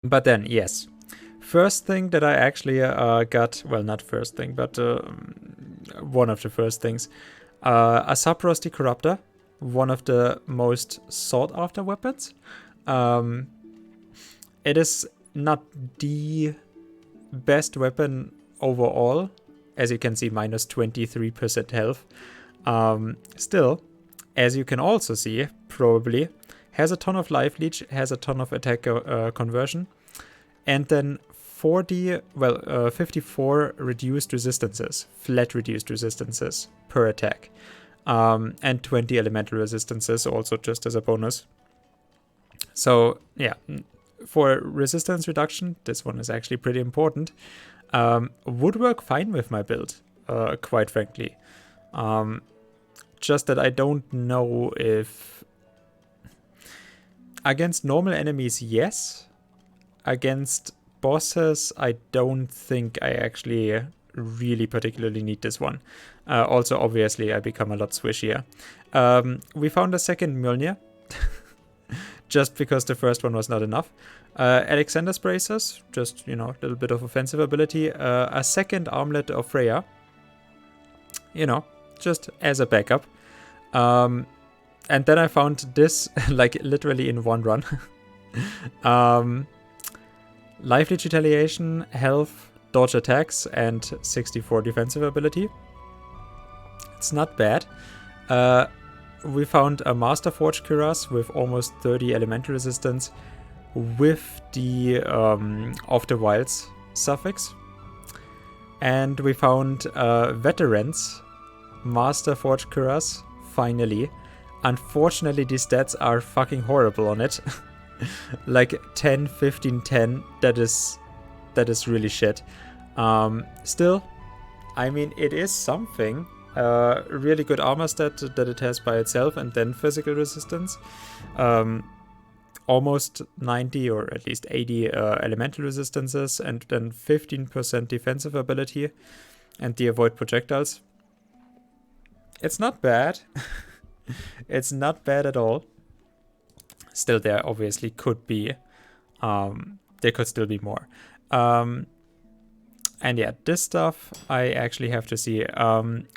But then, yes. First thing that I actually got, well, not first thing, but one of the first things, a Sub-Rusty Corruptor, one of the most sought after weapons. It is not the best weapon overall, as you can see, minus 23% health. Still, as you can also see, probably, has a ton of life leech, has a ton of attack conversion, and then 54 reduced resistances, flat reduced resistances per attack, and 20 elemental resistances also just as a bonus. So yeah, for resistance reduction, this one is actually pretty important. Would work fine with my build, quite frankly. Just that I don't know if... Against normal enemies, yes. Against bosses, I don't think I actually really particularly need this one. Also, obviously, I become a lot swishier. We found a second Mjolnir, just because the first one was not enough. Alexander's Bracers, just, a little bit of offensive ability. A second Armlet of Freya, just as a backup. And then I found this, like, literally in one run. Life Leech Retaliation, health, dodge attacks, and 64 defensive ability. It's not bad. We found a Master Forge Cuirass with almost 30 elemental resistance with the Of the Wilds suffix. And we found Veterans Master Forge Cuirass, finally. Unfortunately, these stats are fucking horrible on it. Like 10, 15, 10, that is really shit. Still, I mean, it is something. Really good armor stat that it has by itself, and then physical resistance. Almost 90 or at least 80 elemental resistances, and then 15% defensive ability, and the avoid projectiles. It's not bad. It's not bad at all. Still, there obviously could be, there could still be more. And yeah, this stuff I actually have to see.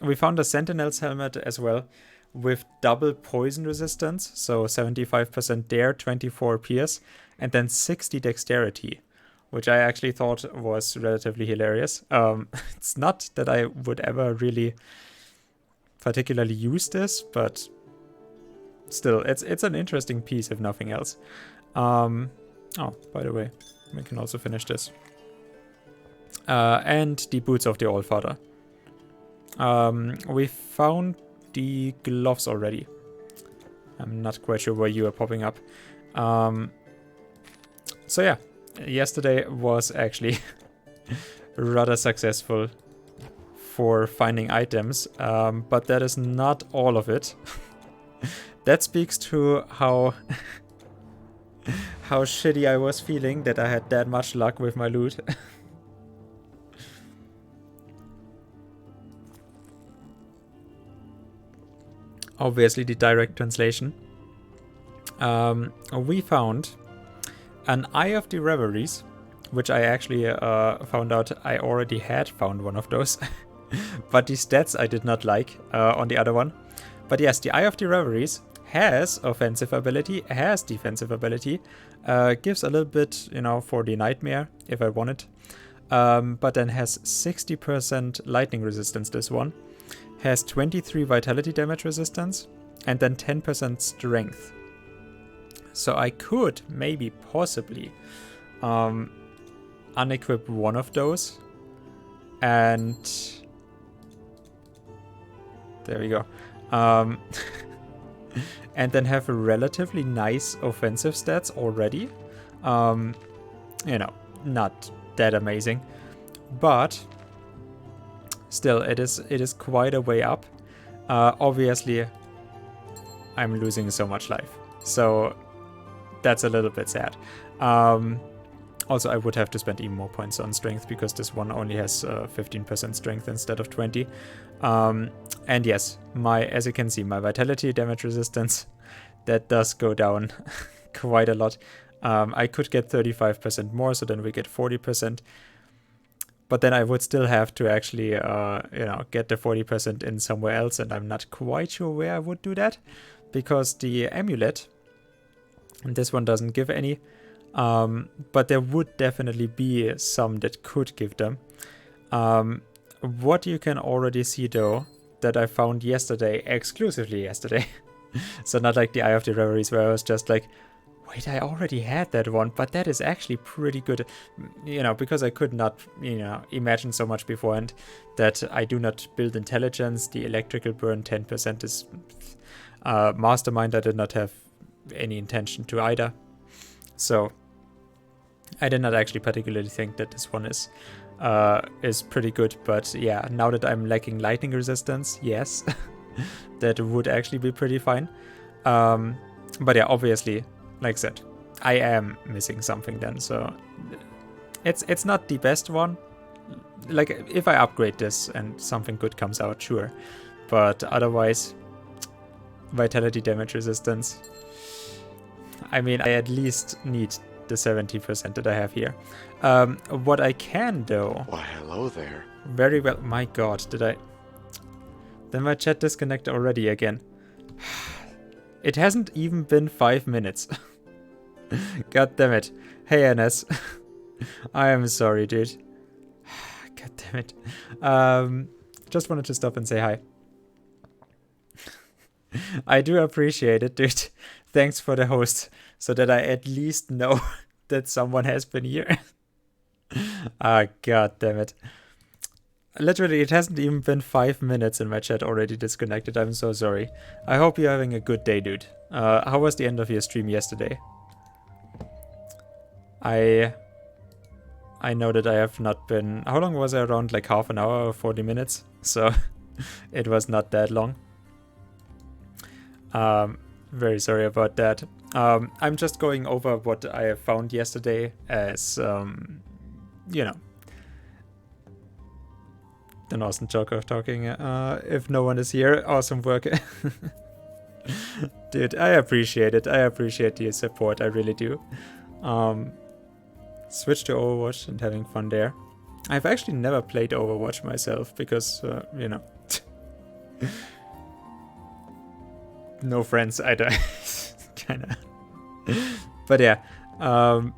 We found a Sentinel's helmet as well with double poison resistance, so 75% dare, 24 pierce, and then 60 dexterity, which I actually thought was relatively hilarious. It's not that I would ever really particularly use this, but still, it's an interesting piece if nothing else. Oh, by the way, we can also finish this. And the boots of the Allfather. We found the gloves already. I'm not quite sure where you are popping up. So yeah, yesterday was actually rather successful for finding items, but that is not all of it. That speaks to how shitty I was feeling that I had that much luck with my loot. Obviously, the direct translation. We found an Eye of the Reveries, which I actually found out I already had found one of those. But the stats I did not like on the other one. But yes, the Eye of the Reveries has offensive ability, has defensive ability, gives a little bit, for the Nightmare, if I want it. But then has 60% lightning resistance, this one. Has 23 vitality damage resistance, and then 10% strength. So I could maybe possibly unequip one of those. And there we go. And then have a relatively nice offensive stats already. Not that amazing. But still, it is quite a way up. Obviously, I'm losing so much life. So that's a little bit sad. Also, I would have to spend even more points on strength because this one only has 15% strength instead of 20. And yes, as you can see, my vitality damage resistance, that does go down quite a lot. I could get 35% more, so then we get 40%. But then I would still have to actually, get the 40% in somewhere else, and I'm not quite sure where I would do that, because the amulet, and this one doesn't give any, but there would definitely be some that could give them. What you can already see, though, that I found yesterday, exclusively yesterday, so not like the Eye of the Reveries, where I was just like, wait, I already had that one, but that is actually pretty good, because I could not, imagine so much beforehand that I do not build intelligence. The electrical burn 10% is mastermind. I did not have any intention to either. So I did not actually particularly think that this one is pretty good. But yeah, now that I'm lacking lightning resistance, yes, that would actually be pretty fine. But yeah, obviously, like I said, I am missing something then, so it's not the best one. Like, if I upgrade this and something good comes out, sure. But otherwise, vitality damage resistance. I mean, I at least need the 70% that I have here. What I can, though... Why, hello there. Very well... My god, did I... Then my chat disconnect already again. It hasn't even been 5 minutes. God damn it. Hey, NS. I am sorry, dude. God damn it. Just wanted to stop and say hi. I do appreciate it, dude. Thanks for the host, so that I at least know that someone has been here. God damn it. Literally, it hasn't even been 5 minutes and my chat already disconnected. I'm so sorry. I hope you're having a good day, dude. How was the end of your stream yesterday? I know that I have not been... How long was I around? Like half an hour or 40 minutes? So it was not that long. Very sorry about that. I'm just going over what I found yesterday as, the awesome joke of talking. If no one is here, awesome work. Dude, I appreciate it. I appreciate your support. I really do. Switch to Overwatch and having fun there. I've actually never played Overwatch myself because, no friends either. Kinda. But yeah. No,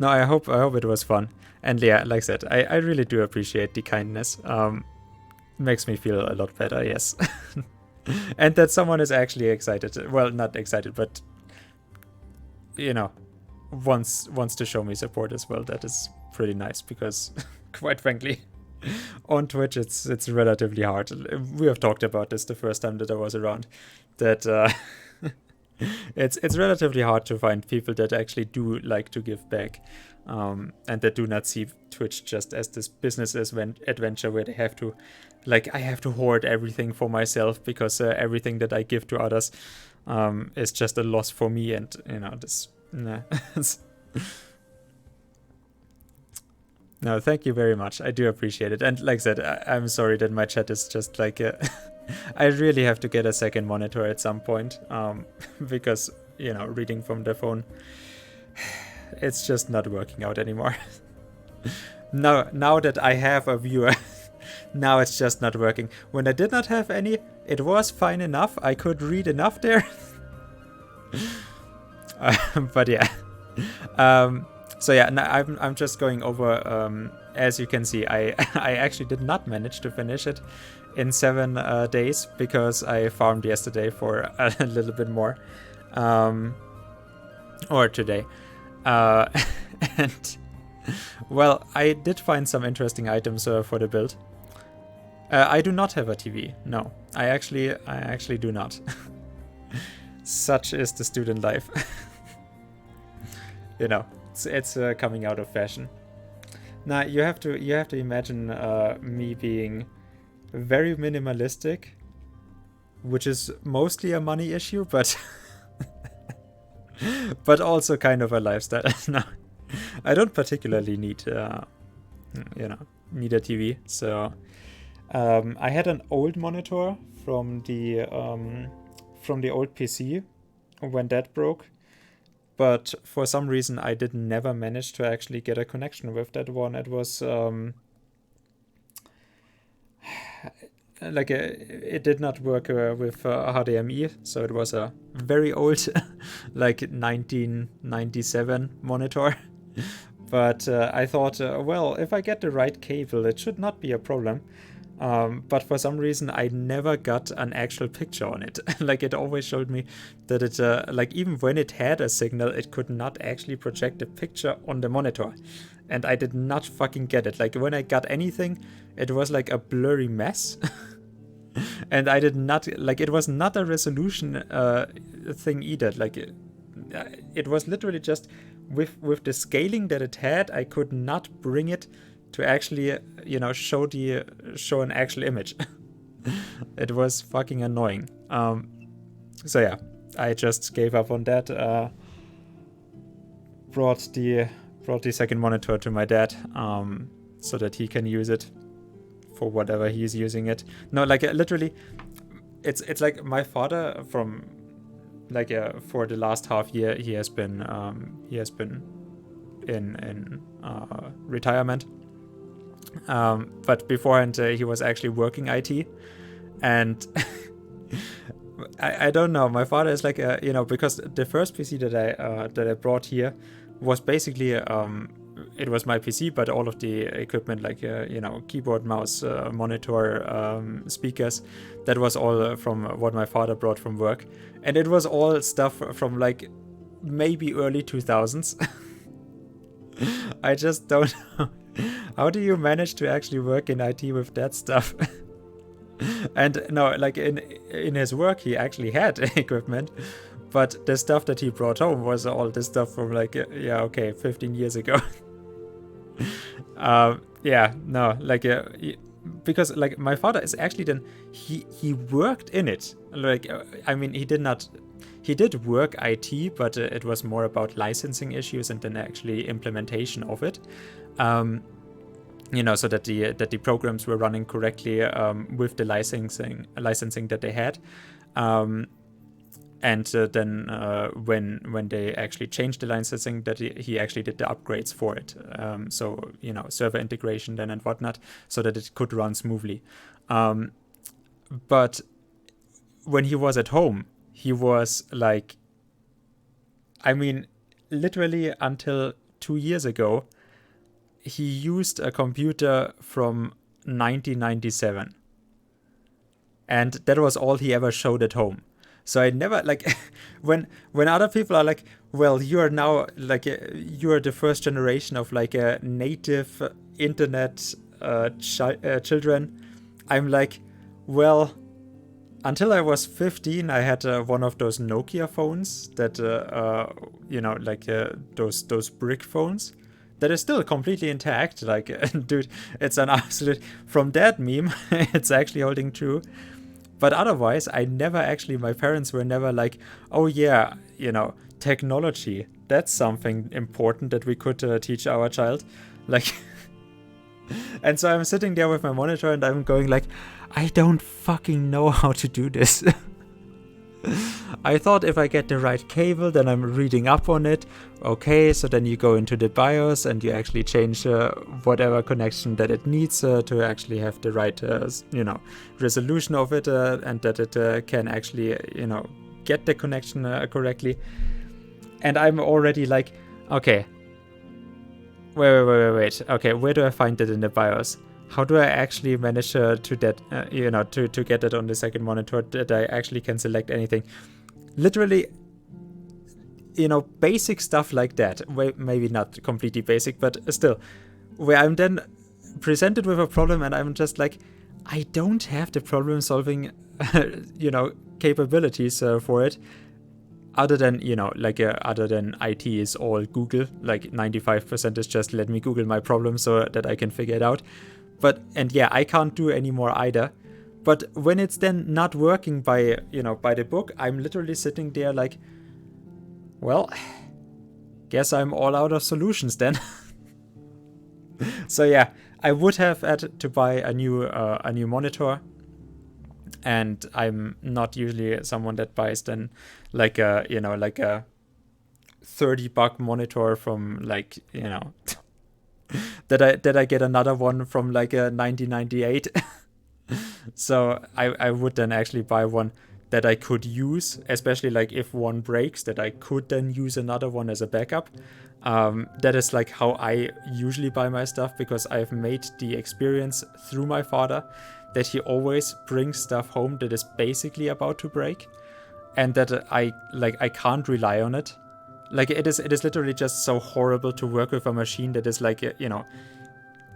I hope it was fun. And yeah, like I said, I really do appreciate the kindness. Makes me feel a lot better, yes. And that someone is actually excited. Well, not excited, but wants to show me support as well. That is pretty nice because quite frankly, on Twitch it's relatively hard. We have talked about this the first time that I was around, that it's relatively hard to find people that actually do like to give back, and that do not see Twitch just as this business adventure where they have to, like, I have to hoard everything for myself because everything that I give to others is just a loss for me, and this. Nah. No, thank you very much. I do appreciate it. And like I said, I'm sorry that my chat is just like I really have to get a second monitor at some point, because reading from the phone, it's just not working out anymore. Now that I have a viewer, now it's just not working. When I did not have any, it was fine enough. I could read enough there. But yeah. So yeah, I'm just going over. As you can see, I actually did not manage to finish it in 7 days because I farmed yesterday for a little bit more, or today, and well, I did find some interesting items for the build. I do not have a TV. No, I actually do not. Such is the student life. It's coming out of fashion. Now you have to imagine me being very minimalistic, which is mostly a money issue, but but also kind of a lifestyle. No, I don't particularly need a TV. So I had an old monitor from the old PC when that broke. but for some reason I did never manage to actually get a connection with that one. It was it did not work with HDMI, so it was a very old like 1997 monitor. But I thought, well, if I get the right cable, it should not be a problem. But for some reason, I never got an actual picture on it. Like, it always showed me that it, like, even when it had a signal, it could not actually project a picture on the monitor. And I did not fucking get it. Like, when I got anything, it was like a blurry mess. And I did not, like, it was not a resolution thing either. Like, it was literally just with the scaling that it had, I could not bring it to actually, show an actual image. It was fucking annoying. So yeah, I just gave up on that. Brought the second monitor to my dad, so that he can use it for whatever he's using it. No, like literally, it's like my father from like for the last half year he has been in retirement. But beforehand he was actually working IT, and I don't know. My father is like because the first PC that I brought here was basically it was my PC, but all of the equipment like keyboard, mouse, monitor, speakers, that was all from what my father brought from work, and it was all stuff from like maybe early 2000s. I just don't know. How do you manage to actually work in IT with that stuff? And no, like in his work, he actually had equipment, but the stuff that he brought home was all this stuff from like 15 years ago. Because like my father is actually then he worked in it. Like I mean, he did work IT, but it was more about licensing issues and then actually implementation of it. So that the programs were running correctly with the licensing that they had. And then when they actually changed the licensing, that he actually did the upgrades for it. So server integration then and whatnot, so that it could run smoothly. But when he was at home, he was like, I mean, literally until 2 years ago, he used a computer from 1997. And that was all he ever showed at home. So I never, like, when other people are like, well, you are now, like, you are the first generation of, like, a native internet children, I'm like, well, until I was 15, I had one of those Nokia phones that, those brick phones that is still completely intact. Like, dude, it's an absolute, from that meme, it's actually holding true. But otherwise, my parents were never like, oh yeah, technology, that's something important that we could teach our child. Like, and so I'm sitting there with my monitor and I'm going like, I don't fucking know how to do this. I thought if I get the right cable, then I'm reading up on it. Okay, so then you go into the BIOS and you actually change whatever connection that it needs to actually have the right, resolution of it, and that it can actually, get the connection correctly. And I'm already like, okay, wait. Okay, where do I find it in the BIOS? How do I actually manage to get it on the second monitor that I actually can select anything? Literally, basic stuff like that. Maybe not completely basic, but still, where I'm then presented with a problem and I'm just like, I don't have the problem solving, capabilities for it. Other than, other than IT is all Google, like 95% is just let me Google my problem so that I can figure it out. I can't do any more either. But when it's then not working by the book, I'm literally sitting there like, well, guess I'm all out of solutions then. So yeah, I would have had to buy a new monitor, and I'm not usually someone that buys then like a $30 monitor from like, you know, that I get another one from like a 1998. So I would then actually buy one that I could use, especially like if one breaks, that I could then use another one as a backup. That is like how I usually buy my stuff, because I've made the experience through my father that he always brings stuff home that is basically about to break, and that I can't rely on it. Like it is literally just so horrible to work with a machine that is like, you know,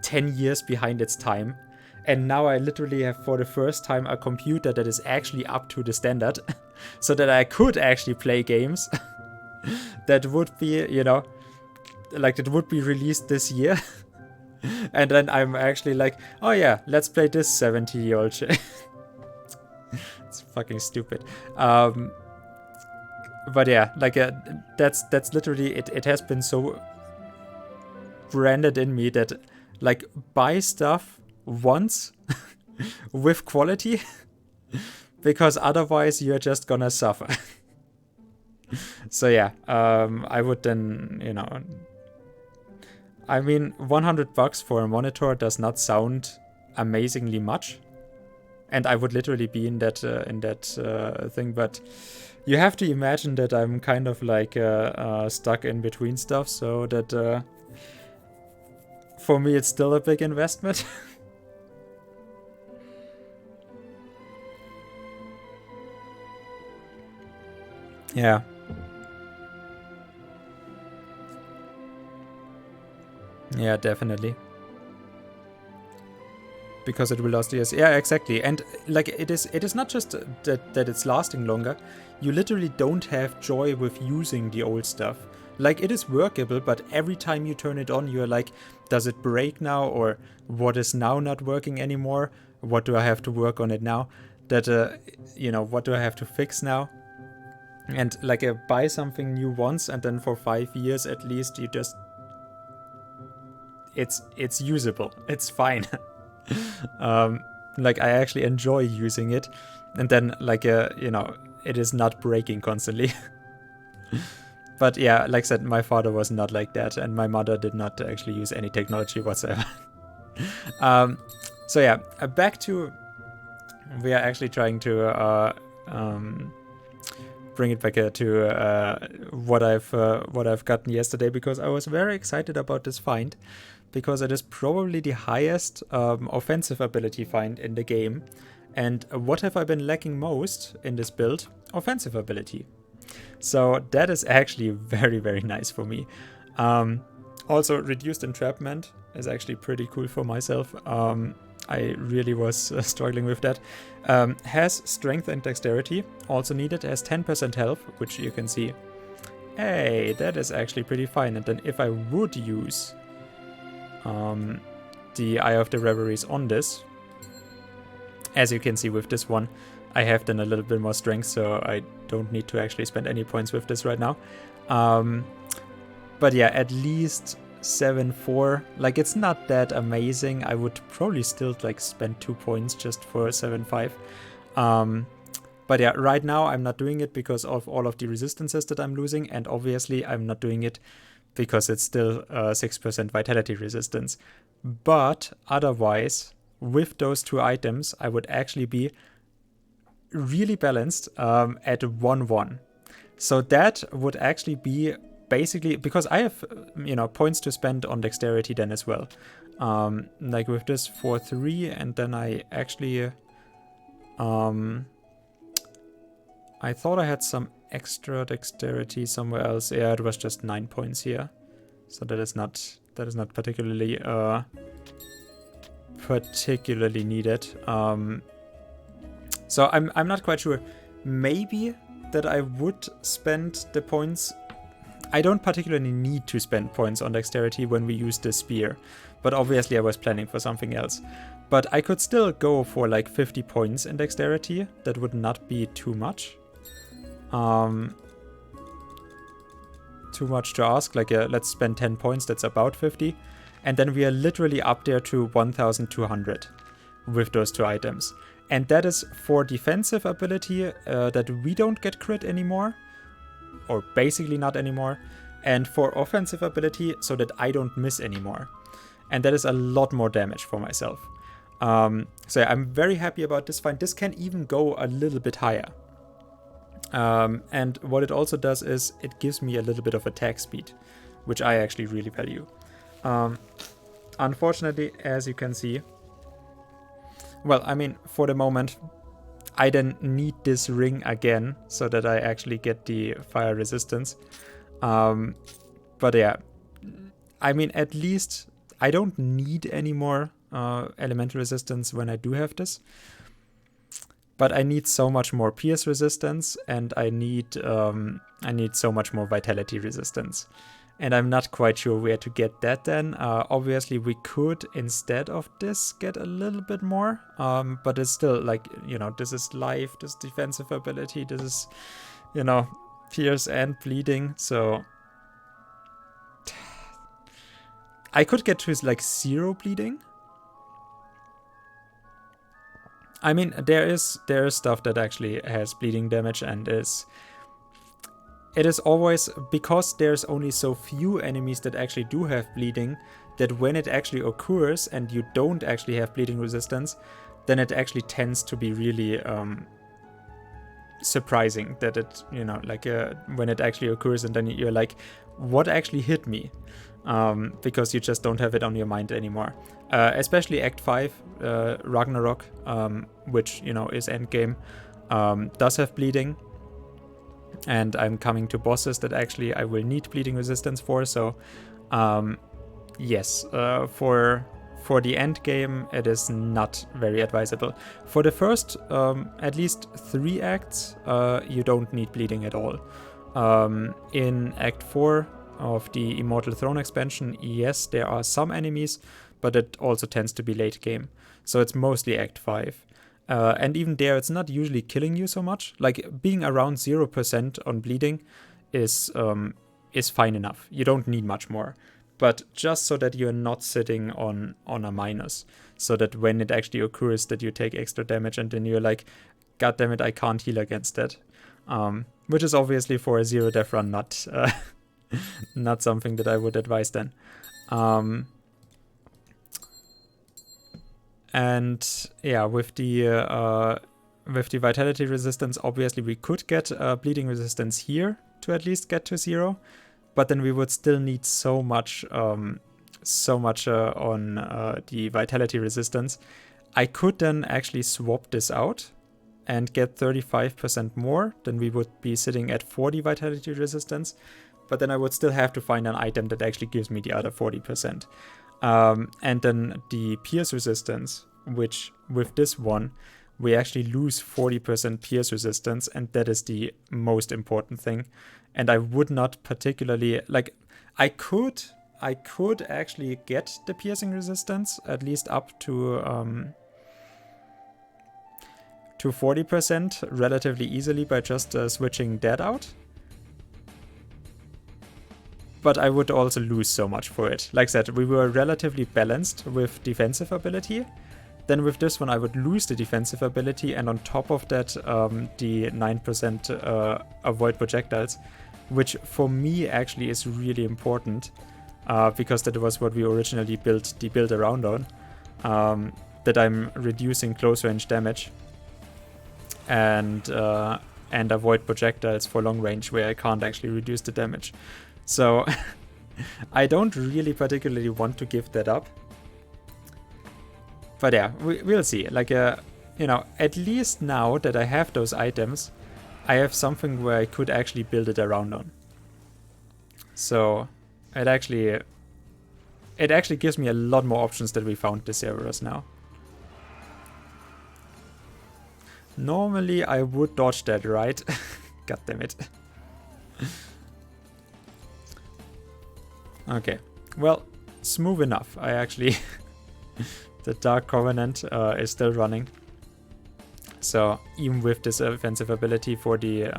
10 years behind its time. And now I literally have for the first time a computer that is actually up to the standard so that I could actually play games that would be, you know, like that would be released this year. And then I'm actually like, oh yeah, let's play this 70-year-old shit. It's fucking stupid. But yeah, like that's literally it. It has been so branded in me that like buy stuff once with quality, because otherwise you're just gonna suffer. So yeah, I would then, you know, I mean, $100 for a monitor does not sound amazingly much, and I would literally be in that thing, but you have to imagine that I'm kind of like stuck in between stuff, so that for me it's still a big investment. Yeah. Yeah, definitely. Because it will last years. Yeah, exactly. And like it is not just that it's lasting longer. You literally don't have joy with using the old stuff. Like it is workable, but every time you turn it on, you're like, does it break now? Or what is now not working anymore? What do I have to work on it now? That, you know, what do I have to fix now? And like buy something new once, and then for 5 years at least, you just, it's usable. It's fine. Like I actually enjoy using it, and then like you know, it is not breaking constantly. But yeah, like I said, my father was not like that, and my mother did not actually use any technology whatsoever. So yeah, back to, we are actually trying to bring it back to what I've gotten yesterday, because I was very excited about this find, because it is probably the highest offensive ability find in the game. And what have I been lacking most in this build? Offensive ability. So that is actually very, very nice for me. Also, reduced entrapment is actually pretty cool for myself. I really was struggling with that. Has strength and dexterity, also needed. Has 10% health, which you can see. Hey, that is actually pretty fine. And then if I would use the Eye of the Reveries on this, as you can see with this one, I have then a little bit more strength, so I don't need to actually spend any points with this right now. But yeah, at least 7-4. Like, it's not that amazing. I would probably still like spend 2 points just for 7-5. But yeah, right now I'm not doing it because of all of the resistances that I'm losing, and obviously I'm not doing it because it's still 6% vitality resistance. But otherwise, with those 2 items, I would actually be really balanced at 1-1. So that would actually be basically, because I have, you know, points to spend on dexterity then as well. Like with this 4-3, and then I actually, I thought I had some extra dexterity somewhere else. Yeah, it was just 9 points here. So that is not particularly needed. So I'm not quite sure. Maybe that I would spend the points. I don't particularly need to spend points on dexterity when we use the spear, but obviously I was planning for something else. But I could still go for like 50 points in dexterity. That would not be too much. Too much to ask. Like, let's spend 10 points. That's about 50. And then we are literally up there to 1,200 with those 2 items. And that is for defensive ability that we don't get crit anymore. or basically not anymore, and for offensive ability so that I don't miss anymore. And that is a lot more damage for myself. So yeah, I'm very happy about this find. This can even go a little bit higher. And what it also does is it gives me a little bit of attack speed, which I actually really value. Unfortunately, as you can see, well, I mean, for the moment, I then need this ring again so that I actually get the fire resistance. But yeah, I mean, at least I don't need any more elemental resistance when I do have this. But I need so much more pierce resistance, and I need so much more vitality resistance. And I'm not quite sure where to get that then. Obviously, we could, instead of this, get a little bit more. But it's still, like, you know, this is life, this defensive ability, this is, you know, pierce and bleeding. So I could get to, like, 0 bleeding. I mean, there is stuff that actually has bleeding damage, and it is always, because there's only so few enemies that actually do have bleeding, that when it actually occurs and you don't actually have bleeding resistance, then it actually tends to be really surprising that it, you know, like when it actually occurs and then you're like, what actually hit me? Because you just don't have it on your mind anymore. Especially Act 5, Ragnarok, which, you know, is endgame, does have bleeding. And I'm coming to bosses that actually I will need bleeding resistance for. So, yes, for the end game, it is not very advisable. For the first, at least 3 acts, you don't need bleeding at all. In Act 4 of the Immortal Throne expansion, yes, there are some enemies, but it also tends to be late game. So it's mostly Act 5. And even there, it's not usually killing you so much. Like, being around 0% on bleeding is fine enough. You don't need much more. But just so that you're not sitting on a minus, so that when it actually occurs that you take extra damage and then you're like, God damn it, I can't heal against that. Which is obviously for a 0 death run not not something that I would advise then. And yeah, with the vitality resistance, obviously we could get bleeding resistance here to at least get to 0, but then we would still need so much on the vitality resistance. I could then actually swap this out and get 35% more. Then we would be sitting at 40 vitality resistance, but then I would still have to find an item that actually gives me the other 40%. And then the pierce resistance, which with this one, we actually lose 40% pierce resistance, and that is the most important thing. And I would not particularly, like, I could actually get the piercing resistance at least up to 40% relatively easily by just switching that out. But I would also lose so much for it. Like I said, we were relatively balanced with defensive ability. Then with this one, I would lose the defensive ability, and on top of that, the 9% avoid projectiles, which for me actually is really important, because that was what we originally built the build around on, that I'm reducing close range damage and avoid projectiles for long range where I can't actually reduce the damage. So I don't really particularly want to give that up. But yeah, we'll see. Like, you know, at least now that I have those items, I have something where I could actually build it around on. So it actually gives me a lot more options that we found this Cerberus now. Normally I would dodge that, right? God damn it. Okay, well, smooth enough. I actually... the Dark Covenant is still running. So even with this offensive ability for the,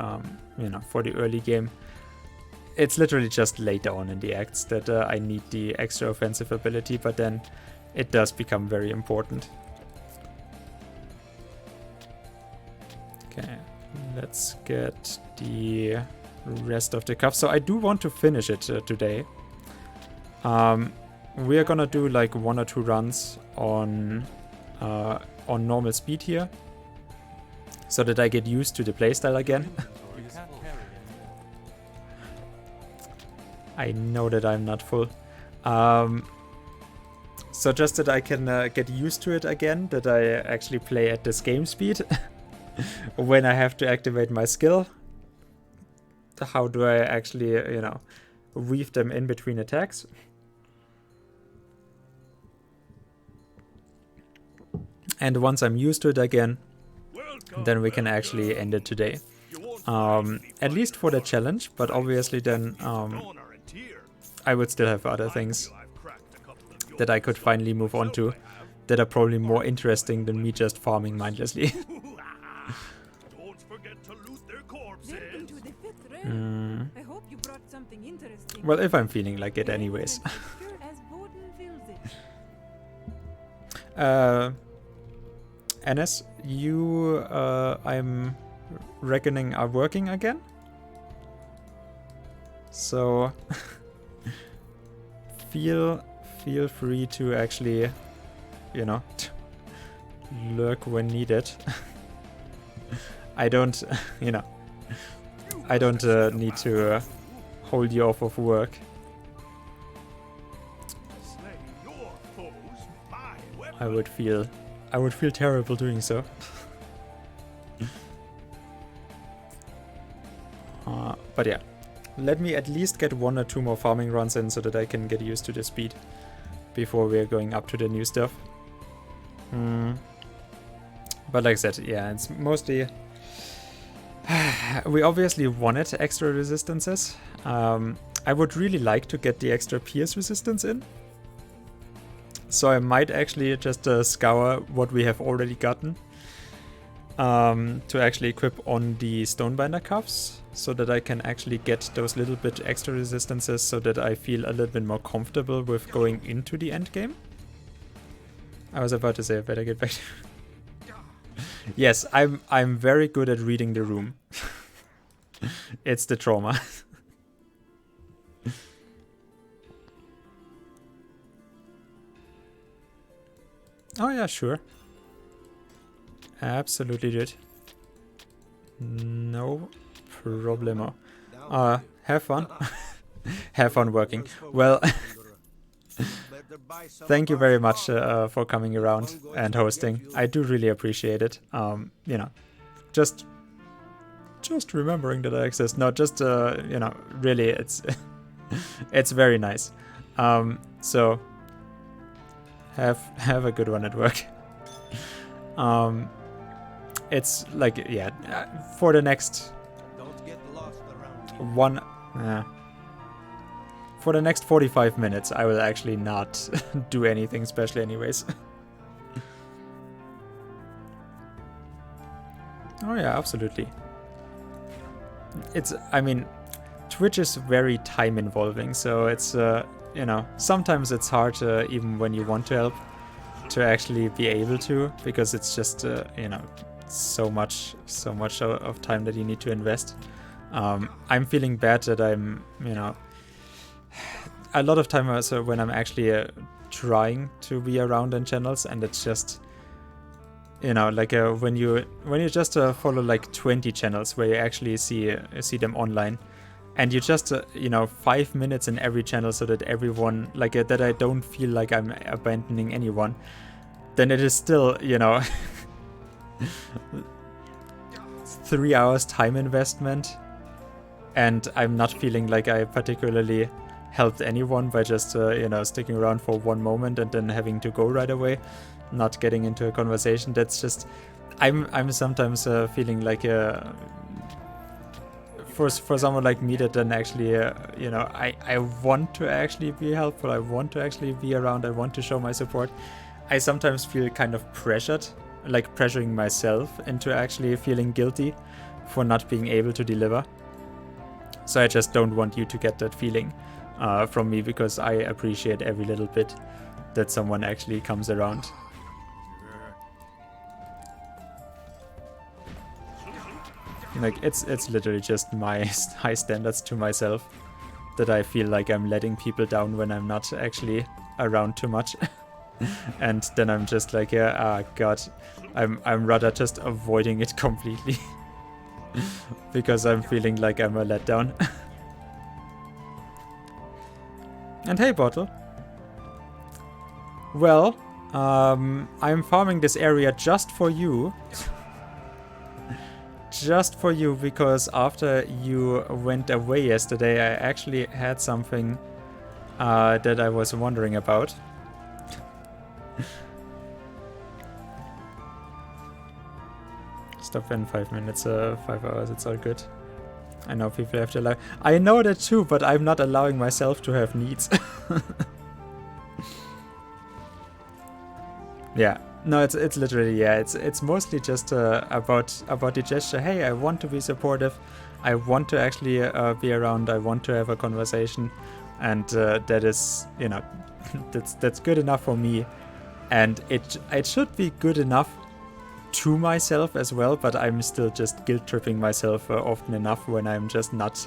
you know, for the early game, it's literally just later on in the acts that I need the extra offensive ability, but then it does become very important. Okay, let's get the rest of the cup. So I do want to finish it today. We are gonna do like 1 or 2 runs on normal speed here, so that I get used to the playstyle again. I know that I'm not full. So just that I can get used to it again, that I actually play at this game speed when I have to activate my skill. How do I actually, you know, weave them in between attacks? And once I'm used to it again, then we can actually end it today. At least for the challenge, but obviously then I would still have other things that I could finally move on to that are probably more interesting than me just farming mindlessly. Well, if I'm feeling like it anyways. Enes, you, I'm reckoning, are working again? So, feel free to actually, you know, lurk when needed. I don't, you know, I don't need to hold you off of work. I would feel terrible doing so. But yeah, let me at least get 1 or 2 more farming runs in so that I can get used to the speed before we're going up to the new stuff. But like I said, yeah, it's mostly... we obviously wanted extra resistances. I would really like to get the extra pierce resistance in. So I might actually just scour what we have already gotten to actually equip on the Stonebinder cuffs, so that I can actually get those little bit extra resistances, so that I feel a little bit more comfortable with going into the end game. I was about to say I better get back to... Yes, I'm very good at reading the room. It's the trauma. Oh yeah, sure. Absolutely did. No problemo. Have fun. Have fun working. Well, thank you very much for coming around and hosting. I do really appreciate it. You know, just remembering that I exist. No, just you know, really, it's it's very nice. So have a good one at work. It's like, yeah, for the next for the next 45 minutes, I will actually not do anything special anyways. Oh yeah, absolutely. It's, I mean, Twitch is very time involving, so it's, you know, sometimes it's hard, even when you want to help, to actually be able to, because it's just, you know, so much of time that you need to invest. I'm feeling bad that I'm, you know, a lot of time also when I'm actually trying to be around in channels, and it's just, you know, like when you just follow like 20 channels where you actually see them online, and you just you know, 5 minutes in every channel so that everyone, like that I don't feel like I'm abandoning anyone, then it is still, you know, 3 hours time investment, and I'm not feeling like I particularly helped anyone by just you know, sticking around for one moment and then having to go right away, not getting into a conversation. That's just, I'm sometimes feeling like for someone like me that then actually you know, I want to actually be helpful, I want to actually be around, I want to show my support. I sometimes feel kind of pressured, like pressuring myself into actually feeling guilty for not being able to deliver. So I just don't want you to get that feeling from me, because I appreciate every little bit that someone actually comes around. Like, it's literally just my high standards to myself that I feel like I'm letting people down when I'm not actually around too much. And then I'm just like, yeah, god, I'm rather just avoiding it completely. Because I'm feeling like I'm a letdown. And hey, Bottle. Well, I'm farming this area just for you. Just for you, because after you went away yesterday, I actually had something that I was wondering about. Stop in 5 minutes, 5 hours, it's all good. I know people have to allow. I know that too, but I'm not allowing myself to have needs. Yeah, no, it's literally, yeah, it's mostly just about the gesture. Hey, I want to be supportive. I want to actually be around. I want to have a conversation, and that is, you know, that's good enough for me, and it should be good enough to myself as well, but I'm still just guilt tripping myself often enough when I'm just not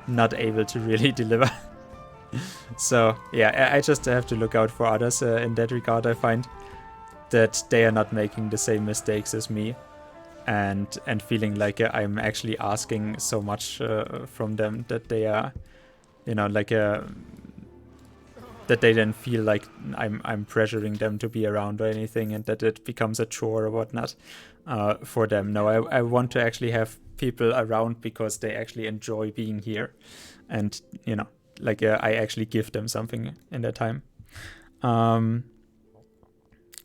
able to really deliver. So yeah, I just have to look out for others in that regard. I find that they are not making the same mistakes as me, and feeling like I'm actually asking so much from them that they are, you know, like that they then feel like I'm pressuring them to be around or anything, and that it becomes a chore or whatnot for them. No, I want to actually have people around because they actually enjoy being here, and, you know, like I actually give them something in their time.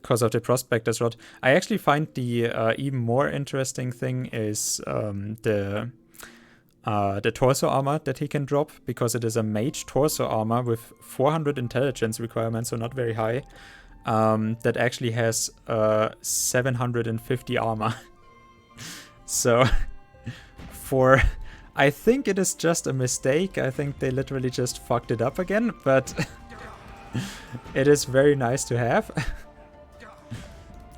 Because of the Prospector's Rod. I actually find the even more interesting thing is the torso armor that he can drop, because it is a mage torso armor with 400 intelligence requirements, so not very high, that actually has 750 armor. So for... I think it is just a mistake. I think they literally just fucked it up again, but it is very nice to have.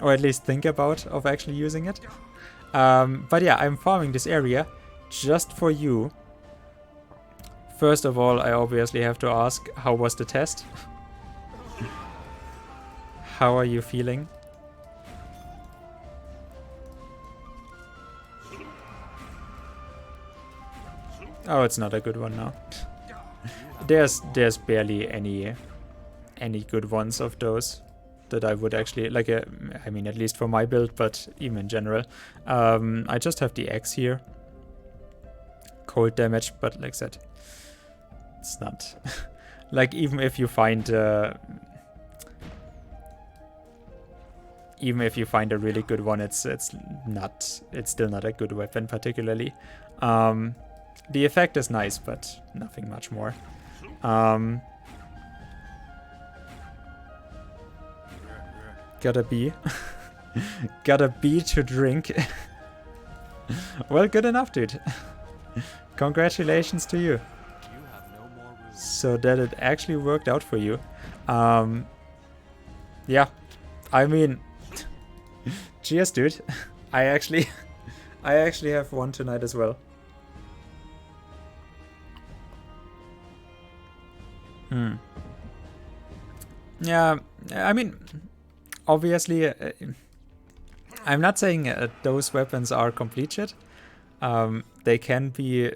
Or at least think about of actually using it. But yeah, I'm farming this area just for you. First of all, I obviously have to ask, how was the test? How are you feeling? Oh, it's not a good one now. There's barely any good ones of those that I would actually like. I mean, at least for my build, but even in general, I just have the X here. Cold damage, but like I said, it's not like, even if you find a really good one, it's still not a good weapon particularly. The effect is nice, but nothing much more. Gotta be to drink. Well, good enough, dude. Congratulations to you. So that it actually worked out for you. Yeah, I mean, cheers, dude. I actually have one tonight as well. Yeah, I mean, obviously, I'm not saying those weapons are complete shit. They can be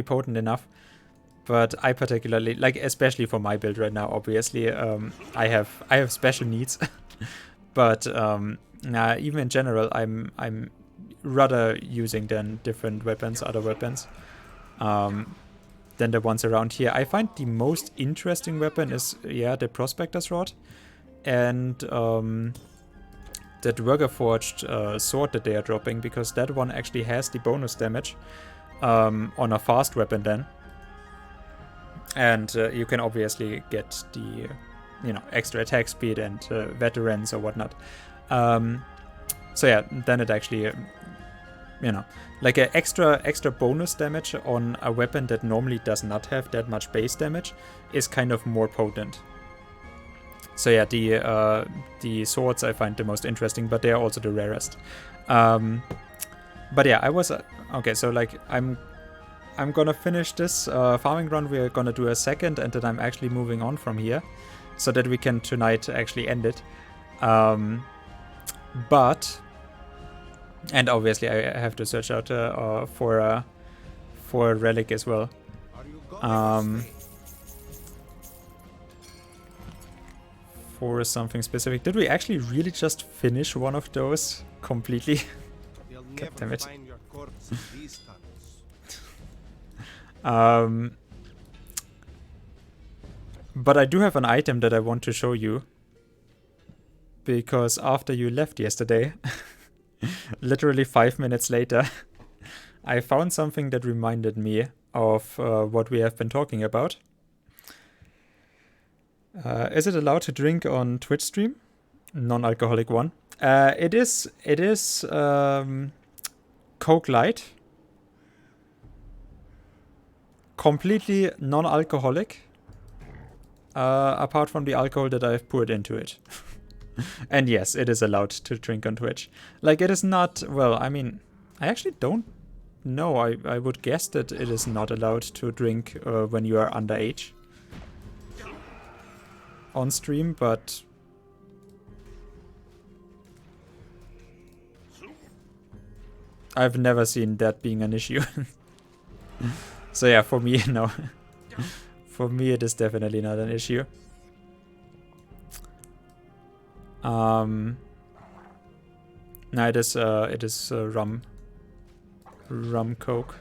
potent enough, but I particularly like, especially for my build right now. Obviously, I have special needs, but even in general, I'm rather using then different weapons, other weapons, than the ones around here. I find the most interesting weapon is, yeah, the Prospector's Rod, and that Worgerforged sword that they are dropping, because that one actually has the bonus damage on a fast weapon then. And you can obviously get the, you know, extra attack speed and veterans or whatnot. So yeah, then it actually, you know, like an extra bonus damage on a weapon that normally does not have that much base damage is kind of more potent. So yeah, the swords I find the most interesting, but they are also the rarest. But yeah, I was okay. So like I'm gonna finish this farming run. We're gonna do a second, and then I'm actually moving on from here, so that we can tonight actually end it. But and obviously I have to search out for a relic as well. For something specific. Did we actually really just finish one of those completely? God damn it. But I do have an item that I want to show you. Because after you left yesterday, literally 5 minutes later, I found something that reminded me of what we have been talking about. Is it allowed to drink on Twitch stream? Non-alcoholic one. It is Coke Light. Completely non-alcoholic. Apart from the alcohol that I've poured into it. And yes, it is allowed to drink on Twitch. Like, it is not... Well, I mean, I actually don't know. I would guess that it is not allowed to drink when you are underage. On stream, but... I've never seen that being an issue. So yeah, for me, no. For me, it is definitely not an issue. No, it is rum Coke.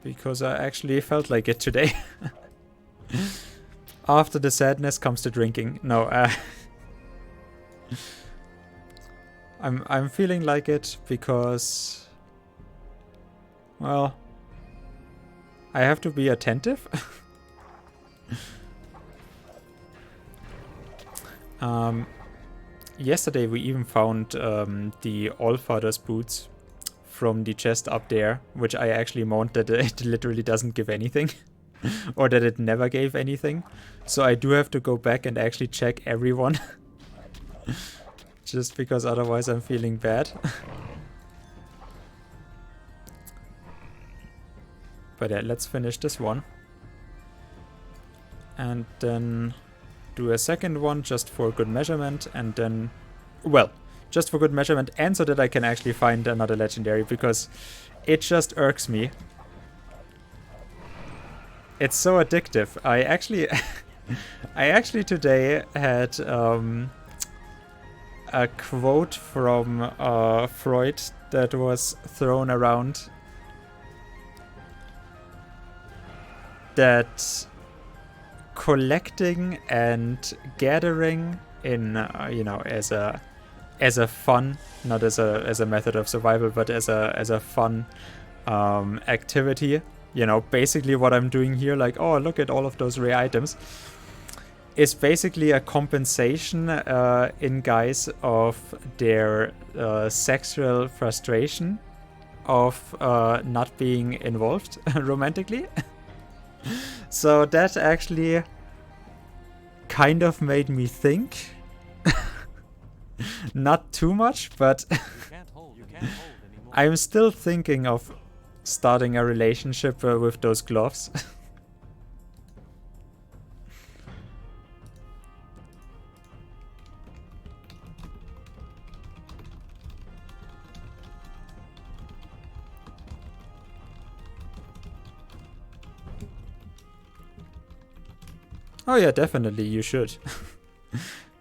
Because I actually felt like it today. After the sadness comes the drinking. No, I'm feeling like it because, well, I have to be attentive. Yesterday we even found the Allfather's boots from the chest up there, which I actually mourned that it literally doesn't give anything. Or that it never gave anything. So I do have to go back and actually check everyone. Just because otherwise I'm feeling bad. But yeah, let's finish this one. And then do a second one just for good measurement. And then, well, just for good measurement and so that I can actually find another legendary, because it just irks me. It's so addictive. I actually today had a quote from Freud that was thrown around, that collecting and gathering in you know, as a fun, not as a method of survival, but as a fun activity. You know, basically what I'm doing here, like, oh, look at all of those rare items, is basically a compensation in guise of their sexual frustration of not being involved romantically. So that actually kind of made me think. Not too much, but I'm still thinking of starting a relationship with those gloves. Oh yeah, definitely, you should.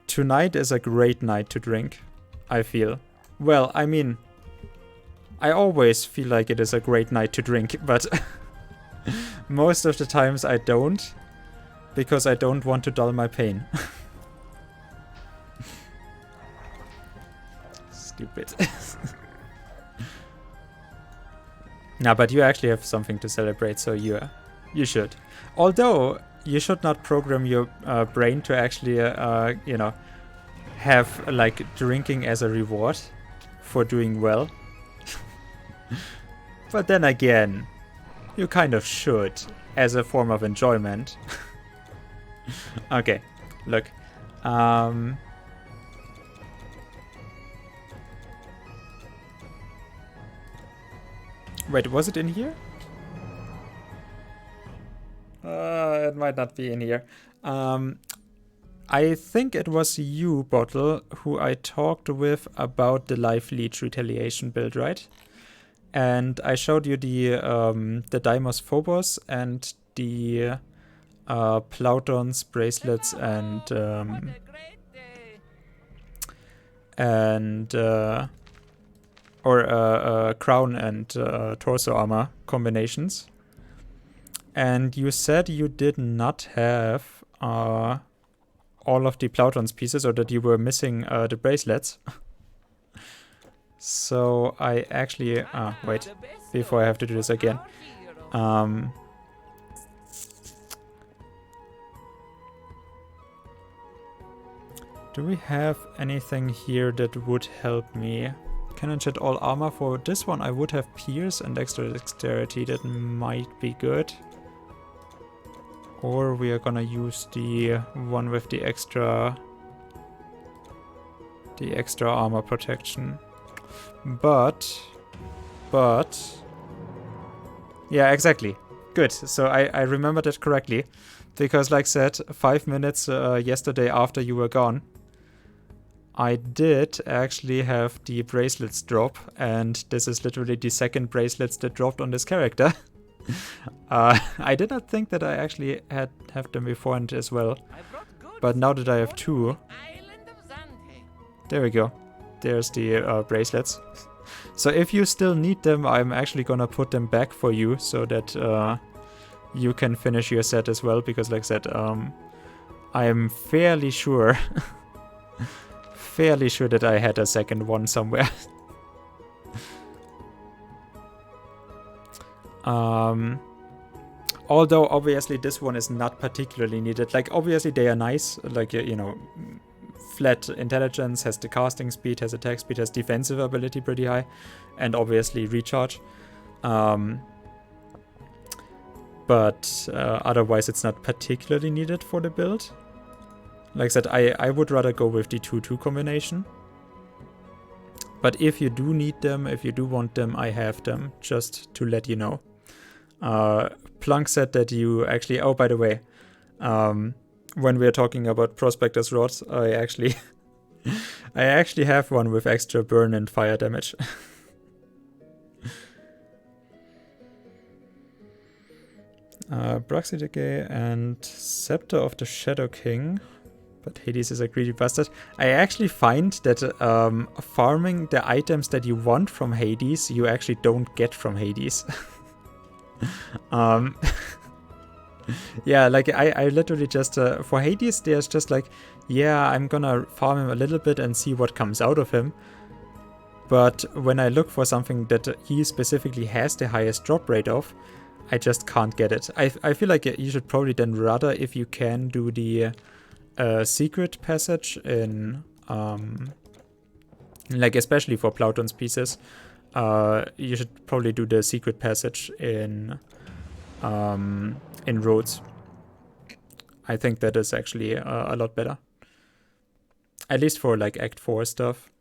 Tonight is a great night to drink, I feel. Well, I mean, I always feel like it is a great night to drink, but most of the times I don't, because I don't want to dull my pain. Stupid. Nah, but you actually have something to celebrate, so you should. Although, you should not program your brain to actually, you know, have, like, drinking as a reward for doing well. But then again, you kind of should, as a form of enjoyment. Okay, look. Wait, was it in here? It might not be in here. I think it was you, Bottle, who I talked with about the Life Leech retaliation build, right? And I showed you the Deimos Phobos and the Plauton's bracelets and crown and torso armor combinations. And you said you did not have all of the Plauton's pieces, or that you were missing the bracelets. So I actually... wait, before I have to do this again. Do we have anything here that would help me? Cannon shed all armor. For this one I would have Pierce and extra dexterity. That might be good. Or we are gonna use the one with the extra armor protection. But yeah, exactly. Good. So I remembered that correctly, because like I said, 5 minutes yesterday after you were gone, I did actually have the bracelets drop, and this is literally the second bracelets that dropped on this character. I did not think that I actually have them beforehand as well, but now that I have two, there we go. There's the bracelets. So if you still need them, I'm actually gonna put them back for you so that you can finish your set as well, because like I said, I'm fairly sure that I had a second one somewhere. Although obviously this one is not particularly needed. Like obviously they are nice, like, you know, flat intelligence, has the casting speed, has attack speed, has defensive ability pretty high, and obviously recharge. But otherwise it's not particularly needed for the build. Like I said, I would rather go with the 2-2 combination. But if you do need them, if you do want them, I have them, just to let you know. Plunk said that you actually... Oh, by the way, when we're talking about Prospector's Rods, I actually have one with extra burn and fire damage. Bruxy Decay and Scepter of the Shadow King. But Hades is a greedy bastard. I actually find that farming the items that you want from Hades, you actually don't get from Hades. Yeah, like I literally just for Hades there's just like, yeah, I'm gonna farm him a little bit and see what comes out of him. But when I look for something that he specifically has the highest drop rate of, I just can't get it. I feel like you should probably then rather, if you can, do the secret passage in like especially for Plauton's pieces, you should probably do the secret passage in Rhodes. I think that is actually a lot better. At least for like Act 4 stuff.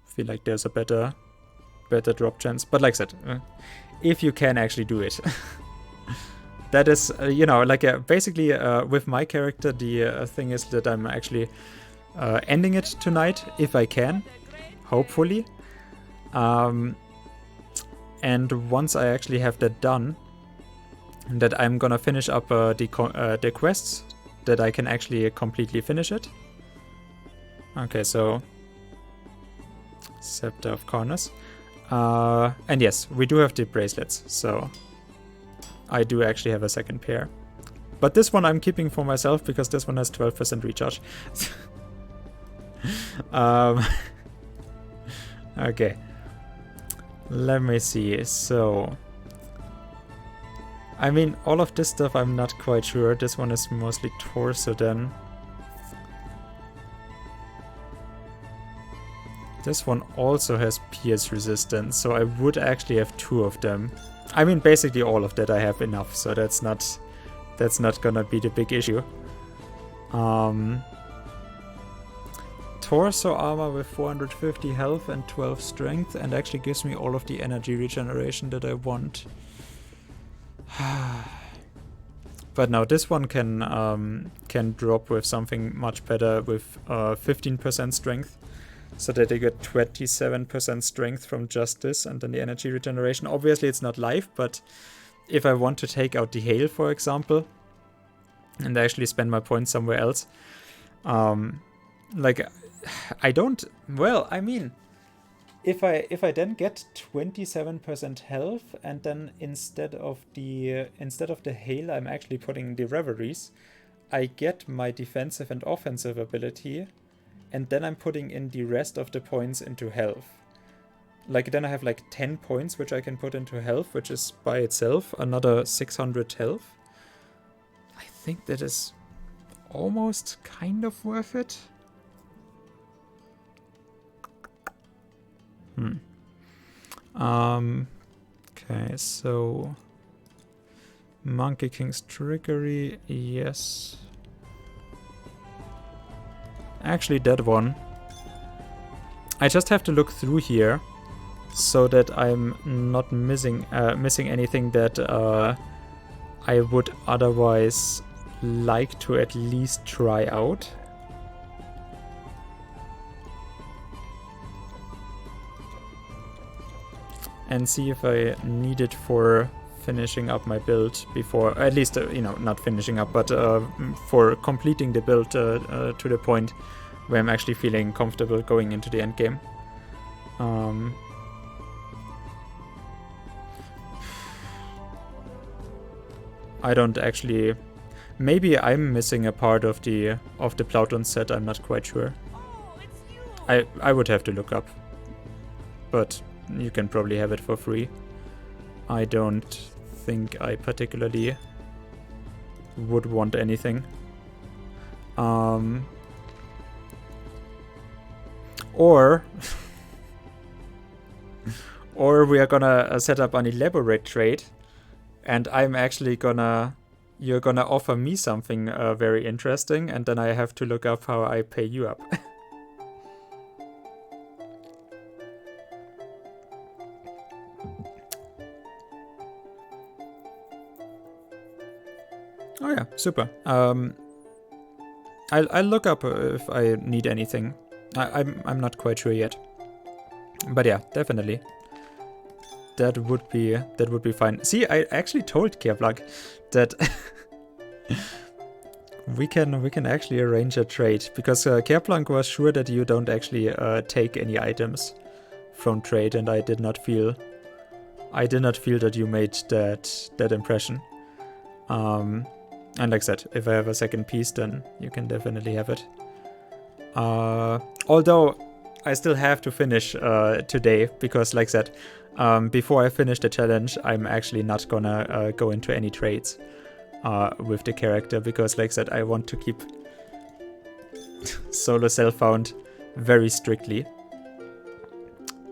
I feel like there's a better drop chance. But like I said, if you can actually do it. That is, you know, like basically with my character, the thing is that I'm actually ending it tonight, if I can, hopefully. And once I actually have that done, that I'm gonna finish up the quests, that I can actually completely finish it. Okay, so Scepter of Corners. And yes, we do have the bracelets, so I do actually have a second pair. But this one I'm keeping for myself because this one has 12% recharge. Okay. Let me see. So, I mean, all of this stuff I'm not quite sure. This one is mostly torso then. This one also has pierce resistance, so I would actually have two of them. I mean, basically all of that I have enough, so that's not torso armor with 450 health and 12 strength, and actually gives me all of the energy regeneration that I want. But now this one can drop with something much better with 15% strength, so that I get 27% strength from just this, and then the energy regeneration. Obviously it's not life, but if I want to take out the hail, for example, and actually spend my points somewhere else, like, I don't, well, I mean, if I then get 27% health, and then instead of the hail I'm actually putting the reveries, I get my defensive and offensive ability, and then I'm putting in the rest of the points into health. Like, then I have like 10 points which I can put into health, which is by itself another 600 health. I think that is almost kind of worth it. Okay, so Monkey King's trickery, yes. Actually, that one. I just have to look through here so that I'm not missing anything that I would otherwise like to at least try out. And see if I need it for finishing up my build before, at least, you know, not finishing up, but for completing the build to the point where I'm actually feeling comfortable going into the end game. I don't actually, maybe I'm missing a part of the Plauton set, I'm not quite sure. I would have to look up, but you can probably have it for free. I don't think I particularly would want anything. Or we are gonna set up an elaborate trade, and I'm actually you're gonna offer me something very interesting, and then I have to look up how I pay you up. Oh yeah, super. I'll look up if I need anything. I'm not quite sure yet. But yeah, definitely. That would be fine. See, I actually told Kerplunk that we can actually arrange a trade, because Kerplunk was sure that you don't actually take any items from trade, and I did not feel that you made that impression. And like I said, if I have a second piece, then you can definitely have it. Although I still have to finish today, because like I said, before I finish the challenge, I'm actually not gonna go into any trades with the character, because like I said, I want to keep solo self-found very strictly.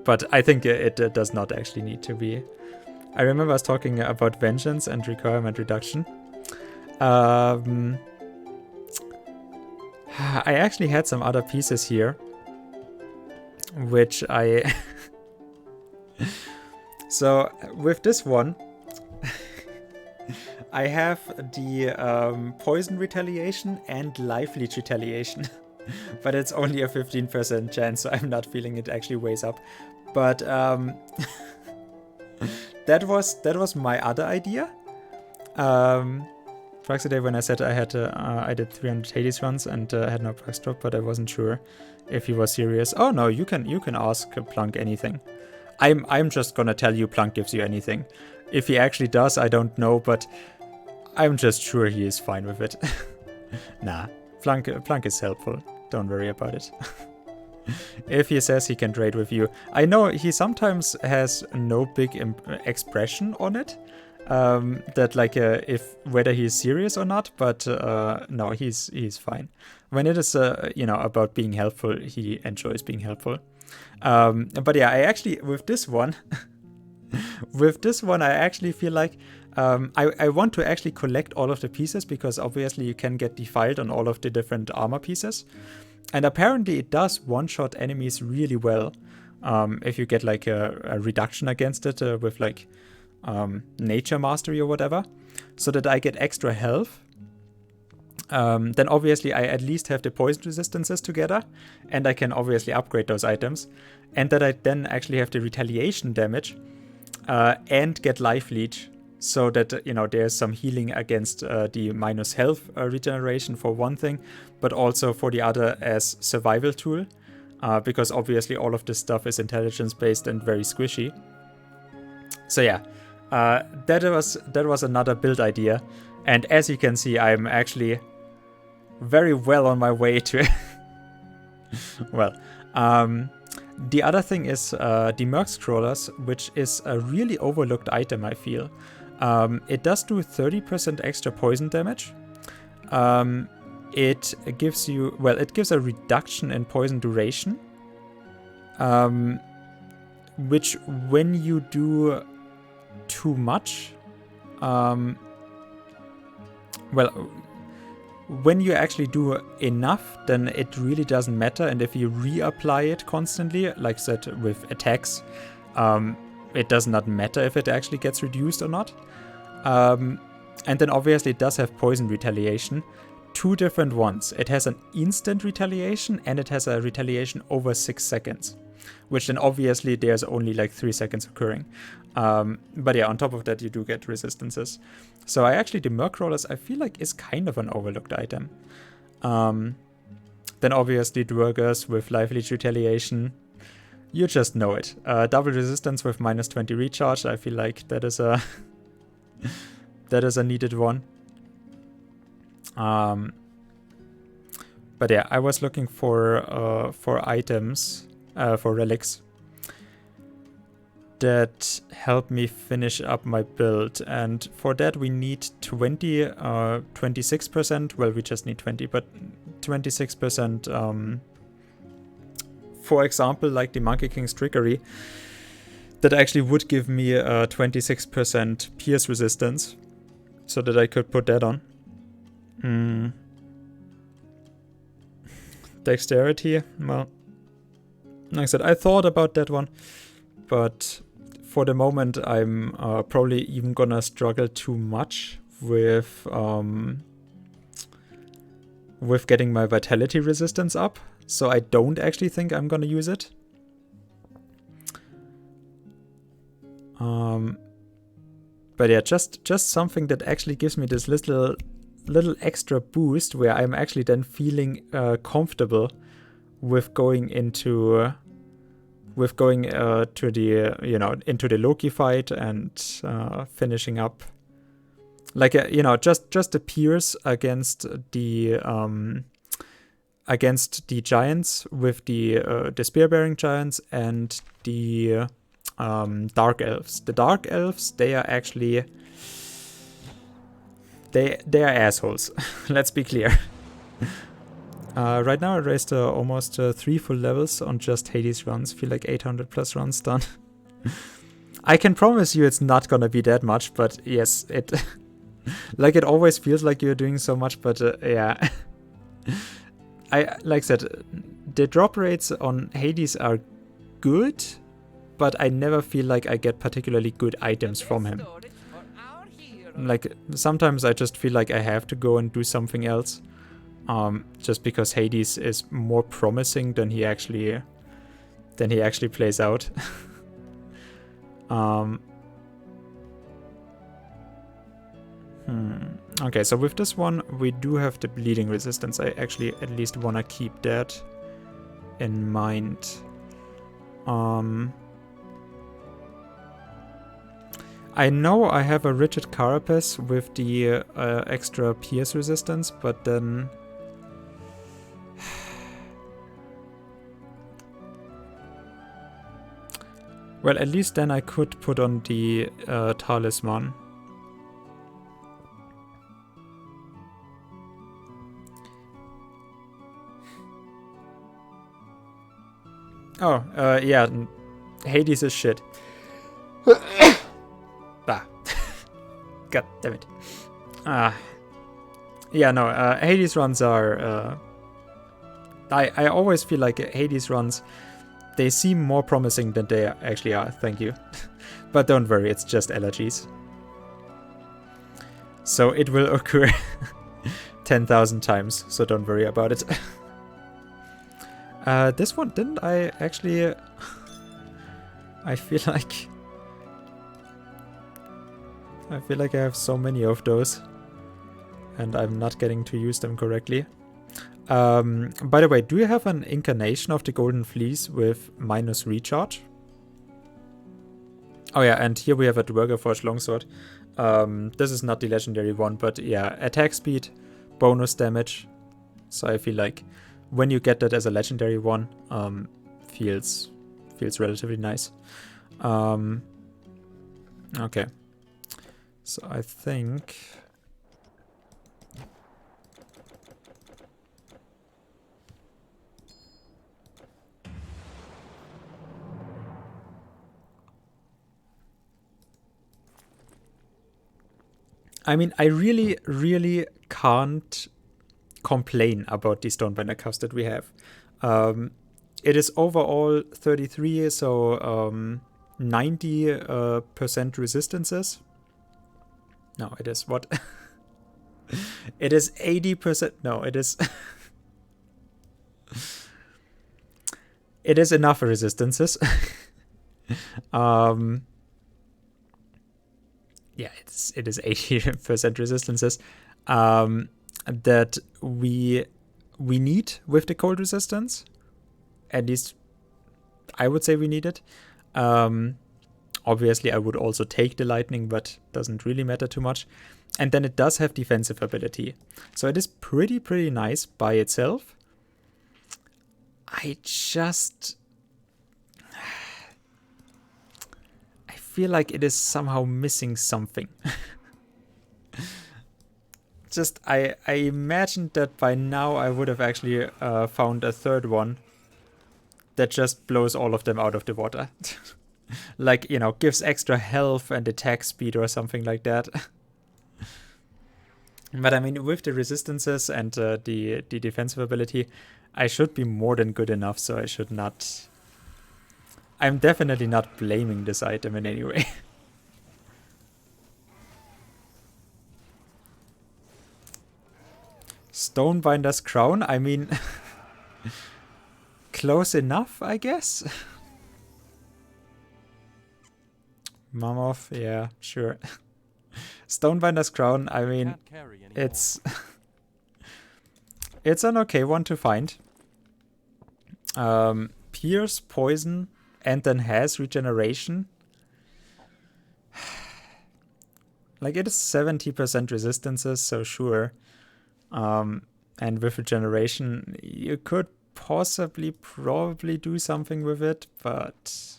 But I think it does not actually need to be. I remember us talking about vengeance and requirement reduction. I actually had some other pieces here, which I... So, with this one, I have the poison retaliation and life leech retaliation. But it's only a 15% chance, so I'm not feeling it actually weighs up. But that was my other idea. Praxiday, when I said I did 300 Hades runs and had no Prax drop, but I wasn't sure if he was serious. Oh no, you can ask Plunk anything. I'm just gonna tell you Plunk gives you anything. If he actually does, I don't know, but I'm just sure he is fine with it. Nah, Plunk is helpful. Don't worry about it. If he says he can trade with you. I know he sometimes has no big expression on it. That like if whether he's serious or not, but no, he's fine. When it is about being helpful, he enjoys being helpful. But yeah, I actually with this one I actually feel like I want to actually collect all of the pieces, because obviously you can get defiled on all of the different armor pieces. And apparently it does one-shot enemies really well if you get like a reduction against it with like nature mastery or whatever, so that I get extra health. Then obviously I at least have the poison resistances together, and I can obviously upgrade those items, and that I then actually have the retaliation damage and get life leech, so that there's some healing against the minus health regeneration for one thing, but also for the other as survival tool, because obviously all of this stuff is intelligence based and very squishy. So yeah, that was another build idea, and as you can see, I'm actually very well on my way to well, the other thing is the Merc Scrollers, which is a really overlooked item, I feel. It does do 30% extra poison damage. It gives a reduction in poison duration, which when you do too much, when you actually do enough, then it really doesn't matter. And if you reapply it constantly, like that with attacks, it does not matter if it actually gets reduced or not. And then obviously it does have poison retaliation. Two different ones. It has an instant retaliation and it has a retaliation over 6 seconds. Which then obviously there's only like 3 seconds occurring. But yeah, on top of that you do get resistances. So the Merc Rollers I feel like is kind of an overlooked item. Then obviously Dwergers with Life Leech Retaliation. You just know it. Double resistance with minus 20 recharge. I feel like that is a that is a needed one. But yeah, I was looking for items, for relics that help me finish up my build, and for that we need 26%, well we just need 20, but 26%, for example like the Monkey King's Trickery, that actually would give me a 26% pierce resistance, so that I could put that on. Dexterity, well, like I said, I thought about that one, but for the moment I'm probably even gonna struggle too much with getting my vitality resistance up, so I don't actually think I'm gonna use it. But yeah, just something that actually gives me this little extra boost where I'm actually then feeling comfortable with going into to the into the Loki fight and finishing up, like just the pierce against the giants with the spear bearing giants and the dark elves. The dark elves, they are actually they are assholes. Let's be clear. Right now I raised almost 3 full levels on just Hades runs. Feel like 800 plus runs done. I can promise you it's not gonna be that much, but yes, it like it always feels like you're doing so much, but yeah. Like I said, the drop rates on Hades are good, but I never feel like I get particularly good items from him. Like sometimes I just feel like I have to go and do something else. Just because Hades is more promising than he actually plays out. Okay, so with this one we do have the bleeding resistance. I actually at least want to keep that in mind. I know I have a rigid carapace with the extra pierce resistance, but then well, at least then I could put on the talisman. Oh, yeah, Hades is shit. God damn it. Yeah, no, Hades runs are I always feel like Hades runs, they seem more promising than they actually are. Thank you. But don't worry, it's just allergies. So it will occur 10,000 times, so don't worry about it. This one, didn't I actually... I feel like I have so many of those, and I'm not getting to use them correctly. By the way, do you have an incarnation of the Golden Fleece with minus recharge? Oh yeah, and here we have a Dwergaforge Longsword. This is not the legendary one, but yeah, attack speed, bonus damage. So I feel like when you get that as a legendary one, feels relatively nice. Okay. So I think... I mean, I really, really can't complain about the Stonebinder cuffs that we have. It is overall 33, so 90% resistances. No, it is what? It is 80%. No, it is... It is enough resistances. Yeah, it is 80% resistances that we need with the cold resistance. At least I would say we need it. Obviously, I would also take the lightning, but doesn't really matter too much. And then it does have defensive ability. So it is pretty nice by itself. I feel like it is somehow missing something. I imagined that by now I would have actually found a third one that just blows all of them out of the water. Like, you know, gives extra health and attack speed or something like that. But I mean, with the resistances and the defensive ability, I should be more than good enough, so I should not... I'm definitely not blaming this item in any way. Stonebinder's Crown? I mean... close enough, I guess? Mammoth, yeah, sure. Stonebinder's Crown, I mean... It's... it's an okay one to find. Pierce, Poison... and then has regeneration. Like, it is 70% resistances, so sure. And with regeneration, you could probably do something with it, but...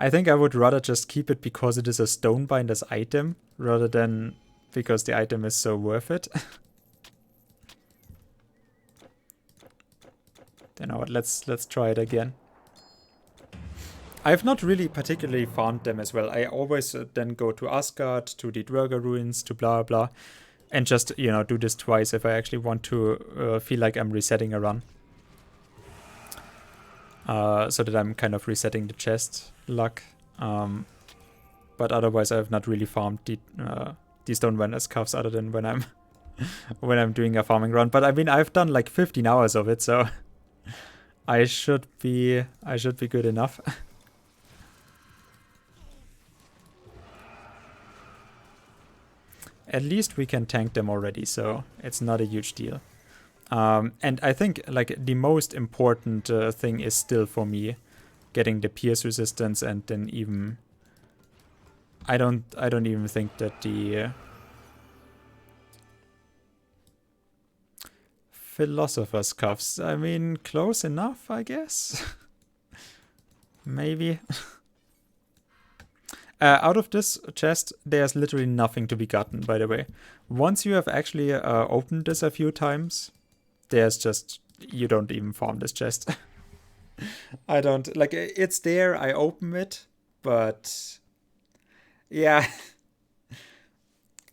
I think I would rather just keep it because it is a Stonebinder's item, rather than because the item is so worth it. You know what, let's try it again. I've not really particularly farmed them as well. I always then go to Asgard, to the Dwerga ruins, to blah blah, and just, you know, do this twice if I actually want to feel like I'm resetting a run. So that I'm kind of resetting the chest luck. But otherwise, I have not really farmed the Stonebinder's cuffs other than when I'm when I'm doing a farming run. But I mean, I've done like 15 hours of it, so I should be good enough. At least we can tank them already, so it's not a huge deal. And I think like the most important thing is still for me getting the pierce resistance, and then even I don't even think that the Philosopher's Cuffs, I mean, close enough, I guess. Maybe. Out of this chest, there's literally nothing to be gotten, by the way. Once you have actually opened this a few times, there's just... you don't even farm this chest. I don't... like, it's there, I open it, but... yeah.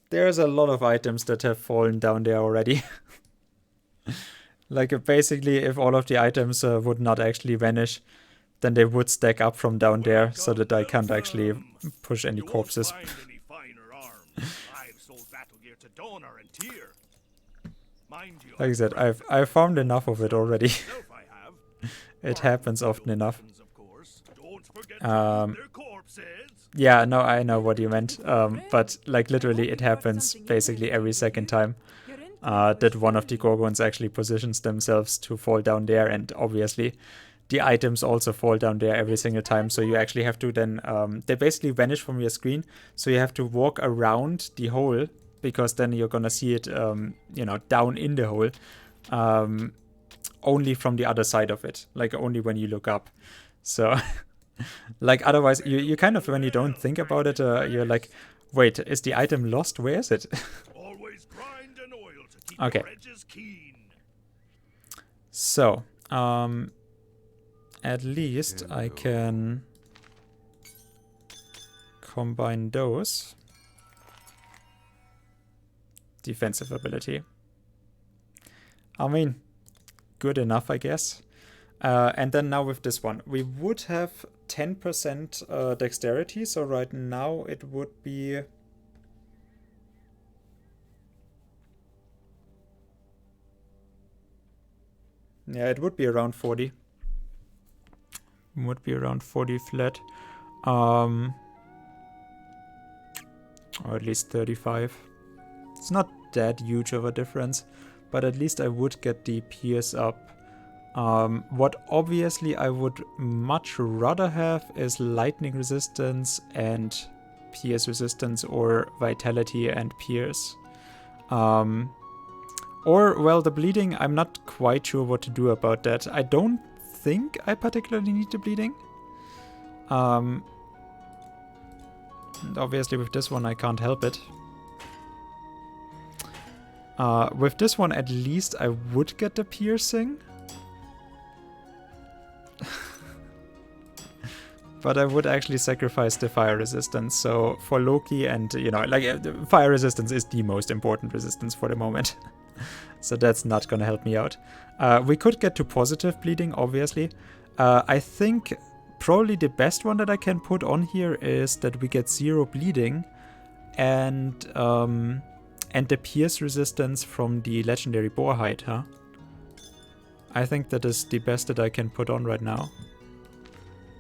There's a lot of items that have fallen down there already. Like basically if all of the items would not actually vanish, then they would stack up from down there so that I can't actually push any corpses. Like I said, I've found enough of it already. It happens often enough. Yeah, no, I know what you meant. But like literally it happens basically every second time that one of the Gorgons actually positions themselves to fall down there, and obviously the items also fall down there every single time, so you actually have to then, they basically vanish from your screen, so you have to walk around the hole, because then you're gonna see it, you know, down in the hole, only from the other side of it, like only when you look up. So, like otherwise, you kind of, when you don't think about it, you're like, wait, is the item lost? Where is it? Okay. So, at least I can combine those. Defensive ability. I mean, good enough, I guess. And then now with this one, we would have 10% dexterity, so right now it would be... Yeah, it would be around 40. Would be around 40 flat. Or at least 35. It's not that huge of a difference, but at least I would get the pierce up. What obviously I would much rather have is lightning resistance and pierce resistance, or vitality and pierce. Or, well, the bleeding, I'm not quite sure what to do about that. I don't think I particularly need the bleeding. And obviously with this one I can't help it. With this one at least I would get the piercing. But I would actually sacrifice the fire resistance. So for Loki, and you know, like fire resistance is the most important resistance for the moment. So that's not gonna help me out. We could get to positive bleeding, obviously. I think probably the best one that I can put on here is that we get 0 bleeding and the pierce resistance from the legendary boar hide, huh? I think that is the best that I can put on right now.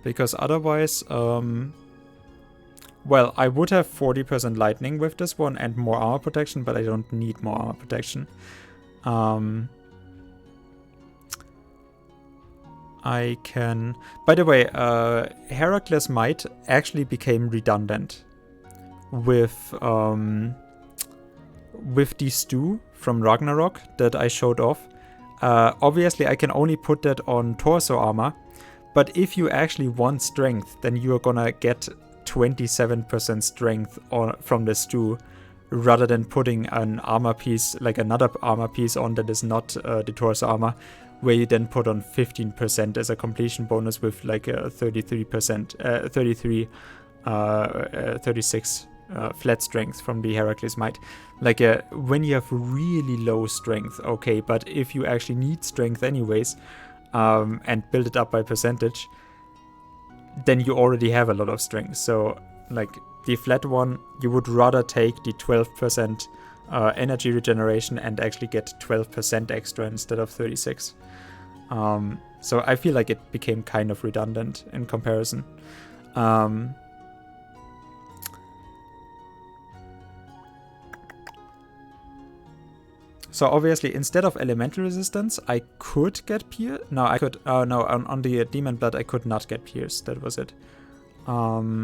Because otherwise, well, I would have 40% lightning with this one and more armor protection, but I don't need more armor protection. I can... By the way, Heracles' Might actually became redundant with the stew from Ragnarok that I showed off. Obviously, I can only put that on torso armor, but if you actually want strength, then you're gonna get 27% strength from the stew, rather than putting an armor piece, like another armor piece on that is not the torso armor, where you then put on 15% as a completion bonus with like a 36 flat strength from the Heracles Might. Like when you have really low strength, okay, but if you actually need strength anyways, and build it up by percentage, then you already have a lot of strength. So like the flat one, you would rather take the 12% energy regeneration and actually get 12% extra instead of 36. So I feel like it became kind of redundant in comparison. So obviously, instead of elemental resistance, I could get pierce. No, I could. Oh no, on the demon blood, I could not get pierce. That was it. Let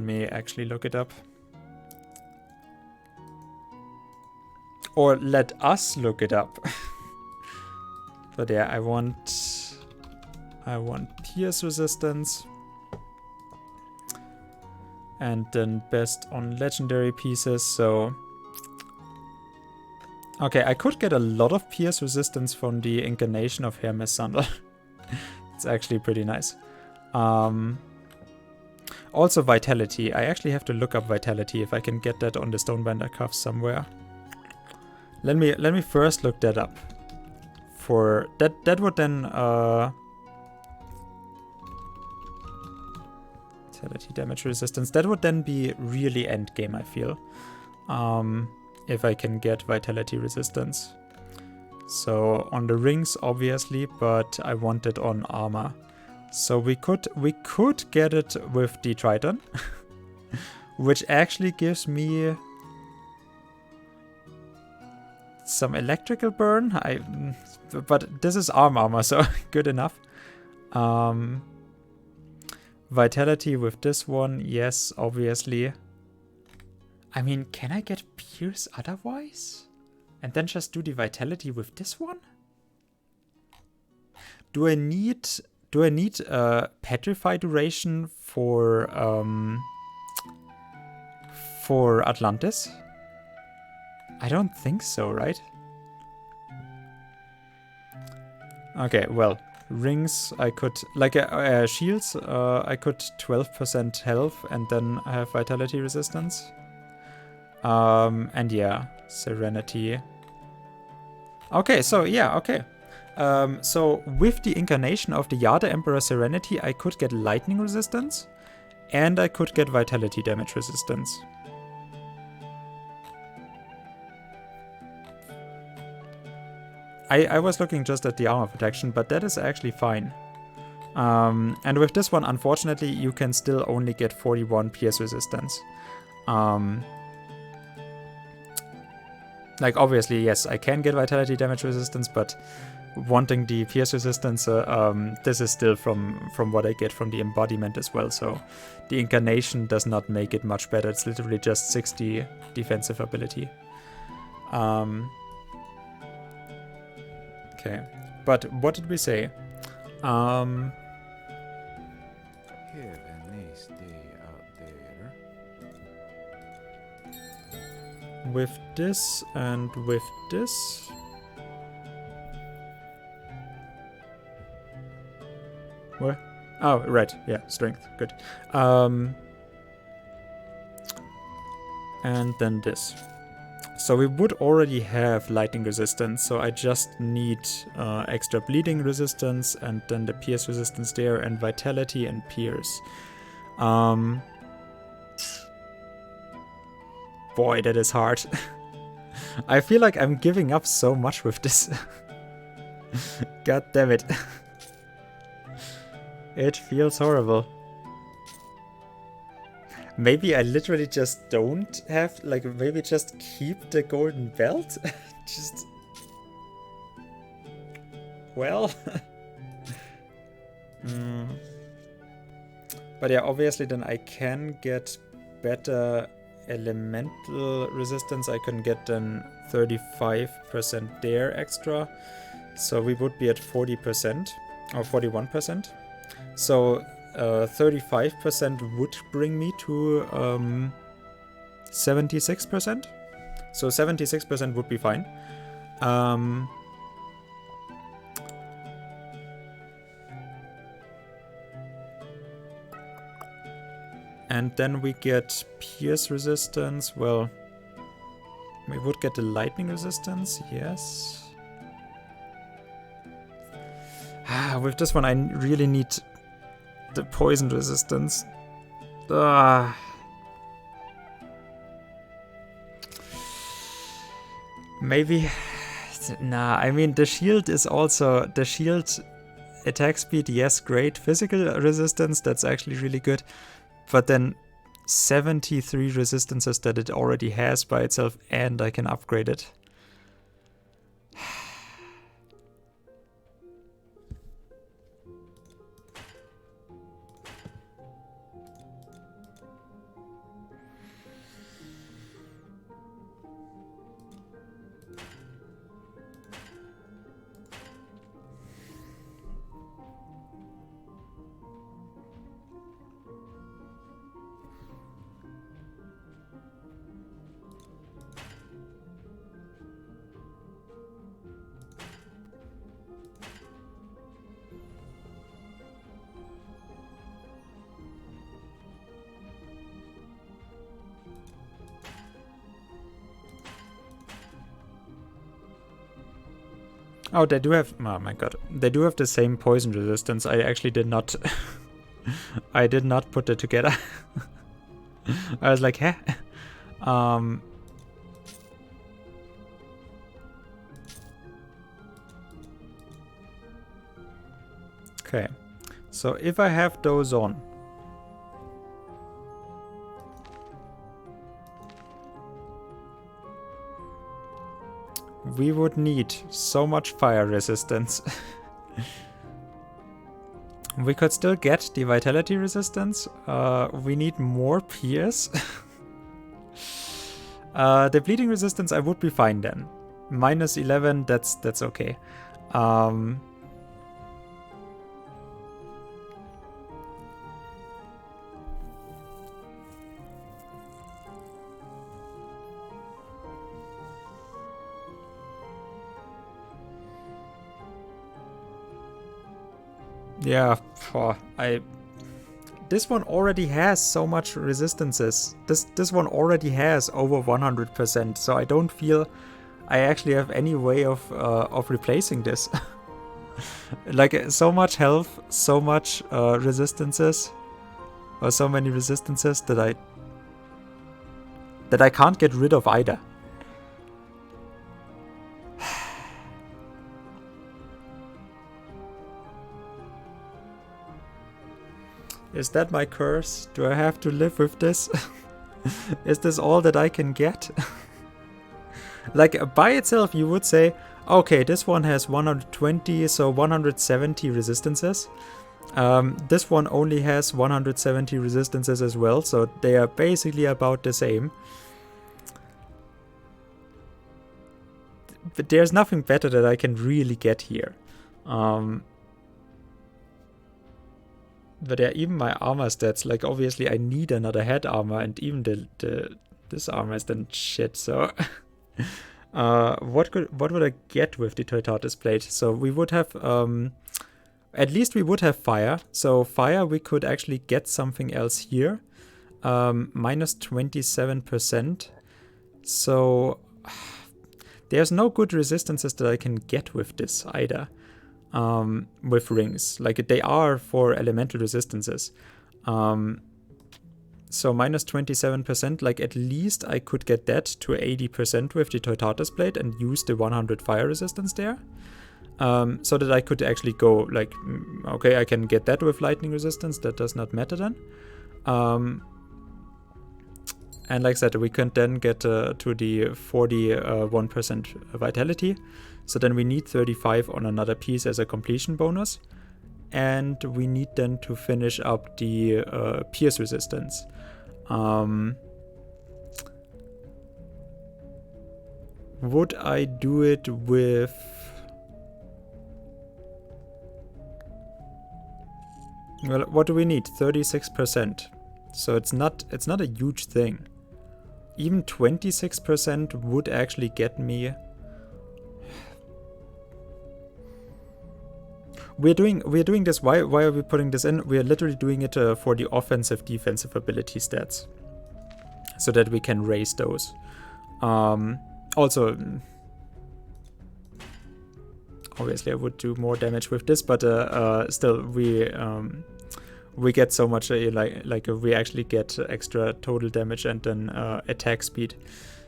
me actually look it up. Or let us look it up. But yeah, I want pierce resistance. And then best on legendary pieces, so... Okay, I could get a lot of pierce resistance from the incarnation of Hermes Sandal. It's actually pretty nice. Oh, Also vitality. I actually have to look up vitality if I can get that on the Stonebinder cuffs somewhere. Let me first look that up. For that would then vitality damage resistance. That would then be really endgame, I feel. If I can get vitality resistance. So on the rings, obviously, but I want it on armor. So we could get it with the Triton, which actually gives me some electrical burn. But this is armor, so good enough. Vitality with this one, yes, obviously. I mean, can I get Pierce otherwise? And then just do the vitality with this one? Do I need petrify duration for Atlantis? I don't think so, right? Okay, well, rings I could, like shields, I could 12% health and then have vitality resistance. And yeah, serenity. Okay, so yeah, okay. So with the incarnation of the Yada Emperor Serenity, I could get lightning resistance and I could get vitality damage resistance. I was looking just at the armor protection, but that is actually fine. And with this one, unfortunately, you can still only get 41 pierce resistance. Like, obviously, yes, I can get vitality damage resistance, but wanting the pierce resistance, this is still from what I get from the embodiment as well, so the incarnation does not make it much better. It's literally just 60 defensive ability. Okay, but what did we say? Have a nice day out there. With this and with this. What? Oh, right. Yeah, strength. Good. And then this. So we would already have lightning resistance, so I just need extra bleeding resistance and then the pierce resistance there and vitality and pierce. Boy, that is hard. I feel like I'm giving up so much with this. God damn it. It feels horrible. Maybe I literally just don't have, like, maybe just keep the golden belt? Just... Well... But yeah, obviously then I can get better elemental resistance. I can get then 35% there extra. So we would be at 40% or 41%. So 35% would bring me to 76%. So 76% would be fine. And then we get pierce resistance. Well, we would get the lightning resistance, yes. With this one, I really need the poison resistance. Maybe... Nah, I mean, the shield is also... The shield attack speed, yes, great. Physical resistance, that's actually really good. But then 73 resistances that it already has by itself, and I can upgrade it. Oh, they do have... Oh my god. They do have the same poison resistance. I actually did not... I did not put it together. I was like, huh? Okay. So if I have those on... we would need so much fire resistance. We could still get the vitality resistance. We need more pierce. The bleeding resistance I would be fine then. Minus 11, that's okay. Yeah, this one already has so much resistances. This one already has over 100%, so I don't feel I actually have any way of replacing this. Like, so much health, so much resistances, or so many resistances that I can't get rid of either. Is that my curse? Do I have to live with this? Is this all that I can get? Like, by itself you would say, okay, this one has 120, so 170 resistances. This one only has 170 resistances as well, so they are basically about the same. But there's nothing better that I can really get here. But yeah, even my armor stats, like obviously I need another head armor, and even this armor is then shit, so... what would I get with the Teutates plate? So we would have, at least we would have fire. So fire, we could actually get something else here. Minus 27%. So there's no good resistances that I can get with this either. With rings, like they are for elemental resistances. So minus 27%, like at least I could get that to 80% with the Teutates plate and use the 100 fire resistance there. So that I could actually go like, okay, I can get that with lightning resistance, that does not matter then. And like I said, we can then get to the 41% vitality. So then we need 35 on another piece as a completion bonus. And we need then to finish up the pierce resistance. Would I do it with... Well, what do we need? 36%. So it's not a huge thing. Even 26% would actually get me... We're doing this. Why are we putting this in? We're literally doing it for the offensive defensive ability stats, so that we can raise those. Also, obviously I would do more damage with this, but still we get so much like we actually get extra total damage and then attack speed,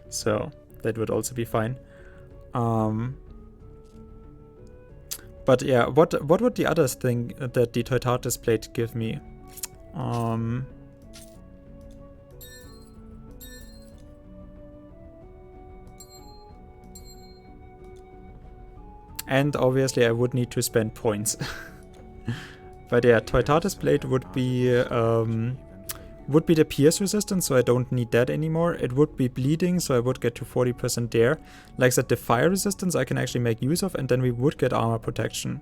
so that would also be fine. But yeah, what would the other thing that the Teutates plate give me? And obviously I would need to spend points. But yeah, Teutates plate would be the pierce resistance, so I don't need that anymore. It would be bleeding, so I would get to 40% there. Like I said, the fire resistance I can actually make use of, and then we would get armor protection.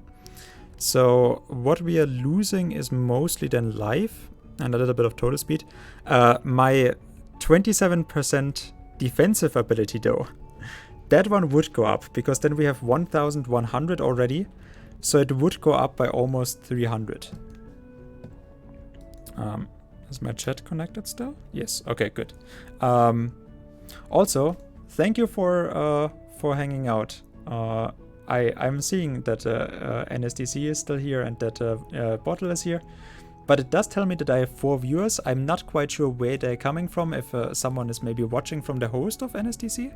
So what we are losing is mostly then life and a little bit of total speed. My 27% defensive ability though, that one would go up, because then we have 1100 already, so it would go up by almost 300. Is my chat connected still? Yes. Okay, good. Also, thank you for hanging out. I'm seeing that NSDC is still here and that bottle is here. But it does tell me that I have 4 viewers. I'm not quite sure where they're coming from, if someone is maybe watching from the host of NSDC.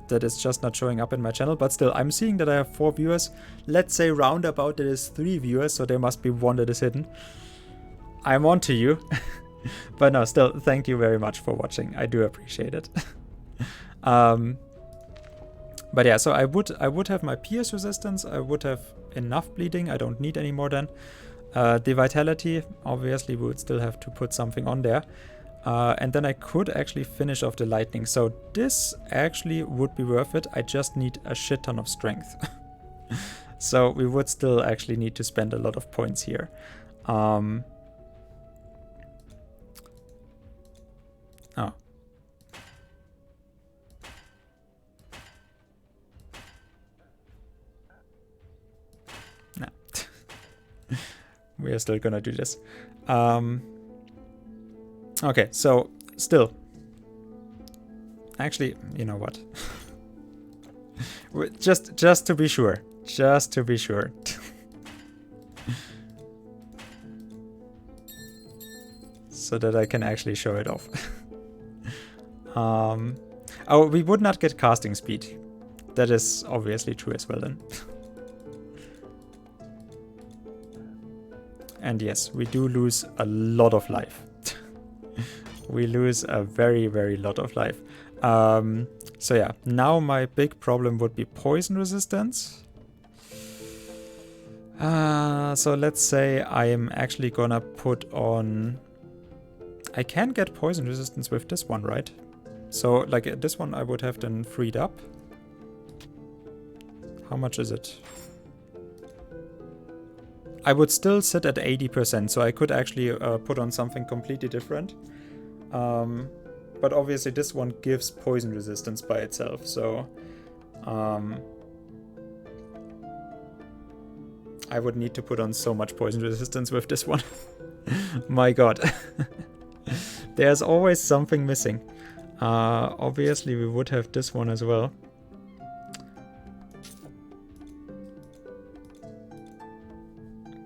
That is just not showing up in my channel, but still, I'm seeing that I have 4 viewers. Let's say roundabout there is 3 viewers, so there must be 1 that is hidden. I'm on to you. But no, still, thank you very much for watching. I do appreciate it. But yeah, so I would have my pierce resistance. I would have enough bleeding. I don't need any more then. The vitality, obviously, we would still have to put something on there. And then I could actually finish off the lightning. So this actually would be worth it. I just need a shit ton of strength. So we would still actually need to spend a lot of points here. Oh. No. We are still gonna do this. Okay, so still. Actually, you know what? just to be sure. Just to be sure. So that I can actually show it off. Oh, we would not get casting speed. That is obviously true as well then. And yes, we do lose a lot of life. We lose a very, very lot of life. So yeah, now my big problem would be poison resistance. So let's say I am actually gonna put on... I can get poison resistance with this one, right? So like this one I would have then freed up. How much is it? I would still sit at 80%, so I could actually put on something completely different. But obviously this one gives poison resistance by itself, so I would need to put on so much poison resistance with this one. My god. There's always something missing. Obviously we would have this one as well.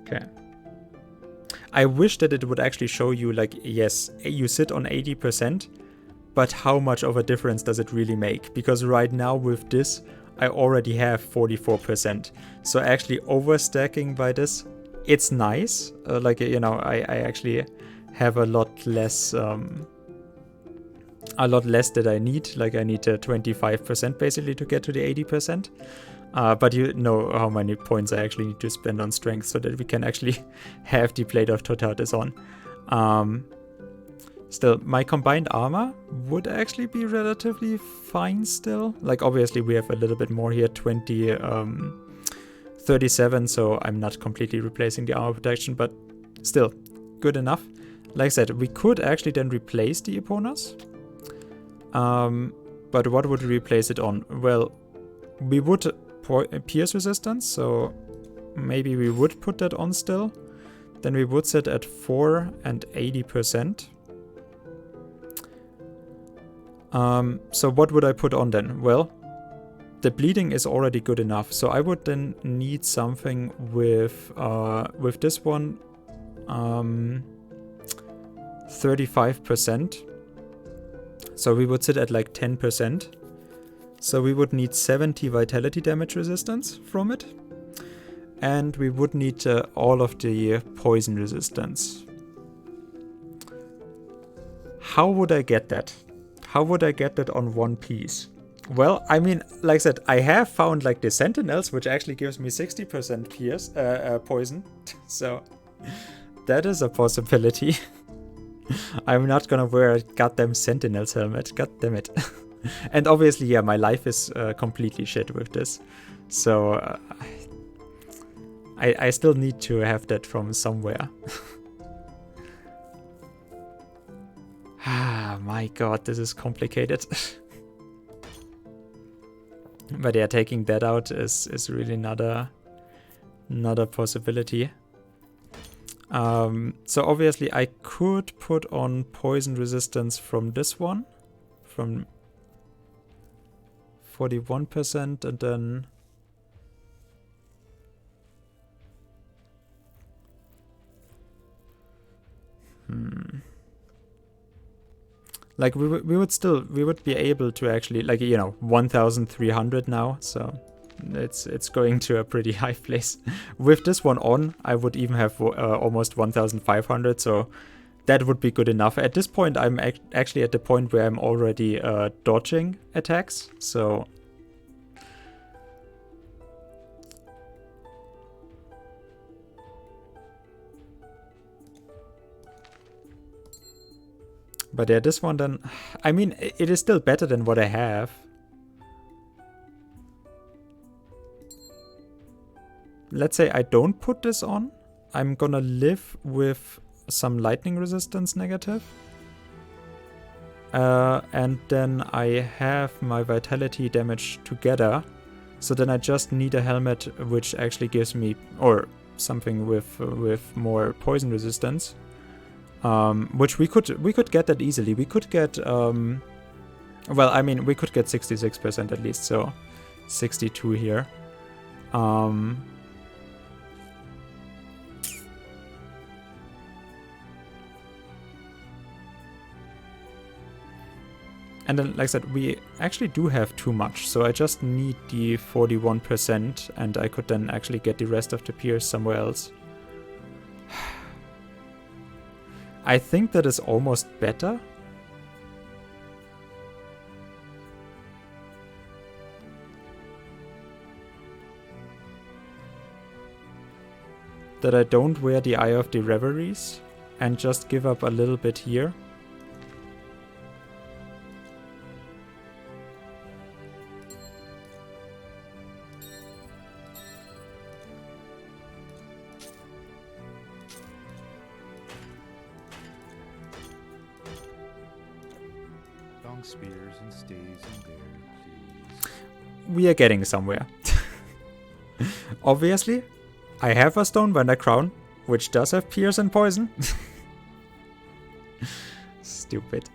Okay. I wish that it would actually show you, like, yes, you sit on 80%, but how much of a difference does it really make? Because right now with this, I already have 44%. So actually overstacking by this, it's nice. Like, you know, I actually have a lot less that I need. Like, I need 25% basically to get to the 80%. But you know how many points I actually need to spend on strength so that we can actually have the Blade of Totatis on. Still, my combined armor would actually be relatively fine still. Like, obviously we have a little bit more here, 37, so I'm not completely replacing the armor protection, but still, good enough. Like I said, we could actually then replace the Eponas. But what would we replace it on? Well, we would pierce resistance, so maybe we would put that on still. Then we would sit at 4 and 80%. So what would I put on then? Well, the bleeding is already good enough, so I would then need something with this one, 35%. So we would sit at like 10%. So we would need 70 vitality damage resistance from it. And we would need all of the poison resistance. How would I get that? How would I get that on one piece? Well, I mean, like I said, I have found like the Sentinels, which actually gives me 60% pierce, poison. So that is a possibility. I'm not gonna wear a goddamn Sentinel's helmet. God damn it. And obviously, yeah, my life is completely shit with this. So I still need to have that from somewhere. Ah, my god, this is complicated. But yeah, taking that out is really not a possibility. So obviously I could put on poison resistance from this one. From 41% and then... Like we would be able to actually, like, you know, 1,300 now, so it's going to a pretty high place. With this one on, I would even have almost 1,500, so that would be good enough. At this point, I'm actually at the point where I'm already dodging attacks, so... But yeah, this one then... I mean, it is still better than what I have. Let's say I don't put this on. I'm gonna live with some lightning resistance negative. And then I have my vitality damage together. So then I just need a helmet which actually gives me... or something with more poison resistance. Which we could get that easily. We could get, well, I mean, we could get 66% at least, so 62 here. And then, like I said, we actually do have too much, so I just need the 41%, and I could then actually get the rest of the pierce somewhere else. I think that is almost better. That I don't wear the Eye of the Reveries and just give up a little bit here. Spears and stays in there, please. We are getting somewhere. Obviously, I have a Stonebender crown, which does have pierce and poison. Stupid.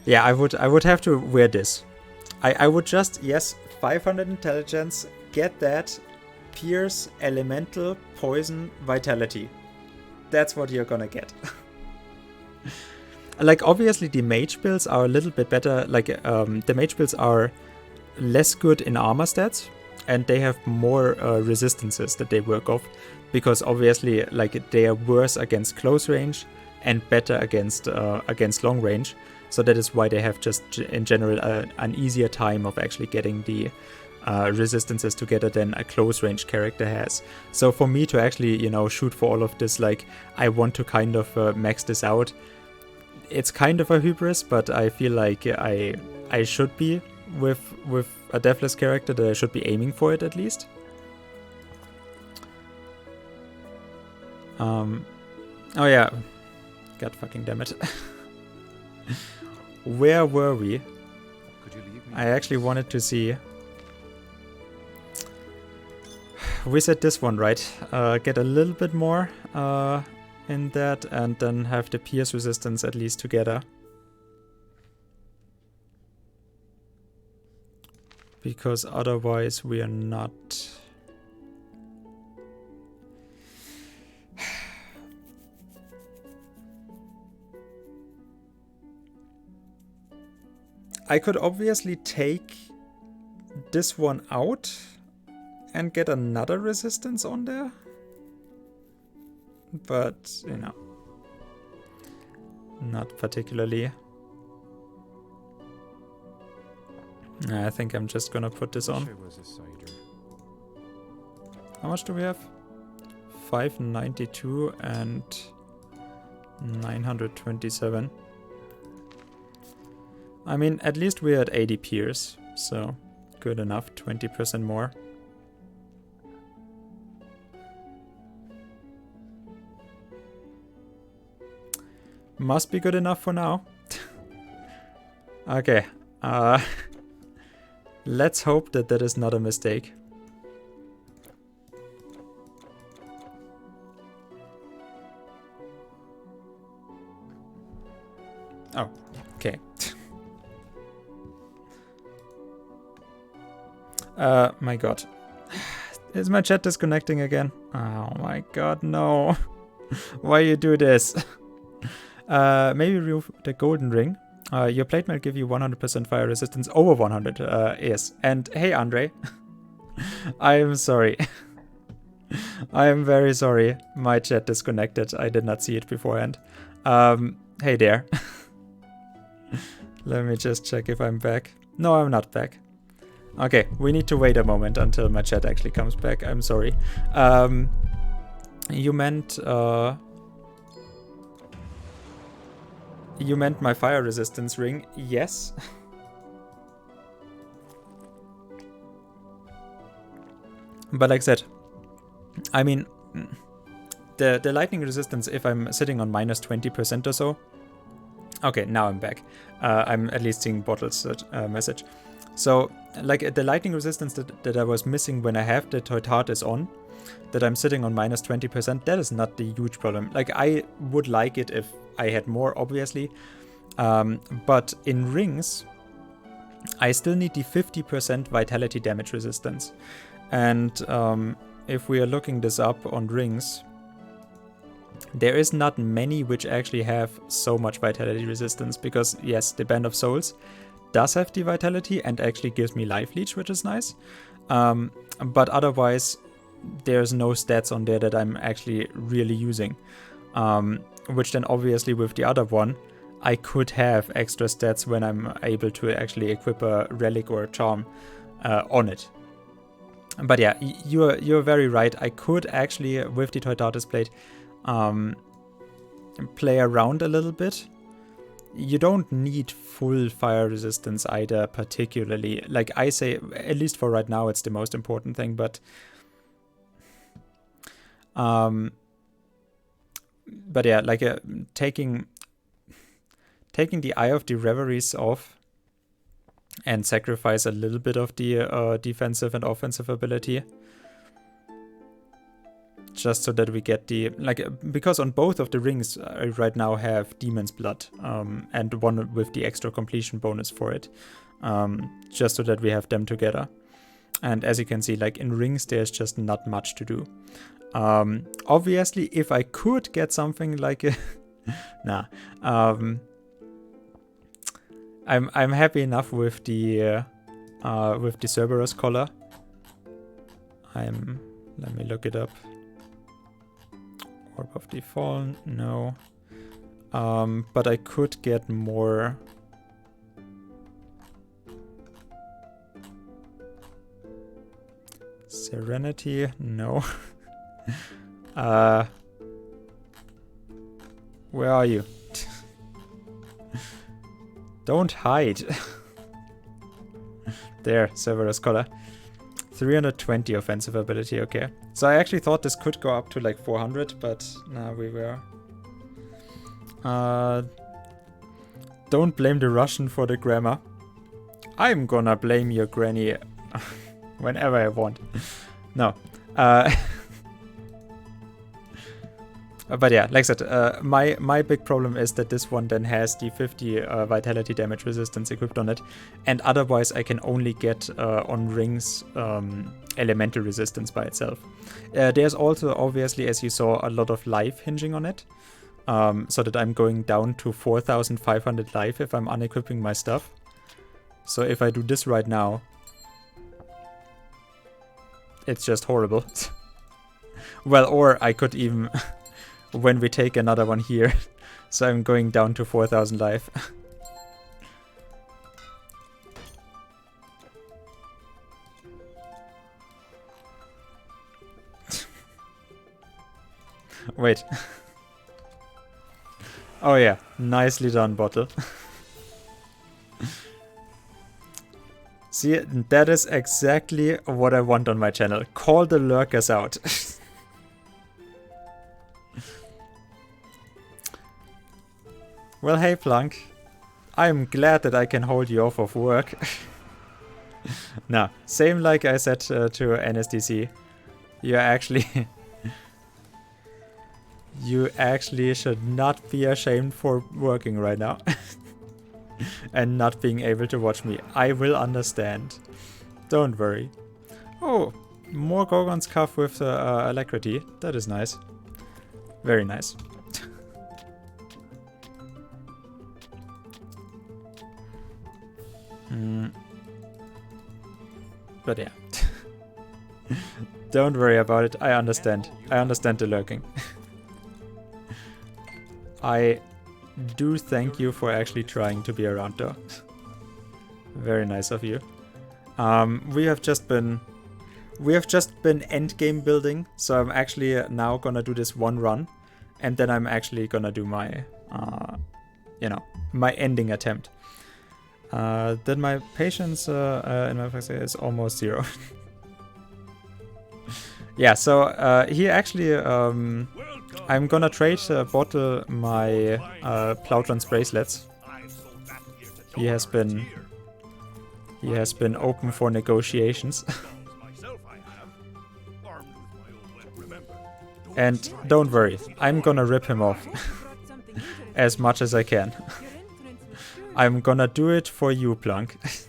Yeah, I would have to wear this. I would just, yes, 500 intelligence, get that, pierce, elemental, poison, vitality. That's what you're gonna get. Like, obviously the mage builds are a little bit better. Like, the mage builds are less good in armor stats, and they have more resistances that they work off, because obviously, like, they are worse against close range and better against long range. So that is why they have just in general an easier time of actually getting the resistances together than a close range character has. So for me to actually, you know, shoot for all of this, like, I want to kind of max this out. It's kind of a hubris, but I feel like I should be with a deathless character, that I should be aiming for it at least. Oh yeah, god fucking damn it. Where were we? Could you leave me? I actually wanted to see. We said this one, right? Get a little bit more in that, and then have the pierce resistance at least together. Because otherwise we are not... I could obviously take this one out and get another resistance on there. But, you know, not particularly. I think I'm just gonna put this on. How much do we have? 592 and 927. I mean, at least we're at 80 pierce, so good enough, 20% more. Must be good enough for now. Okay, let's hope that that is not a mistake. Oh, okay. My god. Is my chat disconnecting again? Oh my god, no. Why you do this? Maybe remove the golden ring. Your plate might give you 100% fire resistance over 100, yes. And hey, Andre. I am sorry. I am very sorry. My chat disconnected. I did not see it beforehand. Hey there. Let me just check if I'm back. No, I'm not back. Okay, we need to wait a moment until my chat actually comes back. I'm sorry. You meant my fire resistance ring? Yes. But like I said, I mean, the lightning resistance, if I'm sitting on minus 20% or so. Okay, now I'm back. I'm at least seeing Bottle's message. So, like, the lightning resistance that I was missing when I have the Toitatis on, that I'm sitting on minus 20%, that is not the huge problem. Like, I would like it if I had more, obviously. But in rings, I still need the 50% vitality damage resistance. And if we are looking this up on rings, there is not many which actually have so much vitality resistance, because yes, the Band of Souls does have the vitality and actually gives me life leech, which is nice. But otherwise, there's no stats on there that I'm actually really using. Which then obviously with the other one, I could have extra stats when I'm able to actually equip a relic or a charm on it. But yeah, you're very right. I could actually, with the Toitatis plate, play around a little bit. You don't need full fire resistance either, particularly. Like I say, at least for right now, it's the most important thing, but yeah, like taking the Eye of the Reveries off and sacrifice a little bit of the defensive and offensive ability, just so that we get the, like, because on both of the rings I right now have Demon's Blood, and one with the extra completion bonus for it, just so that we have them together. And as you can see, like, in rings there's just not much to do. Obviously, if I could get something like nah, I'm happy enough with the Cerberus collar. Let me look it up. Orb of the Fallen, no. But I could get more. Serenity, no. Where are you? Don't hide. There, Cerberus collar. 320 offensive ability, okay. So I actually thought this could go up to like 400, but nah, we were. Don't blame the Russian for the grammar. I'm gonna blame your granny whenever I want. No. But yeah, like I said, my big problem is that this one then has the 50 vitality damage resistance equipped on it, and otherwise I can only get on rings elemental resistance by itself. There's also, obviously, as you saw, a lot of life hinging on it, so that I'm going down to 4,500 life if I'm unequipping my stuff. So if I do this right now, it's just horrible. Well, or I could even... when we take another one here. So I'm going down to 4,000 life. Wait. Oh yeah, nicely done, Bottle. See, that is exactly what I want on my channel. Call the lurkers out. Well, hey Plunk, I'm glad that I can hold you off of work. Nah, same like I said to NSDC. You actually... you actually should not be ashamed for working right now. and not being able to watch me. I will understand. Don't worry. Oh, more Gorgon's Cuff with alacrity. That is nice. Very nice. But yeah. Don't worry about it. I understand. I understand the lurking. I do thank you for actually trying to be around though. Very nice of you. We have just been endgame building, so I'm actually now gonna do this one run, and then I'm actually gonna do my, my ending attempt. Then my patience in my focus is almost 0. Yeah, so he actually, I'm gonna trade bottle my Plautron's bracelets. He has been open for negotiations. And don't worry, I'm gonna rip him off as much as I can. I'm gonna do it for you, Plunk. It's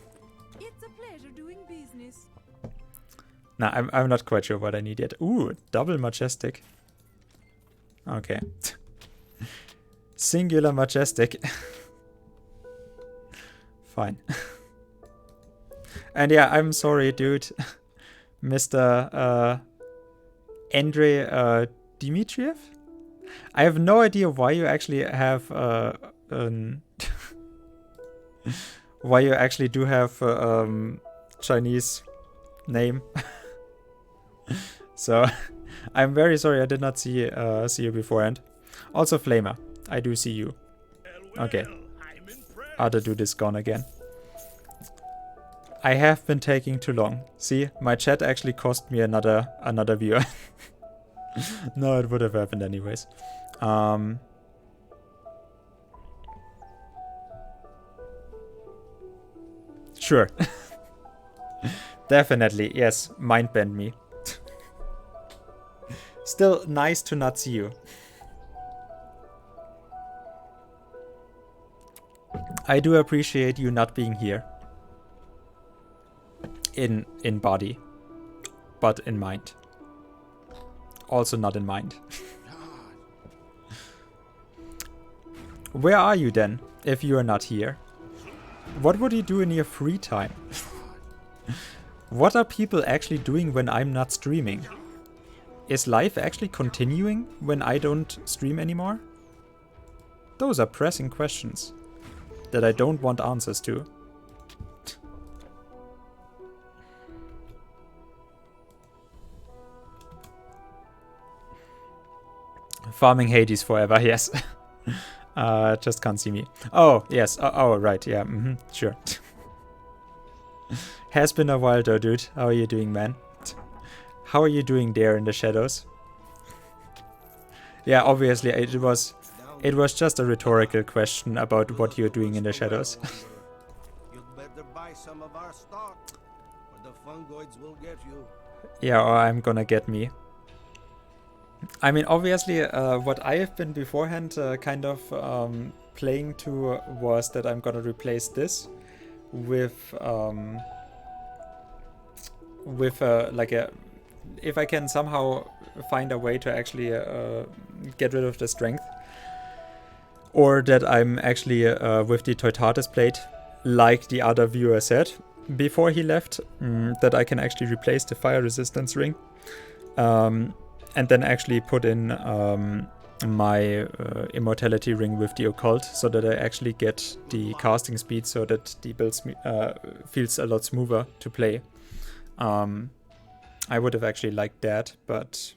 a pleasure doing business. Nah, I'm not quite sure what I need yet. Ooh, double majestic. Okay. Singular majestic. Fine. And yeah, I'm sorry, dude. Mr. Andrei Dmitriev? I have no idea why you actually have why you actually do have Chinese name. So I'm very sorry I did not see you beforehand. Also Flamer, I do see you. Okay. Other dude is gone again. I have been taking too long. See, my chat actually cost me another viewer. No, it would have happened anyways. Sure. Definitely, yes. Mind bend me. Still nice to not see you. I do appreciate you not being here. In body. But in mind. Also not in mind. Where are you then, if you are not here? What would you do in your free time? What are people actually doing when I'm not streaming? Is life actually continuing when I don't stream anymore? Those are pressing questions that I don't want answers to. Farming Hades forever, yes. Just can't see me. Oh, yes. Oh, right, yeah. Sure. Has been a while though, dude. How are you doing, man? How are you doing there in the shadows? Yeah, obviously it was just a rhetorical question about what you're doing in the shadows. You'd better buy some of our stock, or the fungoids will get you. Yeah, or I'm gonna get me. I mean, obviously, what I have been beforehand kind of playing to was that I'm gonna replace this with like a, if I can somehow find a way to actually get rid of the strength, or that I'm actually with the Teutates plate, like the other viewer said before he left, that I can actually replace the fire resistance ring. And then actually put in my immortality ring with the occult, so that I actually get the casting speed, so that the build feels a lot smoother to play. I would have actually liked that, but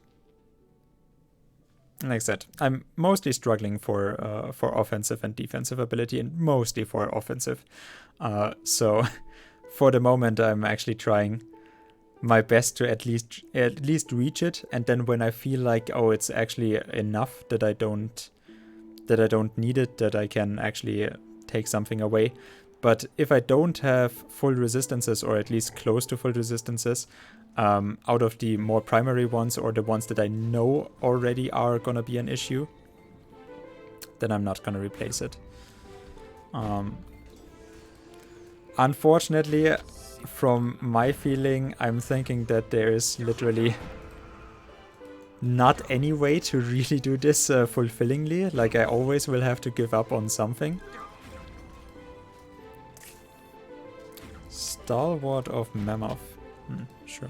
like I said, I'm mostly struggling for offensive and defensive ability, and mostly for offensive. So for the moment, I'm actually trying my best to at least reach it, and then when I feel like, oh, it's actually enough that I don't need it, that I can actually take something away. But if I don't have full resistances, or at least close to full resistances, out of the more primary ones, or the ones that I know already are gonna be an issue, then I'm not gonna replace it. Unfortunately, from my feeling, I'm thinking that there is literally not any way to really do this fulfillingly. Like, I always will have to give up on something. Stalwart of Mammoth. Sure.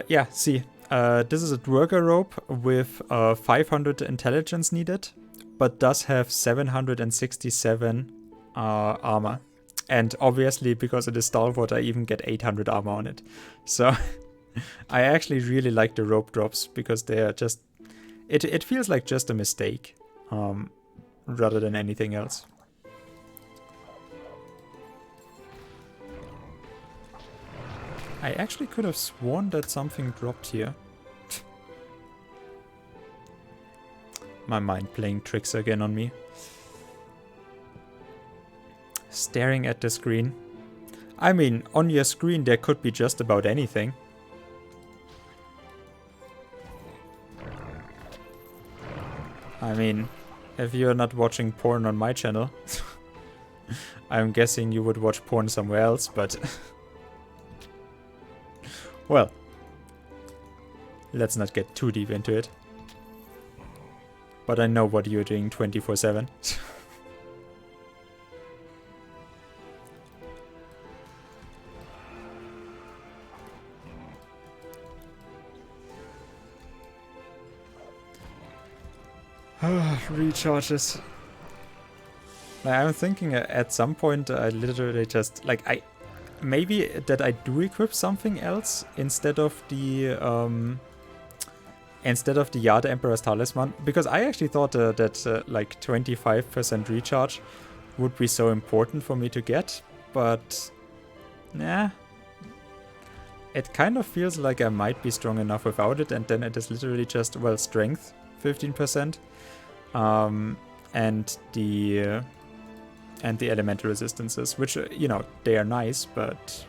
Yeah, see. This is a Dwerger rope with 500 intelligence needed, but does have 767 armor. And obviously, because it is Stalwart, I even get 800 armor on it. So, I actually really like the rope drops, because they are just... It feels like just a mistake, rather than anything else. I actually could have sworn that something dropped here. My mind playing tricks again on me. Staring at the screen. I mean, on your screen there could be just about anything. I mean, if you're not watching porn on my channel, I'm guessing you would watch porn somewhere else, but... Well, let's not get too deep into it. But I know what you're doing 24/7. Recharges. I'm thinking at some point I literally just like maybe that I do equip something else instead of the Yard Emperor's Talisman, because I actually thought that like 25% recharge would be so important for me to get, but nah. It kind of feels like I might be strong enough without it, and then it is literally just, well, strength 15%, and the elemental resistances, which, you know, they are nice, but...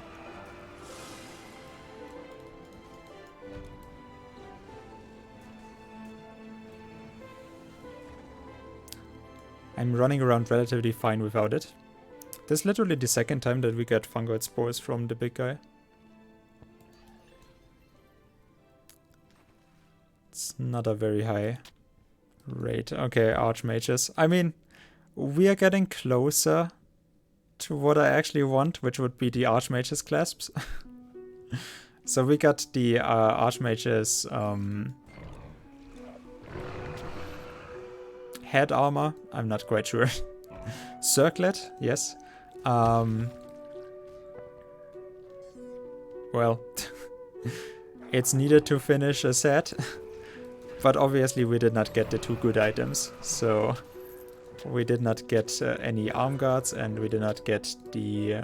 I'm running around relatively fine without it. This is literally the second time that we get fungoid spores from the big guy. It's not a very high rate. Okay, archmages. I mean, we are getting closer to what I actually want, which would be the archmages clasps. So we got the archmages head armor. I'm not quite sure. Circlet, yes. Well, it's needed to finish a set. But obviously we did not get the two good items, so we did not get any arm guards, and we did not get the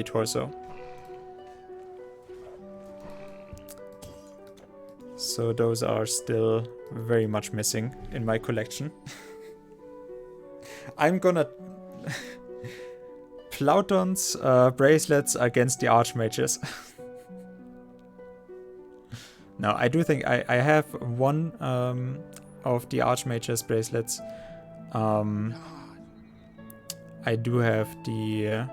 torso. So those are still very much missing in my collection. I'm gonna... Plauton's bracelets against the archmages. No, I do think I have one of the archmage's bracelets. I do have the...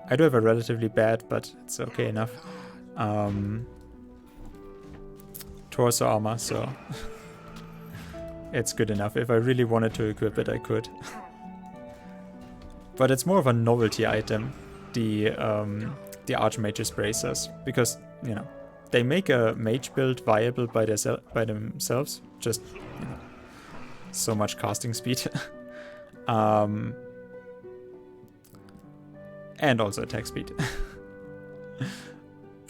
I do have a relatively bad, but it's okay enough. Torso armor, so... it's good enough. If I really wanted to equip it, I could. But it's more of a novelty item, the archmage's bracers, because, you know, they make a mage build viable by themselves. Just, you know, so much casting speed. And also attack speed.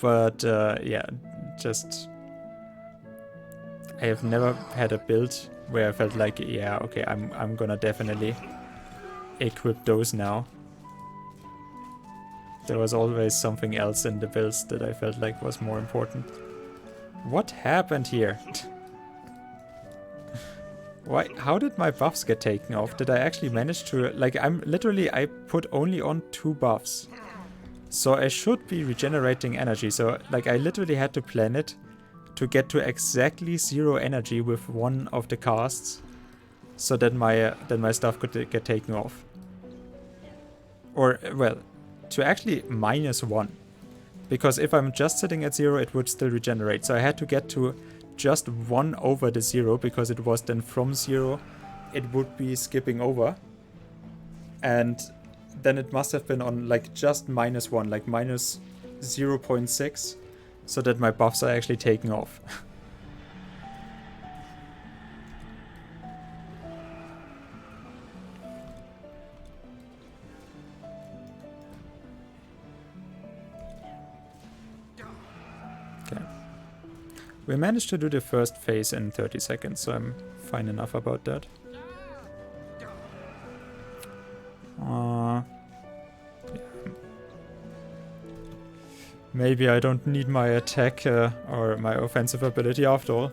But yeah, just... I have never had a build where I felt like, yeah, okay, I'm gonna definitely equip those now. There was always something else in the builds that I felt like was more important. What happened here? Why? How did my buffs get taken off? Did I actually manage to... Like, I put only on 2 buffs. So I should be regenerating energy. So, like, I literally had to plan it to get to exactly 0 energy with one of the casts, so that my stuff could get taken off. Or, well, to actually -1. Because if I'm just sitting at 0, it would still regenerate. So I had to get to just 1 over the 0, because it was then from 0, it would be skipping over. And then it must have been on like just -1, like minus 0.6, so that my buffs are actually taking off. Okay. We managed to do the first phase in 30 seconds, so I'm fine enough about that. Yeah. Maybe I don't need my attack or my offensive ability after all.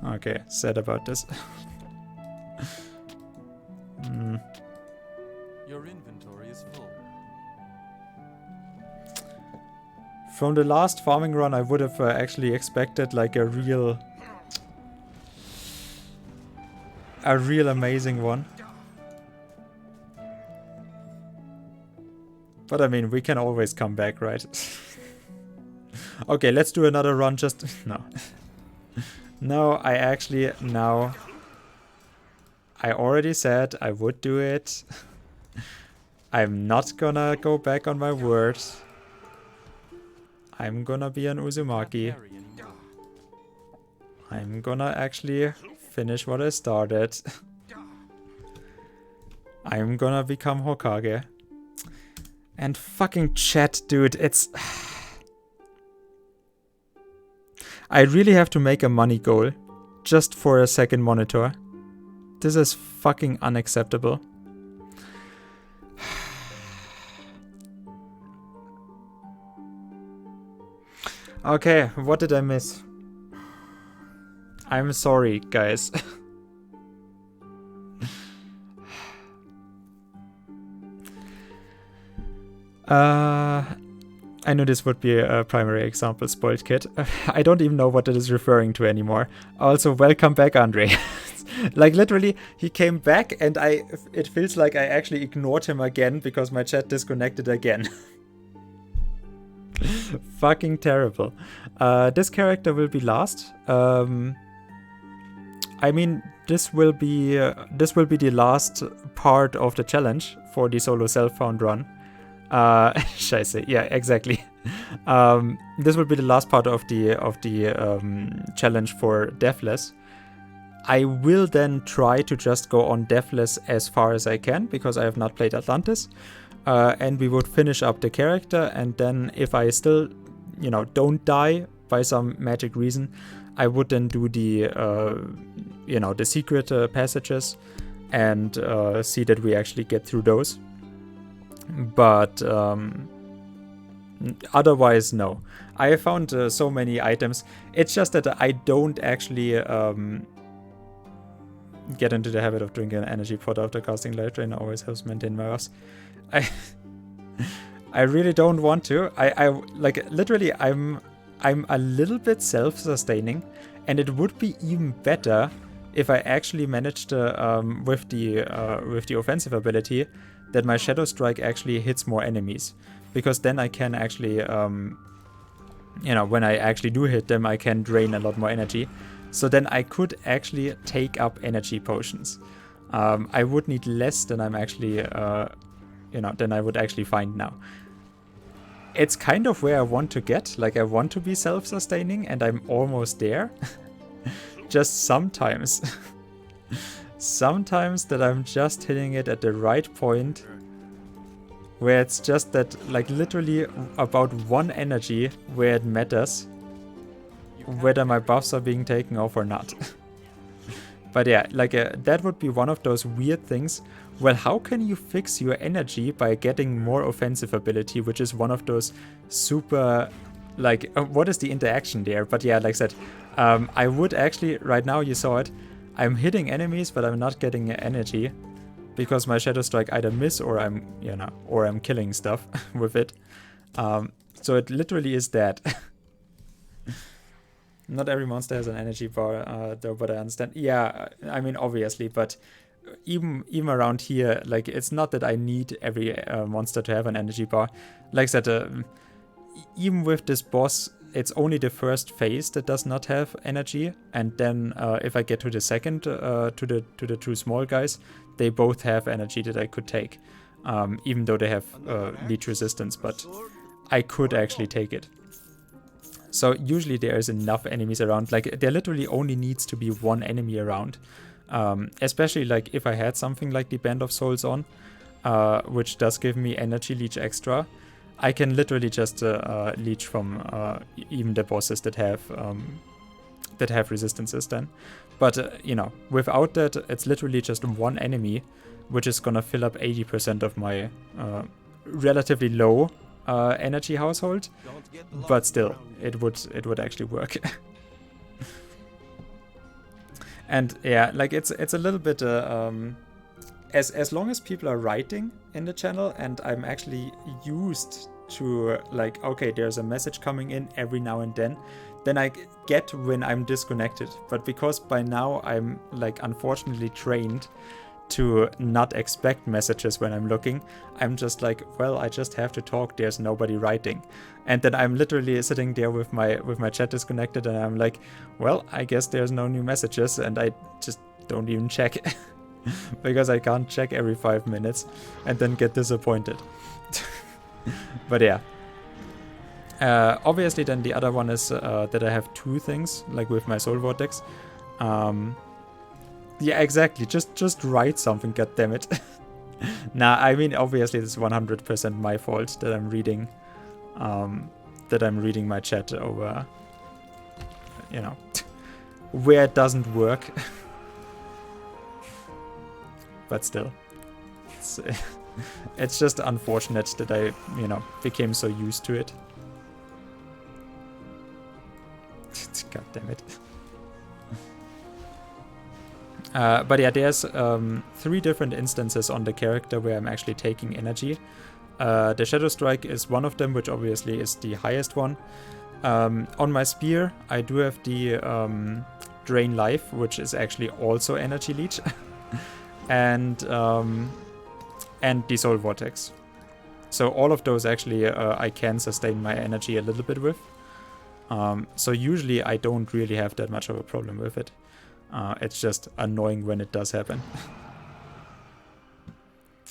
Okay, sad about this. Your inventory is full. From the last farming run, I would have actually expected like a real amazing one. But I mean, we can always come back, right? Okay, let's do another run, just... No. No, I actually... Now... I already said I would do it. I'm not gonna go back on my word. I'm gonna be an Uzumaki. I'm gonna actually finish what I started. I'm gonna become Hokage. And fucking chat, dude, it's... I really have to make a money goal just for a second monitor. This is fucking unacceptable. Okay, what did I miss? I'm sorry, guys. I knew this would be a primary example, spoiled kid. I don't even know what it is referring to anymore. Also, welcome back, Andre. Like, literally, he came back and it feels like I actually ignored him again because my chat disconnected again. Fucking terrible. This character will be last. I mean, this will be the last part of the challenge for the solo self-found run. Scheiße, yeah, exactly. This will be the last part of the challenge for Deathless. I will then try to just go on Deathless as far as I can, because I have not played Atlantis. And we would finish up the character, and then if I still, you know, don't die by some magic reason, I would then do the, you know, the secret passages and see that we actually get through those. But otherwise, no. I have found so many items. It's just that I don't actually get into the habit of drinking an energy pot after casting Life Drain. Always helps maintain my buffs. I really don't want to. I like, literally, I'm a little bit self-sustaining, and it would be even better if I actually managed with the offensive ability that my Shadow Strike actually hits more enemies, because then I can actually, you know, when I actually do hit them, I can drain a lot more energy. So then I could actually take up energy potions. I would need less than I'm actually, you know, than I would actually find now. It's kind of where I want to get. Like, I want to be self-sustaining, and I'm almost there. Just sometimes. Sometimes that I'm just hitting it at the right point, where it's just that, like, literally about one energy where it matters whether my buffs are being taken off or not. But yeah, like, that would be one of those weird things. Well, how can you fix your energy by getting more offensive ability, which is one of those super, like, what is the interaction there? But yeah, like I said, I would actually, right now you saw it, I'm hitting enemies, but I'm not getting energy because my Shadow Strike either miss or I'm, you know, or I'm killing stuff with it. So it literally is that. Not every monster has an energy bar, though, but I understand. Yeah, I mean, obviously, but even around here, like, it's not that I need every monster to have an energy bar. Like I said, even with this boss, it's only the first phase that does not have energy, and then if I get to the second, to the two small guys, they both have energy that I could take, even though they have leech resistance, but I could actually take it. So usually there is enough enemies around. Like, there literally only needs to be one enemy around, especially like if I had something like the Band of Souls on, which does give me energy leech extra. I can literally just leech from even the bosses that have resistances then. But you know, without that, it's literally just one enemy, which is gonna fill up 80% of my relatively low energy household. But still, it would actually work. And yeah, like it's a little bit as long as people are writing in the channel and I'm actually used to, like, okay, there's a message coming in every now and then I get when I'm disconnected. But because by now I'm, like, unfortunately trained to not expect messages when I'm looking, I'm just like, well, I just have to talk, there's nobody writing. And then I'm literally sitting there with my chat disconnected and I'm like, well, I guess there's no new messages, and I just don't even check. Because I can't check every 5 minutes and then get disappointed. But yeah. Obviously then the other one is that I have two things, like with my Soul Vortex. Yeah, exactly. Just write something, goddammit. Nah, I mean, obviously it's 100% my fault that I'm reading my chat over, you know, where it doesn't work. But still, it's just unfortunate that I, you know, became so used to it. God damn it. But yeah, there's 3 different instances on the character where I'm actually taking energy. The Shadow Strike is one of them, which obviously is the highest one. On my spear, I do have the Drain Life, which is actually also energy leech. And the Soul Vortex. So all of those actually I can sustain my energy a little bit with. So usually I don't really have that much of a problem with it. It's just annoying when it does happen.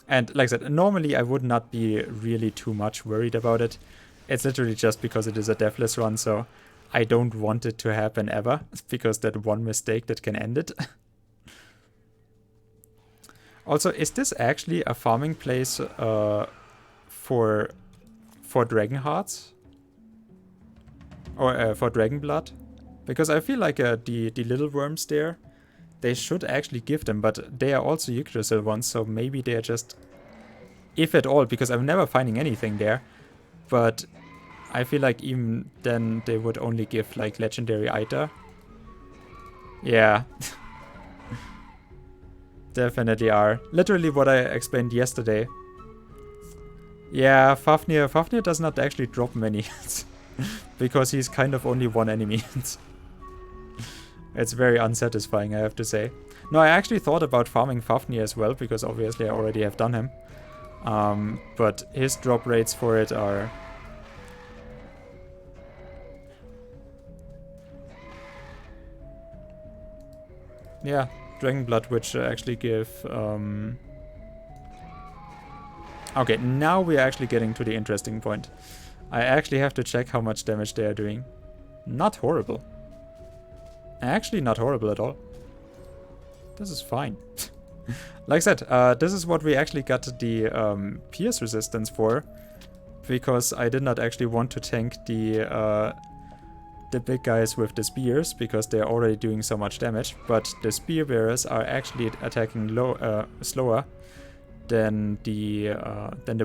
And like I said, normally I would not be really too much worried about it. It's literally just because it is a Deathless run, so I don't want it to happen ever, because that one mistake that can end it. Also, is this actually a farming place for Dragon Hearts? Or for Dragon Blood? Because I feel like the little worms there, they should actually give them, but they are also Yggdrasil ones, so maybe they're just, if at all, because I'm never finding anything there, but I feel like even then they would only give, like, Legendary Aita. Yeah. Definitely are. Literally what I explained yesterday. Yeah, Fafnir does not actually drop many. Because he's kind of only one enemy. It's very unsatisfying, I have to say. No, I actually thought about farming Fafnir as well, because obviously I already have done him. But his drop rates for it are... Yeah, Dragon Blood, which actually give... Okay, now we're actually getting to the interesting point. I actually have to check how much damage they are doing. Not horrible. Actually not horrible at all. This is fine. Like I said, this is what we actually got the pierce resistance for. Because I did not actually want to tank the big guys with the spears, because they're already doing so much damage. But the spear bearers are actually attacking slower than the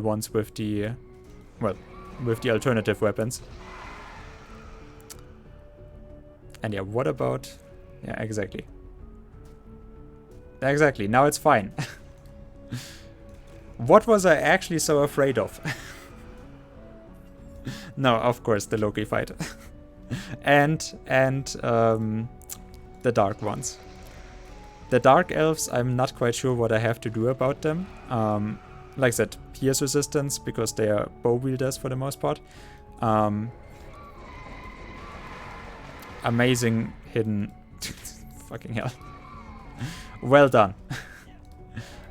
ones with the, well, with the alternative weapons. And yeah, what about... Yeah, exactly. Exactly, now it's fine. What was I actually so afraid of? No, of course, the Loki fight. and the dark ones. The dark elves, I'm not quite sure what I have to do about them. Like I said, pierce resistance because they are bow wielders for the most part. Amazing hidden. Fucking hell. Well done.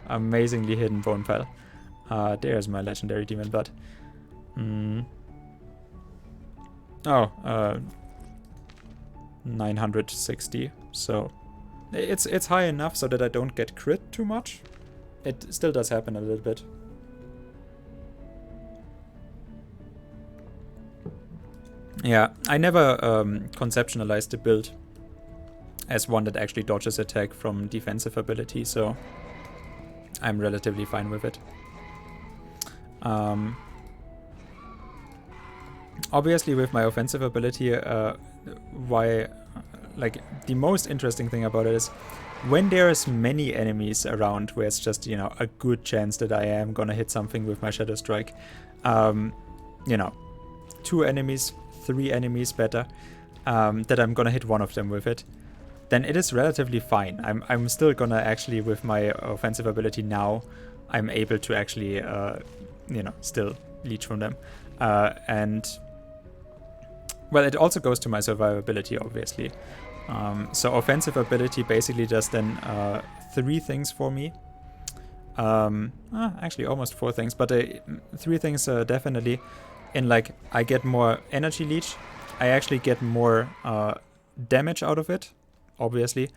Amazingly hidden bone pile. There's my legendary demon blood. Oh, 960. So it's high enough so that I don't get crit too much. It still does happen a little bit. Yeah, I never conceptualized the build as one that actually dodges attack from defensive ability, so I'm relatively fine with it. Obviously with my offensive ability, like the most interesting thing about it is when there's many enemies around where it's just, you know, a good chance that I am gonna hit something with my Shadow Strike, you know, 2 enemies, 3 enemies better, that I'm gonna hit one of them with it, then it is relatively fine. I'm still gonna actually, with my offensive ability now, I'm able to actually, you know, still leech from them. And, well, it also goes to my survivability, obviously. So offensive ability basically does then 3 things for me. Actually, almost 4 things, but 3 things definitely. In, like, I get more energy leech. I actually get more damage out of it, obviously.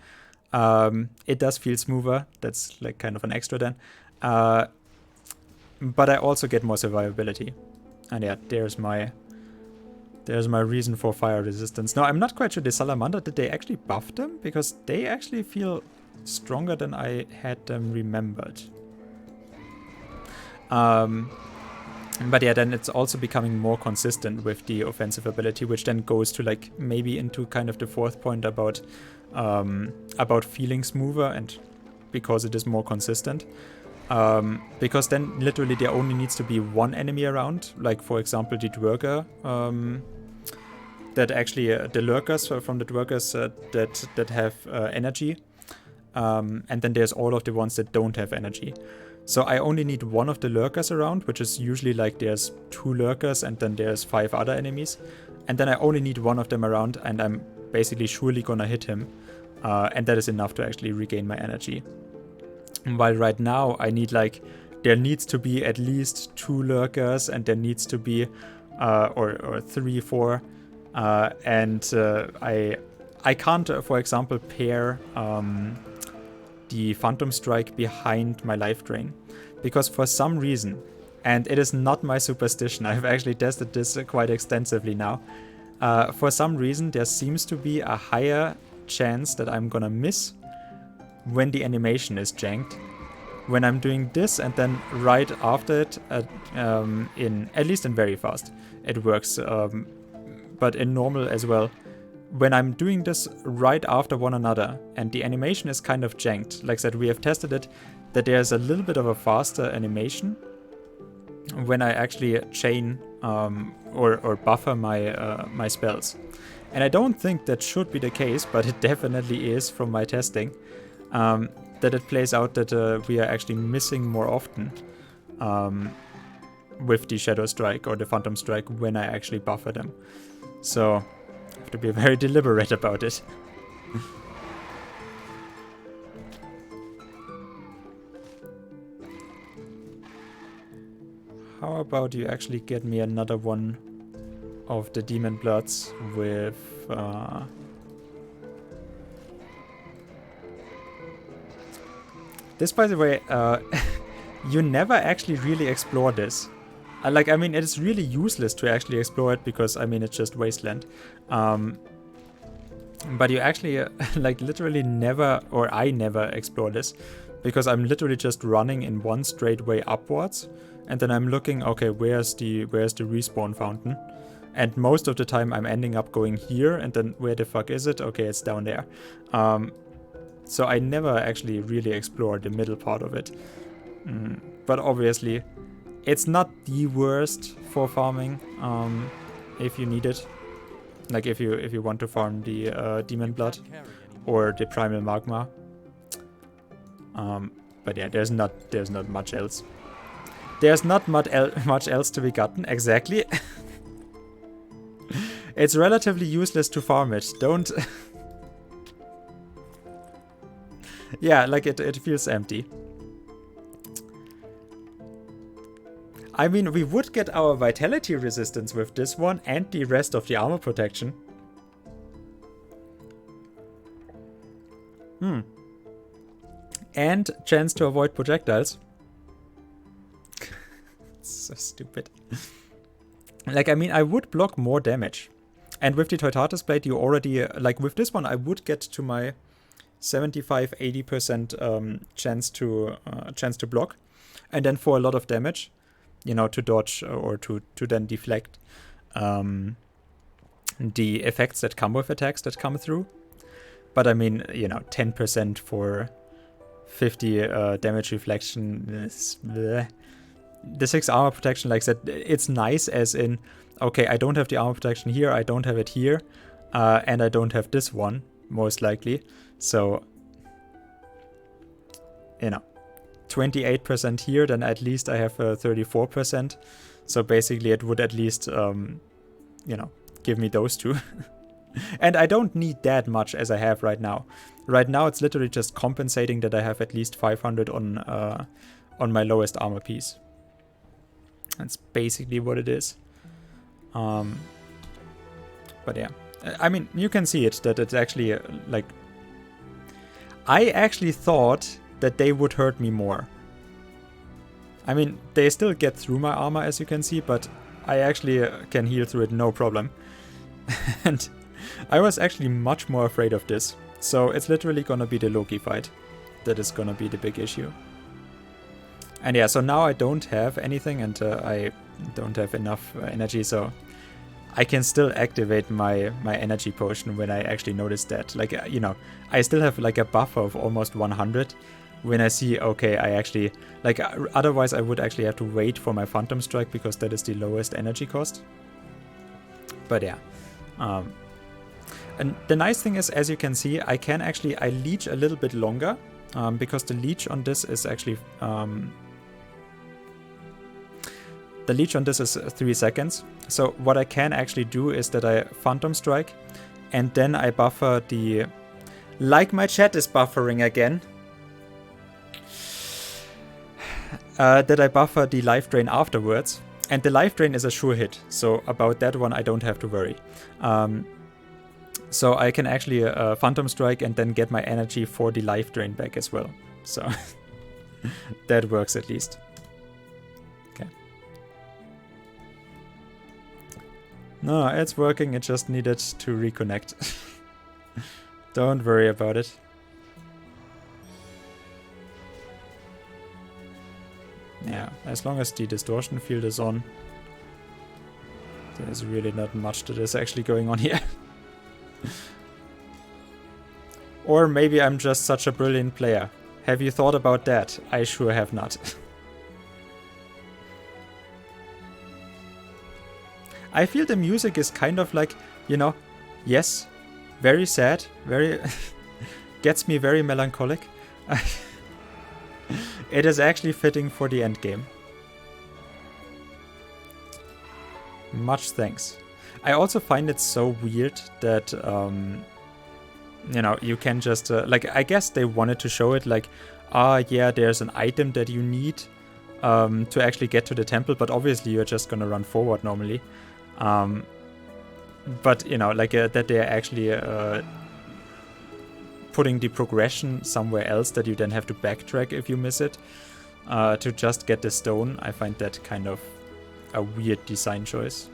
It does feel smoother. That's like kind of an extra then. But I also get more survivability. And yeah, there's my reason for fire resistance. Now, I'm not quite sure the Salamander, did they actually buff them? Because they actually feel stronger than I had them remembered. But yeah, then it's also becoming more consistent with the offensive ability, which then goes to like maybe into kind of the 4th point about feeling smoother, and because it is more consistent. Because then literally there only needs to be 1 enemy around, like for example the Dwerger, that actually the lurkers from the Dwergers that have energy, and then there's all of the ones that don't have energy. So I only need 1 of the lurkers around, which is usually like there's 2 lurkers and then there's 5 other enemies. And then I only need 1 of them around and I'm basically surely gonna hit him. And that is enough to actually regain my energy. While right now I need like, there needs to be at least 2 lurkers and there needs to be, or 3, 4. And I can't, for example, pair the Phantom Strike behind my life drain, because for some reason, and it is not my superstition, I've actually tested this quite extensively now, for some reason there seems to be a higher chance that I'm gonna miss when the animation is janked. When I'm doing this and then right after it, at least in very fast, it works, but in normal as well. When I'm doing this right after one another and the animation is kind of janked, like I said, we have tested it, that there's a little bit of a faster animation when I actually chain or buffer my spells. And I don't think that should be the case, but it definitely is from my testing, that it plays out that we are actually missing more often with the Shadow Strike or the Phantom Strike when I actually buffer them. So I have to be very deliberate about it. How about you actually get me another one of the Demon Bloods with... This, by the way, you never actually really explore this. I mean, it is really useless to actually explore it because, I mean, it's just wasteland. But you actually, like, literally never, or I never explore this because I'm literally just running in one straight way upwards. And then I'm looking, okay, where's the respawn fountain? And most of the time I'm ending up going here, and then where the fuck is it? Okay, it's down there. So I never actually really explored the middle part of it. But obviously, it's not the worst for farming if you need it. Like if you want to farm the demon blood Can't carry anymore. or the primal magma. But yeah, there's not much else. There's not much else to be gotten, exactly. It's relatively useless to farm it. Don't... yeah, like it feels empty. I mean, we would get our vitality resistance with this one and the rest of the armor protection. And chance to avoid projectiles. So stupid. Like, I mean, I would block more damage. And with the Teutates Blade, you already... like, with this one, I would get to my 75-80% chance to block. And then for a lot of damage, you know, to dodge or to then deflect the effects that come with attacks that come through. But I mean, you know, 10% for 50 damage reflection is bleh. The 6 armor protection, like I said, it's nice as in, okay, I don't have the armor protection here, I don't have it here, and I don't have this one, most likely. So, you know, 28% here, then at least I have 34%. So basically it would at least, you know, give me those two. And I don't need that much as I have right now. Right now it's literally just compensating that I have at least 500 on my lowest armor piece. That's basically what it is. But yeah, I mean, you can see it, that it's actually, like... I actually thought that they would hurt me more. I mean, they still get through my armor, as you can see, but I actually can heal through it no problem. And I was actually much more afraid of this. So it's literally gonna be the Loki fight that is gonna be the big issue. And yeah, so now I don't have anything, and I don't have enough energy, so I can still activate my energy potion when I actually notice that. Like, you know, I still have like a buffer of almost 100 when I see, okay, I actually, like, otherwise I would actually have to wait for my Phantom Strike because that is the lowest energy cost. But yeah. And the nice thing is, as you can see, I leech a little bit longer because the leech on this is actually... the leech on this is 3 seconds. So what I can actually do is that I Phantom Strike and then I buffer the... Like my chat is buffering again. That I buffer the life drain afterwards. And the life drain is a sure hit. So about that one I don't have to worry. So I can actually Phantom Strike and then get my energy for the life drain back as well. So that works at least. No, it's working, it just needed to reconnect. Don't worry about it. Yeah, as long as the distortion field is on, there's really not much that is actually going on here. Or maybe I'm just such a brilliant player. Have you thought about that? I sure have not. I feel the music is kind of like, you know, yes, very sad, very... gets me very melancholic. It is actually fitting for the end game. Much thanks. I also find it so weird that, you know, you can just... like, I guess they wanted to show it like, yeah, there's an item that you need to actually get to the temple, but obviously you're just gonna run forward normally. But, you know, like that they're actually putting the progression somewhere else that you then have to backtrack if you miss it to just get the stone. I find that kind of a weird design choice.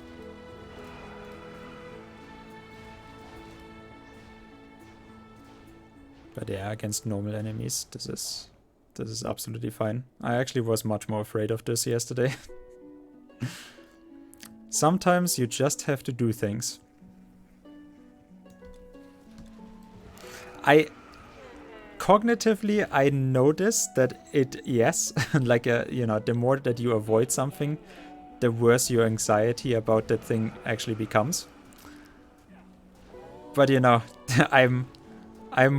But yeah, against normal enemies, this is absolutely fine. I actually was much more afraid of this yesterday. Sometimes you just have to do things. Cognitively, I noticed that yes, like, you know, the more that you avoid something, the worse your anxiety about that thing actually becomes. but you know, I'm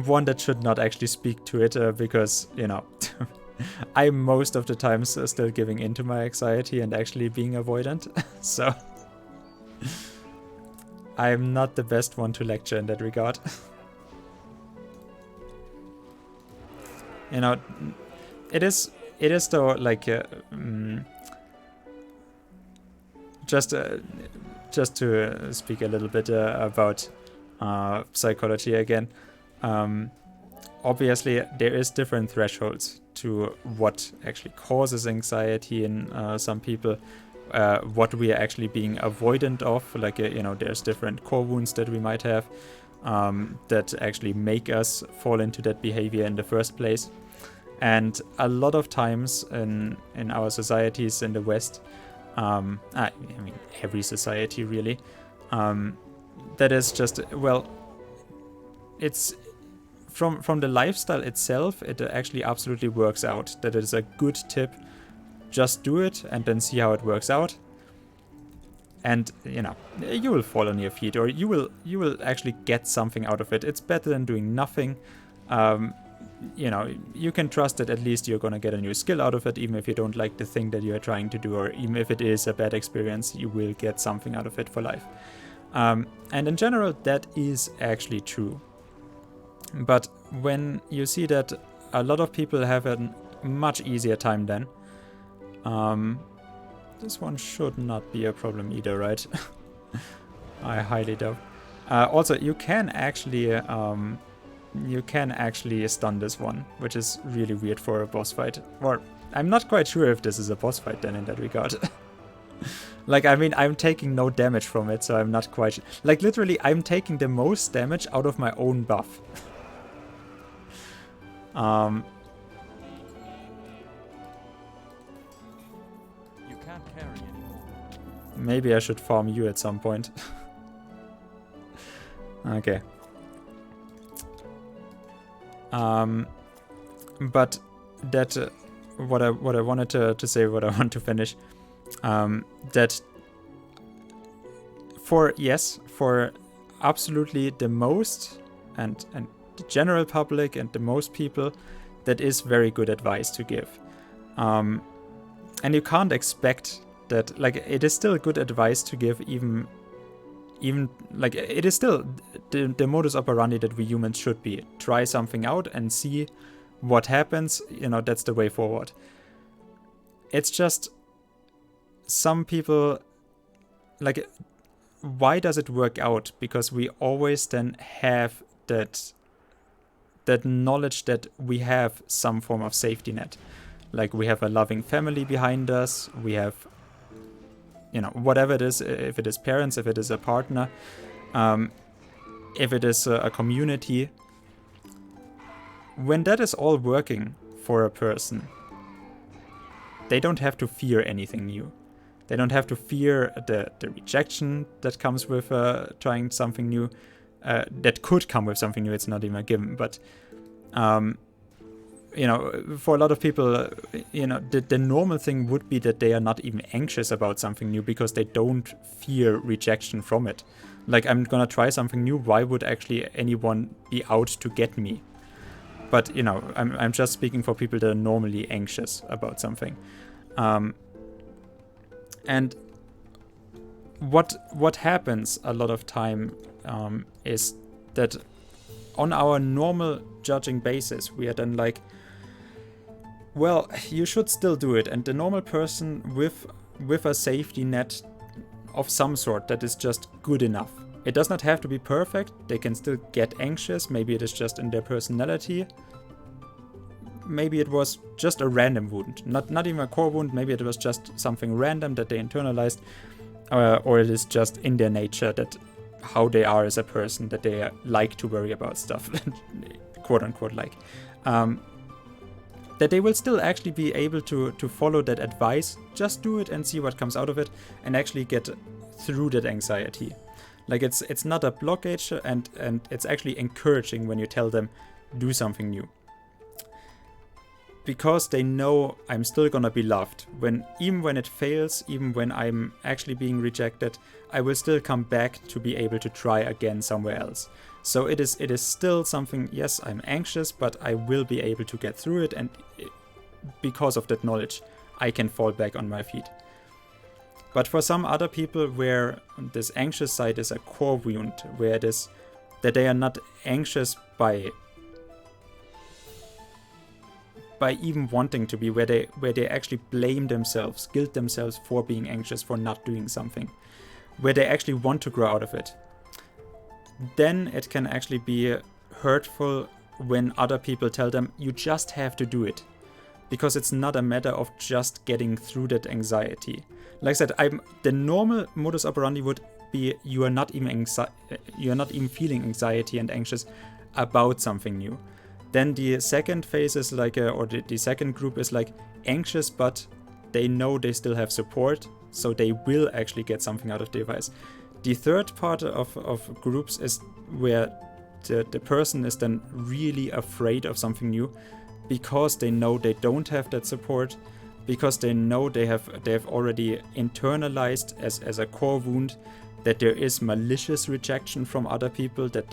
one that should not actually speak to it because, you know, I'm most of the times still giving into my anxiety and actually being avoidant. So I'm not the best one to lecture in that regard. You know, it is though, like just to speak a little bit about psychology again. Obviously, there is different thresholds to what actually causes anxiety in some people, what we are actually being avoidant of. Like, you know, there's different core wounds that we might have that actually make us fall into that behavior in the first place. And a lot of times in our societies in the West, I mean, every society really, that is just, well, it's from the lifestyle itself, it actually absolutely works out. That is a good tip. Just do it and then see how it works out. And, you know, you will fall on your feet, or you will actually get something out of it. It's better than doing nothing. You know, you can trust that at least you're gonna get a new skill out of it, even if you don't like the thing that you're trying to do, or even if it is a bad experience, you will get something out of it for life. And in general, that is actually true. But when you see that a lot of people have a much easier time then, this one should not be a problem either, right? I highly doubt. Also, you can actually stun this one, which is really weird for a boss fight. Or I'm not quite sure if this is a boss fight then in that regard. Like, I mean, I'm taking no damage from it, so I'm not quite... Like, literally, I'm taking the most damage out of my own buff. You can't carry anymore. Maybe I should farm you at some point. Okay. But that what I wanted to say, what I want to finish, that for absolutely the most and the general public and the most people, that is very good advice to give. And you can't expect that, like, it is still good advice to give, even like, it is still the modus operandi that we humans should be. Try something out and see what happens. You know, that's the way forward. It's just some people, like, why does it work out? Because we always then have that knowledge that we have some form of safety net. Like, we have a loving family behind us, we have, you know, whatever it is, if it is parents, if it is a partner, if it is a community. When that is all working for a person, they don't have to fear anything new. They don't have to fear the rejection that comes with trying something new. That could come with something new, it's not even a given, but you know, for a lot of people, you know, the normal thing would be that they are not even anxious about something new because they don't fear rejection from it. Like, I'm gonna try something new, why would actually anyone be out to get me? But, you know, I'm just speaking for people that are normally anxious about something. And what happens a lot of time is that on our normal judging basis, we are then like, well, you should still do it. And the normal person with a safety net of some sort that is just good enough. It does not have to be perfect. They can still get anxious. Maybe it is just in their personality. Maybe it was just a random wound. Not even a core wound. Maybe it was just something random that they internalized. Or it is just in their nature, that how they are as a person, that they like to worry about stuff. Quote unquote like. That they will still actually be able to follow that advice. Just do it and see what comes out of it, and actually get through that anxiety. Like, it's not a blockage, and it's actually encouraging when you tell them, do something new. because they know I'm still gonna be loved. Even when it fails, even when I'm actually being rejected, I will still come back to be able to try again somewhere else. So it is still something, yes, I'm anxious, but I will be able to get through it, and because of that knowledge, I can fall back on my feet. But for some other people where this anxious side is a core wound, where it is that they are not anxious by even wanting to be, where they actually blame themselves, guilt themselves for being anxious, for not doing something, where they actually want to grow out of it, then it can actually be hurtful when other people tell them, you just have to do it. Because it's not a matter of just getting through that anxiety. Like I said, the normal modus operandi would be you are not even feeling anxiety and anxious about something new. Then the second phase is like, the second group is like anxious, but they know they still have support, so they will actually get something out of the device. The third part of groups is where the person is then really afraid of something new, because they know they don't have that support, because they know they have already internalized as a core wound that there is malicious rejection from other people, that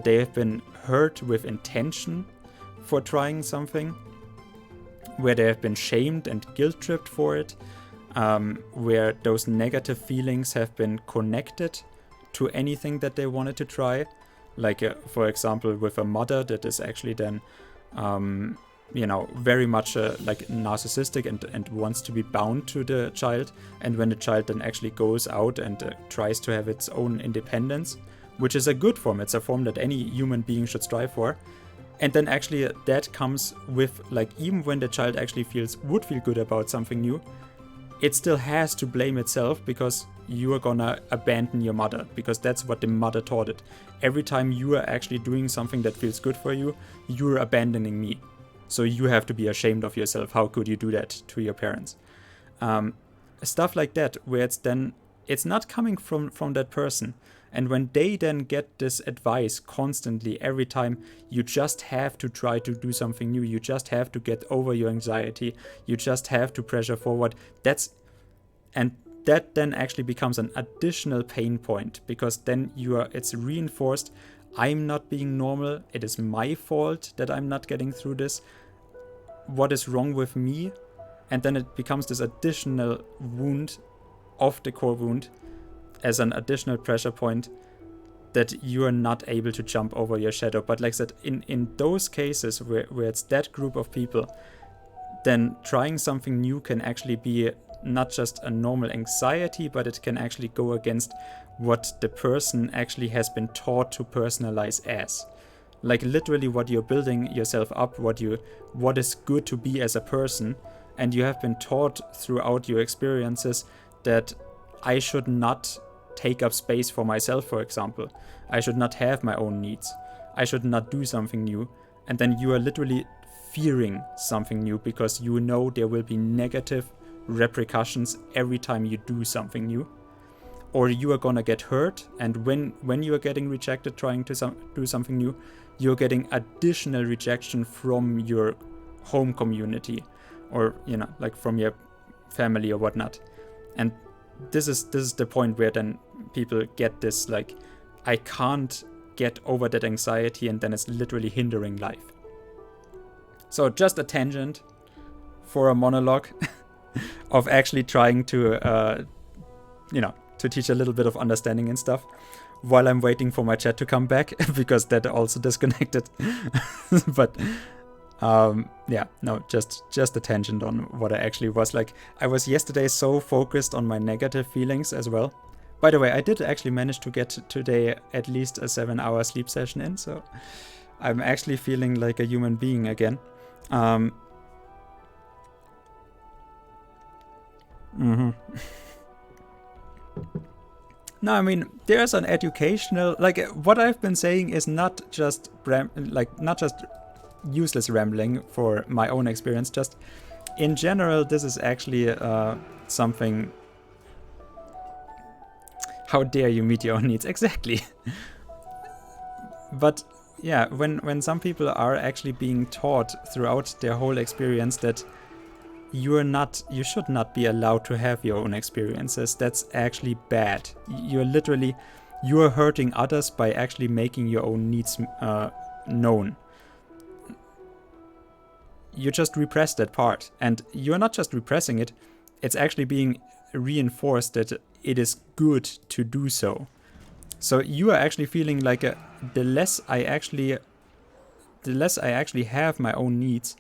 they have been hurt with intention for trying something, where they have been shamed and guilt-tripped for it, where those negative feelings have been connected to anything that they wanted to try. Like, for example, with a mother that is actually then very much like narcissistic and wants to be bound to the child. And when the child then actually goes out and tries to have its own independence, which is a good form, it's a form that any human being should strive for. And then actually that comes with, like, even when the child actually would feel good about something new, it still has to blame itself because you are gonna abandon your mother, because that's what the mother taught it. Every time you are actually doing something that feels good for you, you're abandoning me. So you have to be ashamed of yourself. How could you do that to your parents? Stuff like that, where it's not coming from that person. And when they then get this advice constantly, every time, you just have to try to do something new, you just have to get over your anxiety, you just have to pressure forward, that then actually becomes an additional pain point, because then it's reinforced. I'm not being normal. It is my fault that I'm not getting through this. What is wrong with me? And then it becomes this additional wound of the core wound as an additional pressure point that you are not able to jump over your shadow. But like I said, in those cases where it's that group of people, then trying something new can actually be not just a normal anxiety, but it can actually go against what the person actually has been taught to personalize as. Like literally what you're building yourself up, what is good to be as a person, and you have been taught throughout your experiences that I should not take up space for myself, for example. I should not have my own needs. I should not do something new. And then you are literally fearing something new because you know there will be negative repercussions every time you do something new. Or you are gonna get hurt, and when you are getting rejected trying to do something new, you're getting additional rejection from your home community, or like from your family or whatnot. And this is the point where then people get this, like, I can't get over that anxiety, and then it's literally hindering life. So just a tangent for a monologue of actually trying to to teach a little bit of understanding and stuff while I'm waiting for my chat to come back, because that also disconnected. But just a tangent on what I actually was like. I was yesterday so focused on my negative feelings as well. By the way, I did actually manage to get today at least a 7-hour sleep session in, so I'm actually feeling like a human being again. No, I mean, there's an educational, like, what I've been saying is not just useless rambling for my own experience, just in general, this is actually something. How dare you meet your own needs? Exactly. But yeah, when some people are actually being taught throughout their whole experience that you should not be allowed to have your own experiences, that's actually bad. You're hurting others by actually making your own needs known. You just repress that part, and you're not just repressing it, it's actually being reinforced that it is good to do so. So you are actually feeling like the less I actually have my own needs,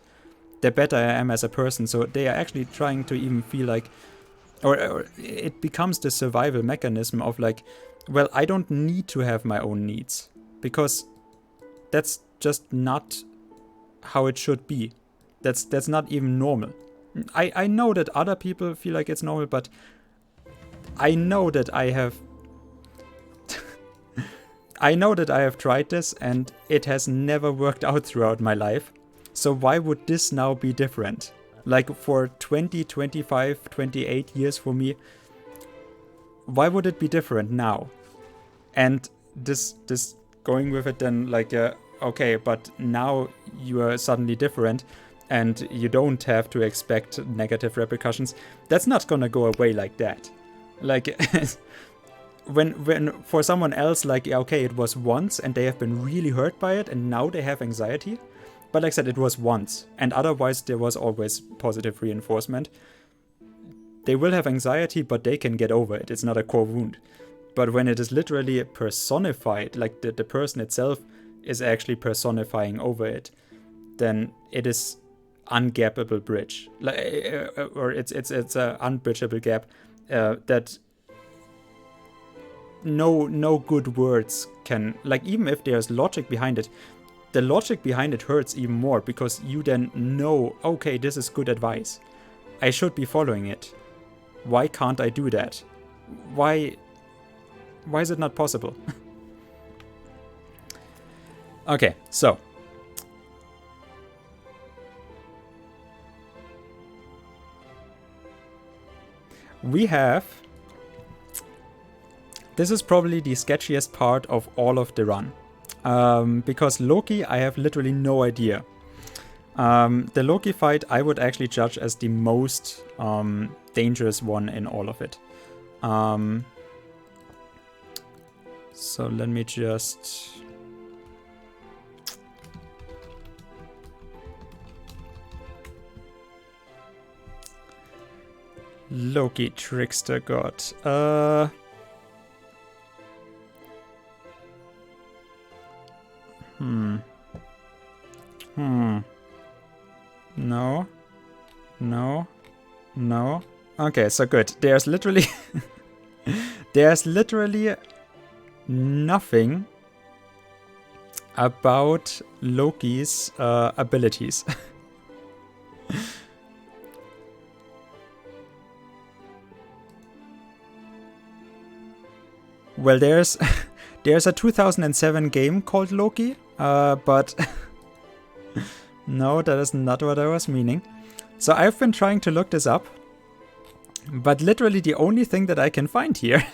the better I am as a person. So they are actually trying to even feel like, or it becomes the survival mechanism of like, well, I don't need to have my own needs, because that's just not how it should be. That's not even normal. I know that other people feel like it's normal, but I know that I have I know that I have tried this and it has never worked out throughout my life. So why would this now be different? Like for 20, 25, 28 years for me, why would it be different now? And this going with it then like, okay, but now you are suddenly different and you don't have to expect negative repercussions. That's not gonna go away like that. Like, when for someone else, like, okay, it was once and they have been really hurt by it and now they have anxiety. But like I said, it was once, and otherwise there was always positive reinforcement. They will have anxiety, but they can get over it. It's not a core wound. But when it is literally personified, like the person itself is actually personifying over it, then it is ungappable bridge. Or it's a unbridgeable gap that no good words can, like, even if there's logic behind it, the logic behind it hurts even more, because you then know, okay, this is good advice. I should be following it. Why can't I do that? Why is it not possible? Okay, so. We have... This is probably the sketchiest part of all of the run. Because Loki, I have literally no idea. The Loki fight I would actually judge as the most dangerous one in all of it. So let me just... Loki Trickster God. No. Okay, so good. There's literally nothing about Loki's abilities. Well, there's a 2007 game called Loki, but no, that is not what I was meaning. So I've been trying to look this up, but literally the only thing that I can find here,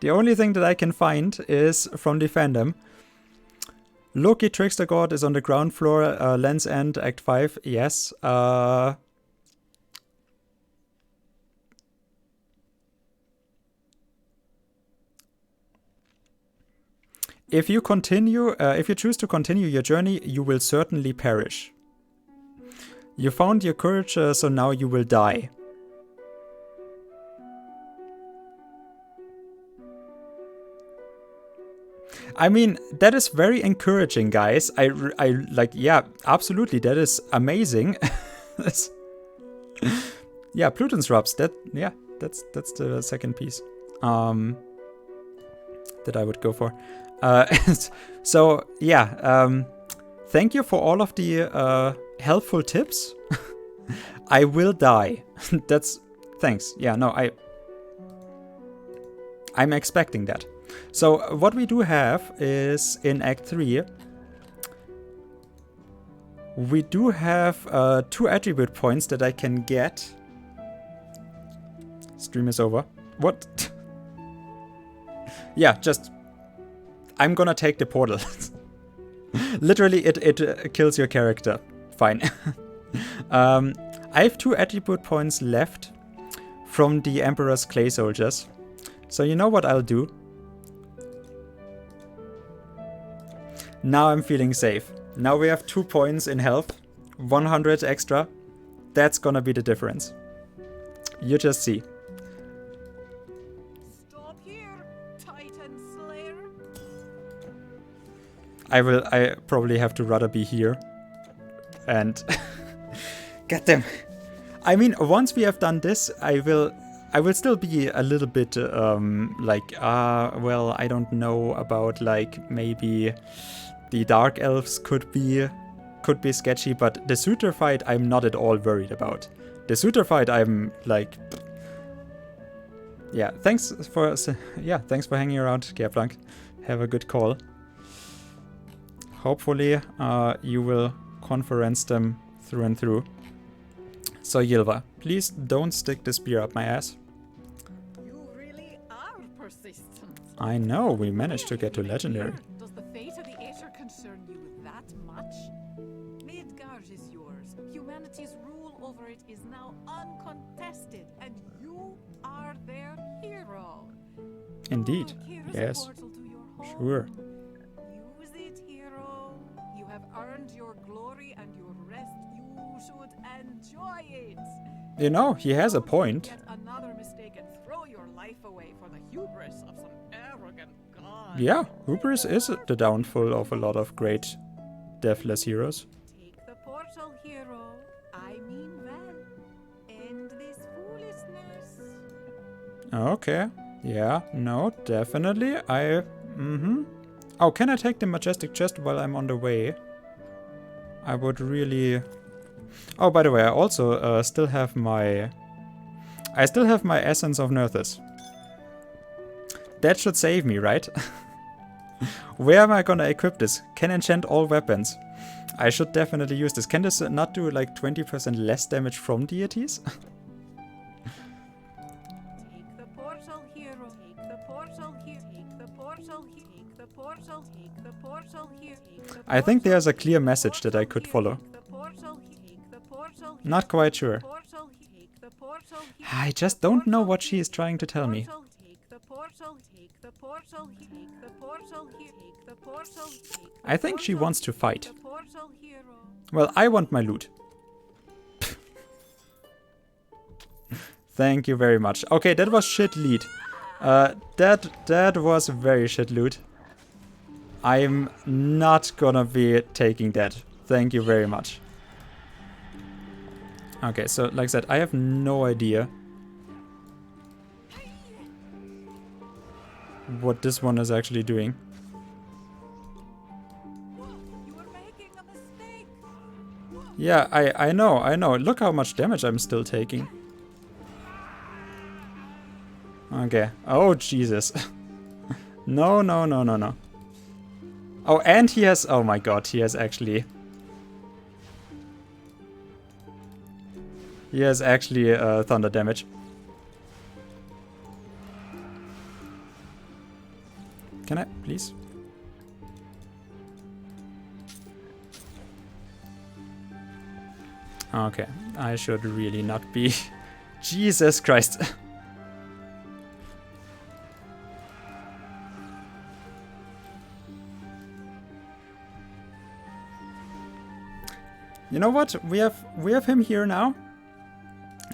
the only thing that I can find is from the fandom. Loki Trickster God is on the ground floor, Land's End, Act 5, yes. If you choose to continue your journey, you will certainly perish. You found your courage, so now you will die. I mean, that is very encouraging, guys. I like, yeah, absolutely, that is amazing. Yeah, Pluton's Rubs, that's the second piece that I would go for. So yeah, thank you for all of the helpful tips. I will die. Thanks. Yeah, no, I'm expecting that. So what we do have is in Act 3, we do have 2 attribute points that I can get. Stream is over. What? Yeah, just... I'm gonna take the portal. Literally, it kills your character. Fine. I have 2 attribute points left from the Emperor's Clay Soldiers. So you know what I'll do? Now I'm feeling safe. Now we have 2 points in health. 100 extra. That's gonna be the difference. You just see. Stop here, Titan Slayer. I probably have to rather be here. And get them. I mean, once we have done this, I will still be a little bit like, well, I don't know about like maybe the Dark Elves could be sketchy, but the Suitor fight I'm not at all worried about. The Suitor fight I'm like, yeah, thanks for hanging around, Gerblanc. Have a good call. Hopefully you will conference them through and through. So Ylva, please don't stick the spear up my ass. You really are persistent. I know, we managed to get to legendary. Does the fate of the Aether concern you that much? Midgard is yours. Humanity's rule over it is now uncontested, and you are their hero. Indeed, Look, here is yes, a portal to your home. sure. Use it, hero. You have earned your glory and your rest. You should enjoy it. You know, he has a point. Get another mistake and throw your life away for the hubris of some arrogant god. Yeah, hubris is the downfall of a lot of great deathless heroes. Take the portal, hero. I mean well. End this foolishness. Okay, yeah, no, definitely, Oh, can I take the majestic chest while I'm on the way? I would really... Oh, by the way, I also still have my Essence of Nerthus. That should save me, right? Where am I gonna equip this? Can enchant all weapons. I should definitely use this. Can this not do like 20% less damage from deities? Take the portal, hero. Take the portal here. Take the portal here. Take the portal. Take the portal here. I think there's a clear message that I could follow. Not quite sure. I just don't know what she is trying to tell me. I think she wants to fight. Well, I want my loot. Thank you very much. Okay, that was shit lead. That was very shit loot. I'm not gonna be taking that. Thank you very much. Okay, so like I said, I have no idea what this one is actually doing. You are making a mistake. Yeah, I know. Look how much damage I'm still taking. Okay. Oh, Jesus. No. Oh, and he has... Oh my god, he has actually... He has actually thunder damage. Can I, please? Okay, I should really not be... Jesus Christ. You know what? We have him here now.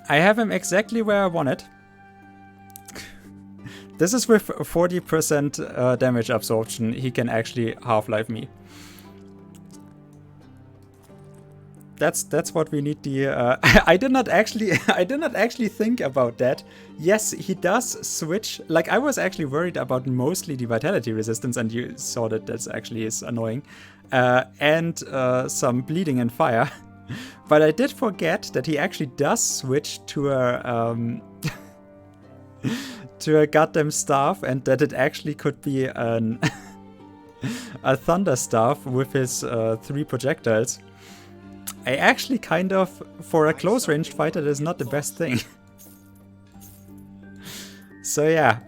I have him exactly where I want it. This is with 40% damage absorption. He can actually half-life me. That's what we need. The I did not actually think about that. Yes, he does switch. Like, I was actually worried about mostly the vitality resistance, and you saw that that's actually is annoying, and some bleeding and fire. But I did forget that he actually does switch to a to a goddamn staff, and that it actually could be an a thunder staff with his 3 projectiles. I actually kind of, for a close range fighter, that is not the best thing. So yeah,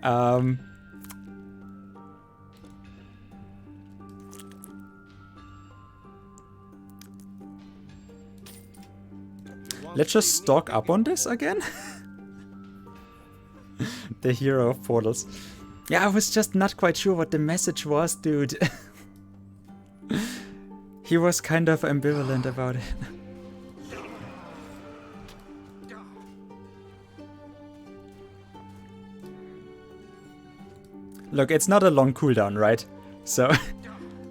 Let's just stock up on this again. The hero of portals. Yeah, I was just not quite sure what the message was, dude. He was kind of ambivalent about it. Look, it's not a long cooldown, right? So,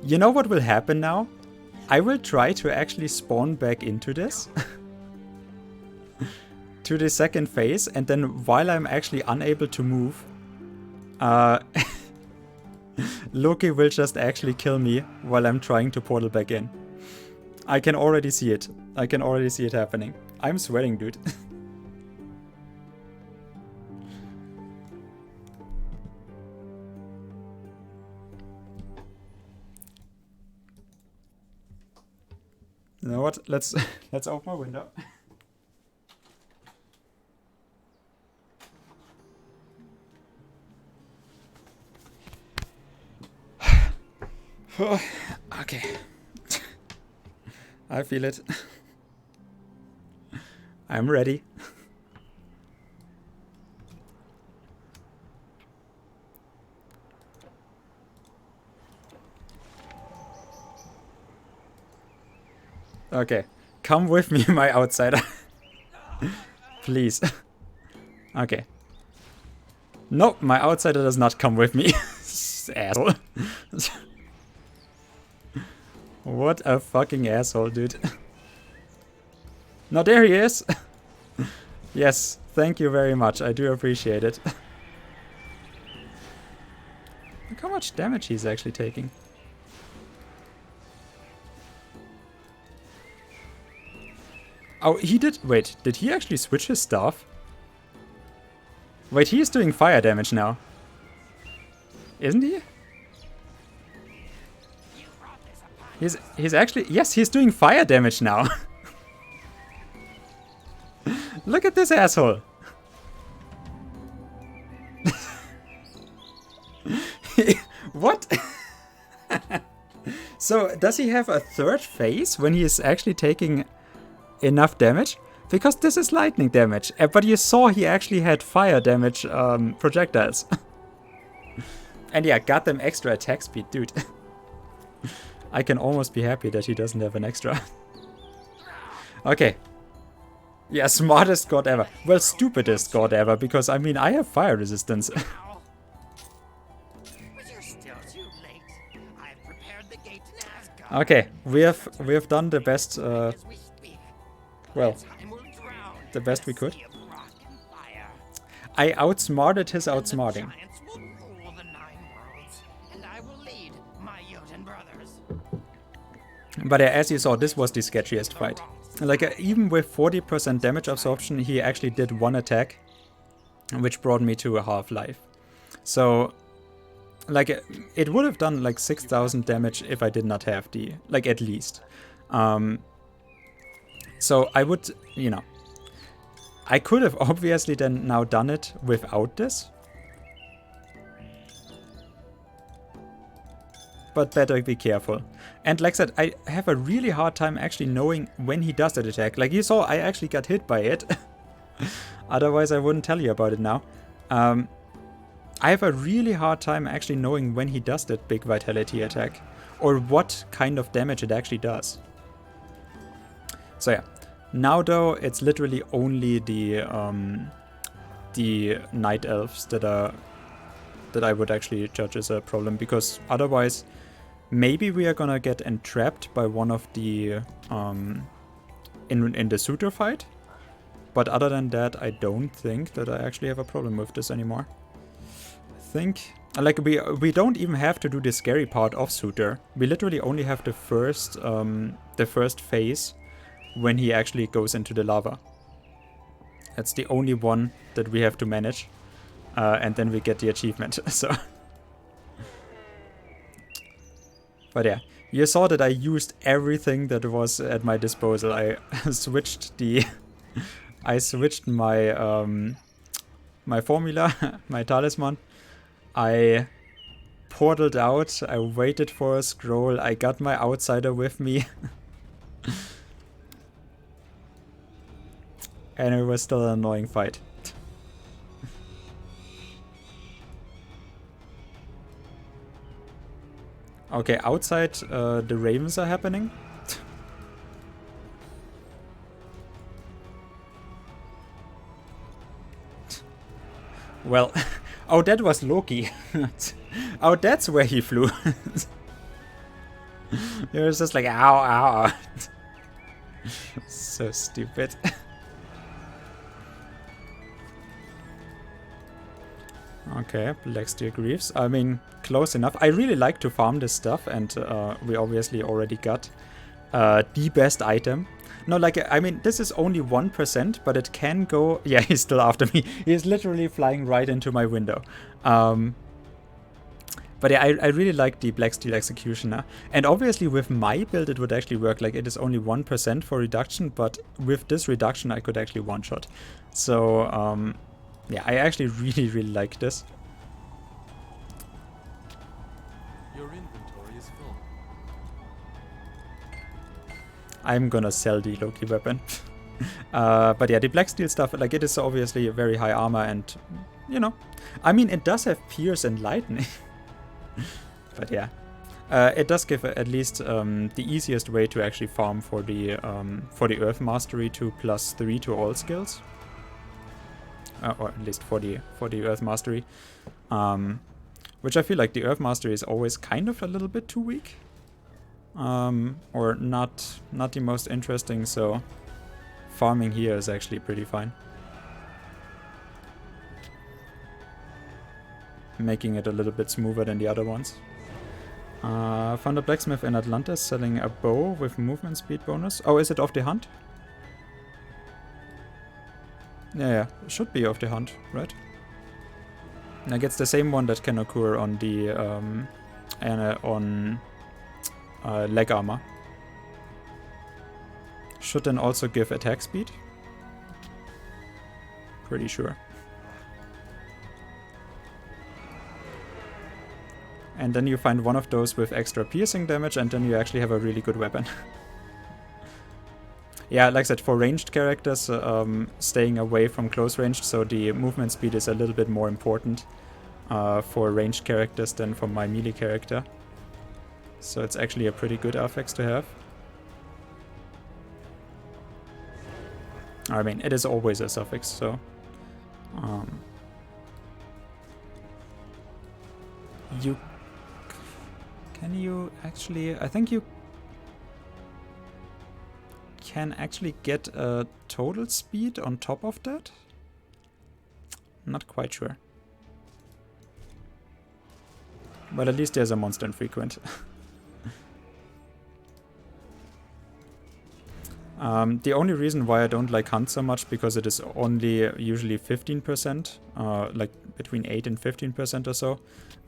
you know what will happen now? I will try to actually spawn back into this. To the second phase, and then while I'm actually unable to move, Loki will just actually kill me while I'm trying to portal back in. I can already see it. I can already see it happening. I'm sweating, dude. You know what? Let's open my window. Okay. I feel it. I'm ready. Okay. Come with me, my outsider. Please. Okay. Nope, my outsider does not come with me. Asshole. What a fucking asshole, dude. No, there he is. Yes, thank you very much. I do appreciate it. Look how much damage he's actually taking. Oh, he did... Wait, did he actually switch his staff? Wait, he is doing fire damage now. Isn't he? He's actually... Yes, he's doing fire damage now. Look at this asshole. What? So, does he have a third phase when he is actually taking enough damage? Because this is lightning damage. But you saw he actually had fire damage projectiles. And yeah, got them extra attack speed, dude. I can almost be happy that he doesn't have an extra. Okay. Yeah, smartest god ever. Well, stupidest god ever, because I mean, I have fire resistance. But you're still too late. I've prepared the gate to Nazgûl. Okay, we have done the best. As we speak, Well, time will drown the best we in a could. sea of rock and fire. I outsmarted his And the outsmarting. giants will rule the 9 worlds, and I will lead my Jotun brothers. But as you saw, this was the sketchiest fight. Like, even with 40% damage absorption, he actually did one attack, which brought me to a half-life. So, like, it would have done like 6,000 damage if I did not have the, like, at least. So I would, you know, I could have obviously then now done it without this. But better be careful. And like I said, I have a really hard time actually knowing when he does that attack. Like you saw, I actually got hit by it. Otherwise I wouldn't tell you about it now. I have a really hard time actually knowing when he does that big vitality attack. Or what kind of damage it actually does. So yeah. Now though, it's literally only the night elves that I would actually judge as a problem, because otherwise maybe we are gonna get entrapped by one of the in the suitor fight. But other than that, I don't think that I actually have a problem with this anymore. I think like we don't even have to do the scary part of suitor. We literally only have the first phase when he actually goes into the lava. That's the only one that we have to manage. And then we get the achievement. So, but yeah, you saw that I used everything that was at my disposal. I switched my my formula, my talisman. I portaled out. I waited for a scroll. I got my outsider with me. And it was still an annoying fight. Okay, outside the ravens are happening. Well, oh, that was Loki. Oh, that's where he flew. It was just like, ow, ow. So stupid. Okay, Black Steel Greaves. I mean, close enough. I really like to farm this stuff, and we obviously already got the best item. No, like, I mean, this is only 1%, but it can go... Yeah, he's still after me. He's literally flying right into my window. But yeah, I really like the Black Steel Executioner. And obviously with my build it would actually work. Like, it is only 1% for reduction, but with this reduction I could actually one-shot. So, yeah, I actually really like this. Your inventory is full. I'm gonna sell the Loki weapon. But yeah, the Black Steel stuff, like, it is obviously a very high armor and, you know, I mean, it does have Pierce and Lightning. But yeah, it does give at least the easiest way to actually farm for the Earth Mastery to +3 to all skills. Or at least for the Earth Mastery. Which I feel like the Earth Mastery is always kind of a little bit too weak. Or not the most interesting, so farming here is actually pretty fine. Making it a little bit smoother than the other ones. Found a blacksmith in Atlantis selling a bow with movement speed bonus. Oh, is it off the hunt? Yeah, it should be off the hunt, right? Like, it's the same one that can occur on the leg armor. Should then also give attack speed. Pretty sure. And then you find one of those with extra piercing damage, and then you actually have a really good weapon. Yeah, like I said, for ranged characters, staying away from close range, so the movement speed is a little bit more important for ranged characters than for my melee character. So it's actually a pretty good affix to have. I mean, it is always a suffix, so... Can you actually... I think you can actually get a total speed on top of that? Not quite sure. But at least there's a monster infrequent. The only reason why I don't like Hunt so much, because it is only usually 15%, like between 8 and 15% or so.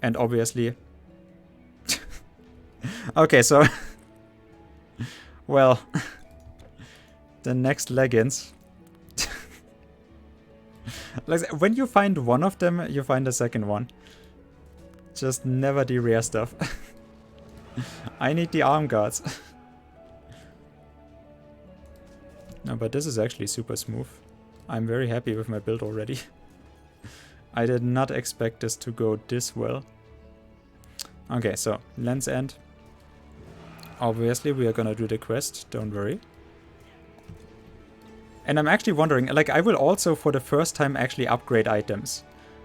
And obviously... Okay, so... Well... The next leggings. Like, when you find one of them, you find a second one. Just never the rare stuff. I need the arm guards. No, but this is actually super smooth. I'm very happy with my build already. I did not expect this to go this well. Okay, so, Lens End. Obviously, we are gonna do the quest, don't worry. And I'm actually wondering, like, I will also for the first time actually upgrade items.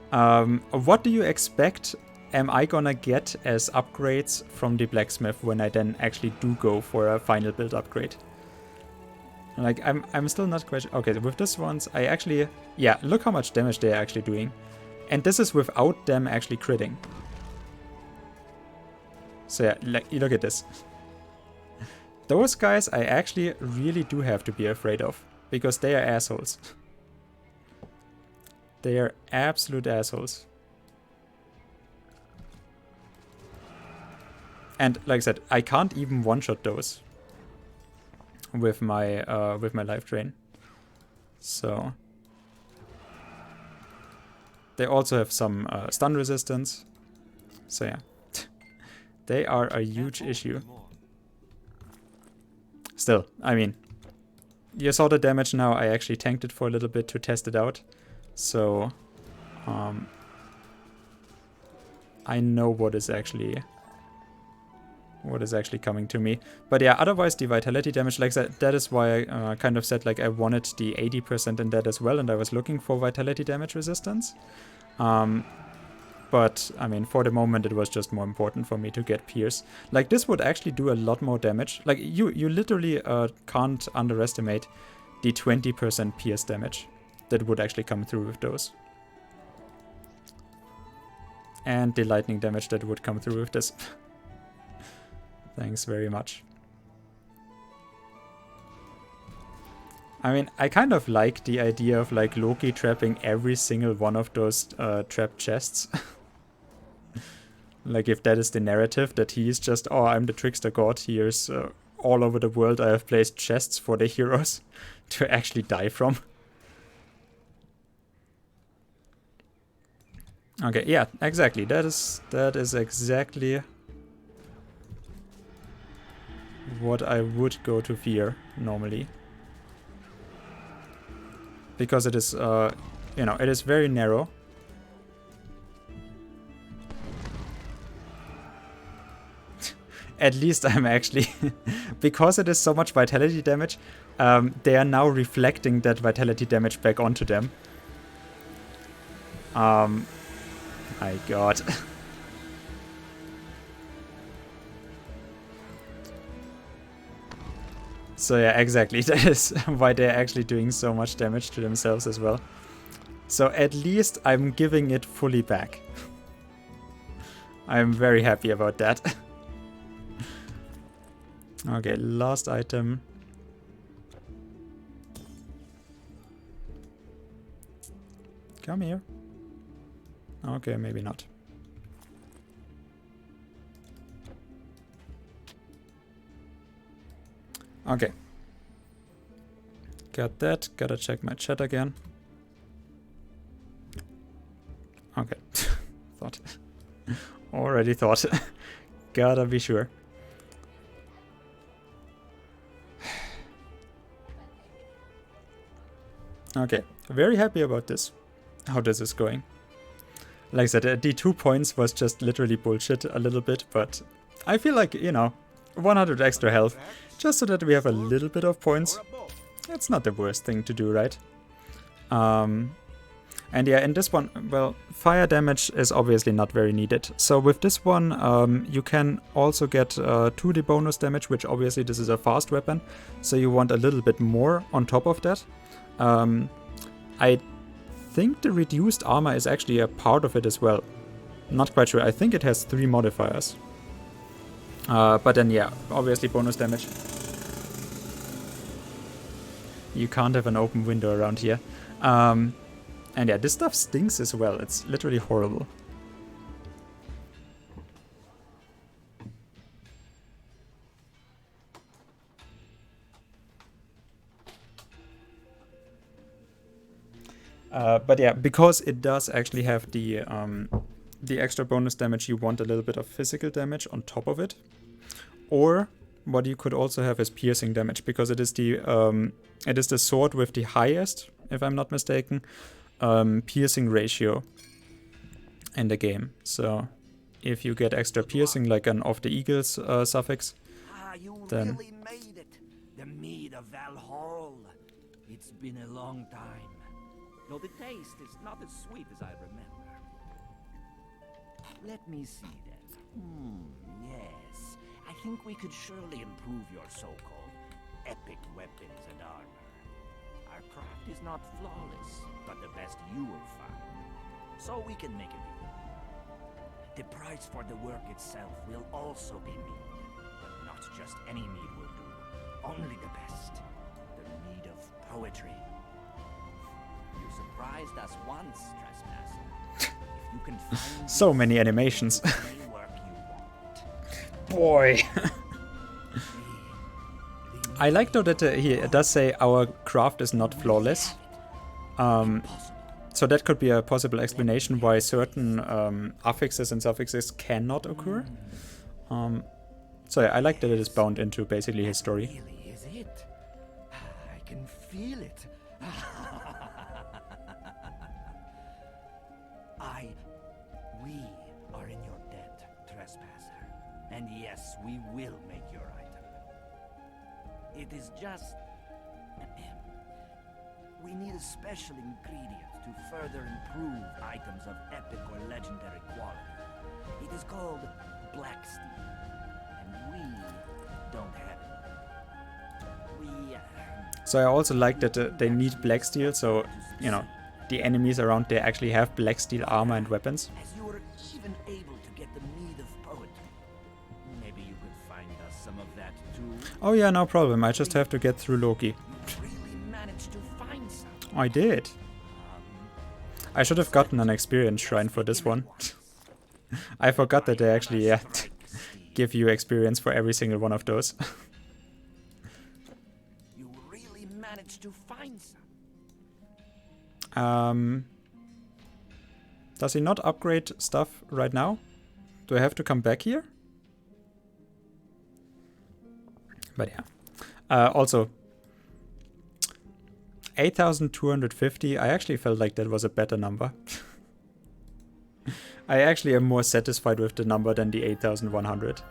What do you expect am I gonna get as upgrades from the blacksmith when I then actually do go for a final build upgrade? Like, I'm still not quite... Okay, with this ones, I actually... Yeah, look how much damage they're actually doing. And this is without them actually critting. So yeah, like, look at this. Those guys I actually really do have to be afraid of. Because they are assholes. They are absolute assholes. And like I said, I can't even one-shot those with my life drain. So they also have some stun resistance. So yeah, they are a huge issue. Still, I mean, you saw the damage now. I actually tanked it for a little bit to test it out. So I know what is actually coming to me. But yeah, otherwise the vitality damage, like that is why I kind of said like I wanted the 80% in that as well, and I was looking for vitality damage resistance. But I mean, for the moment it was just more important for me to get Pierce. Like this would actually do a lot more damage. Like you literally can't underestimate the 20% Pierce damage that would actually come through with those. And the lightning damage that would come through with this. Thanks very much. I mean, I kind of like the idea of like Loki trapping every single one of those trapped chests. Like if that is the narrative, that he is just, oh, I'm the trickster god, here's all over the world I have placed chests for the heroes to actually die from. Okay, yeah, exactly. That is exactly what I would go to fear normally. Because it is, you know, it is very narrow. At least I'm actually, because it is so much vitality damage, they are now reflecting that vitality damage back onto them. My god. So yeah, exactly. That is why they're actually doing so much damage to themselves as well. So at least I'm giving it fully back. I'm very happy about that. Okay, last item. Come here. Okay, maybe not. Okay. Got that. Gotta check my chat again. Okay. Thought. Already thought. Gotta be sure. Okay. Very happy about this. How this is going. Like I said, the 2 points was just literally bullshit a little bit, but I feel like, you know, 100 extra health, just so that we have a little bit of points. It's not the worst thing to do, right? And yeah, in this one, well, fire damage is obviously not very needed. So with this one, you can also get 2d bonus damage, which obviously this is a fast weapon, so you want a little bit more on top of that. I think the reduced armor is actually a part of it as well. Not quite sure. I think it has 3 modifiers. But then yeah, obviously bonus damage. You can't have an open window around here. And yeah, this stuff stinks as well. It's literally horrible. But yeah, because it does actually have the extra bonus damage, you want a little bit of physical damage on top of it. Or what you could also have is piercing damage, because it is the sword with the highest, if I'm not mistaken, piercing ratio in the game. So if you get extra piercing, like an of the eagles suffix, You then really made it. The mead of Valhall. It's been a long time. Though the taste is not as sweet as I remember. Let me see then. Yes. I think we could surely improve your so-called epic weapons and armor. Our craft is not flawless, but the best you will find. So we can make it even. The price for the work itself will also be mead. But not just any mead will do. Only the best. The mead of poetry. You surprised us once, trespasser. If you can find so many animations. any work you want. Boy. I like though that he does say our craft is not flawless. So that could be a possible explanation why certain affixes and suffixes cannot occur. So yeah, I like that it is bound into basically his story. Really, is it? I can We are in your debt, trespasser. And yes, we will make your item. It is just... we need a special ingredient to further improve items of epic or legendary quality. It is called black steel, and we don't have it. We... So I also like that they need black steel, so, you know, the enemies around there actually have black steel armor and weapons. As you were even able to get the mead of poetry. Maybe you could find us some of that too. Oh yeah, no problem. I just have to get through Loki. You really managed to find some. I did. I should have gotten an experience shrine for this one. I forgot that they actually give you experience for every single one of those. You really managed to find some. Does he not upgrade stuff right now? Do I have to come back here? But yeah. Also, 8,250. I actually felt like that was a better number. I actually am more satisfied with the number than the 8,100.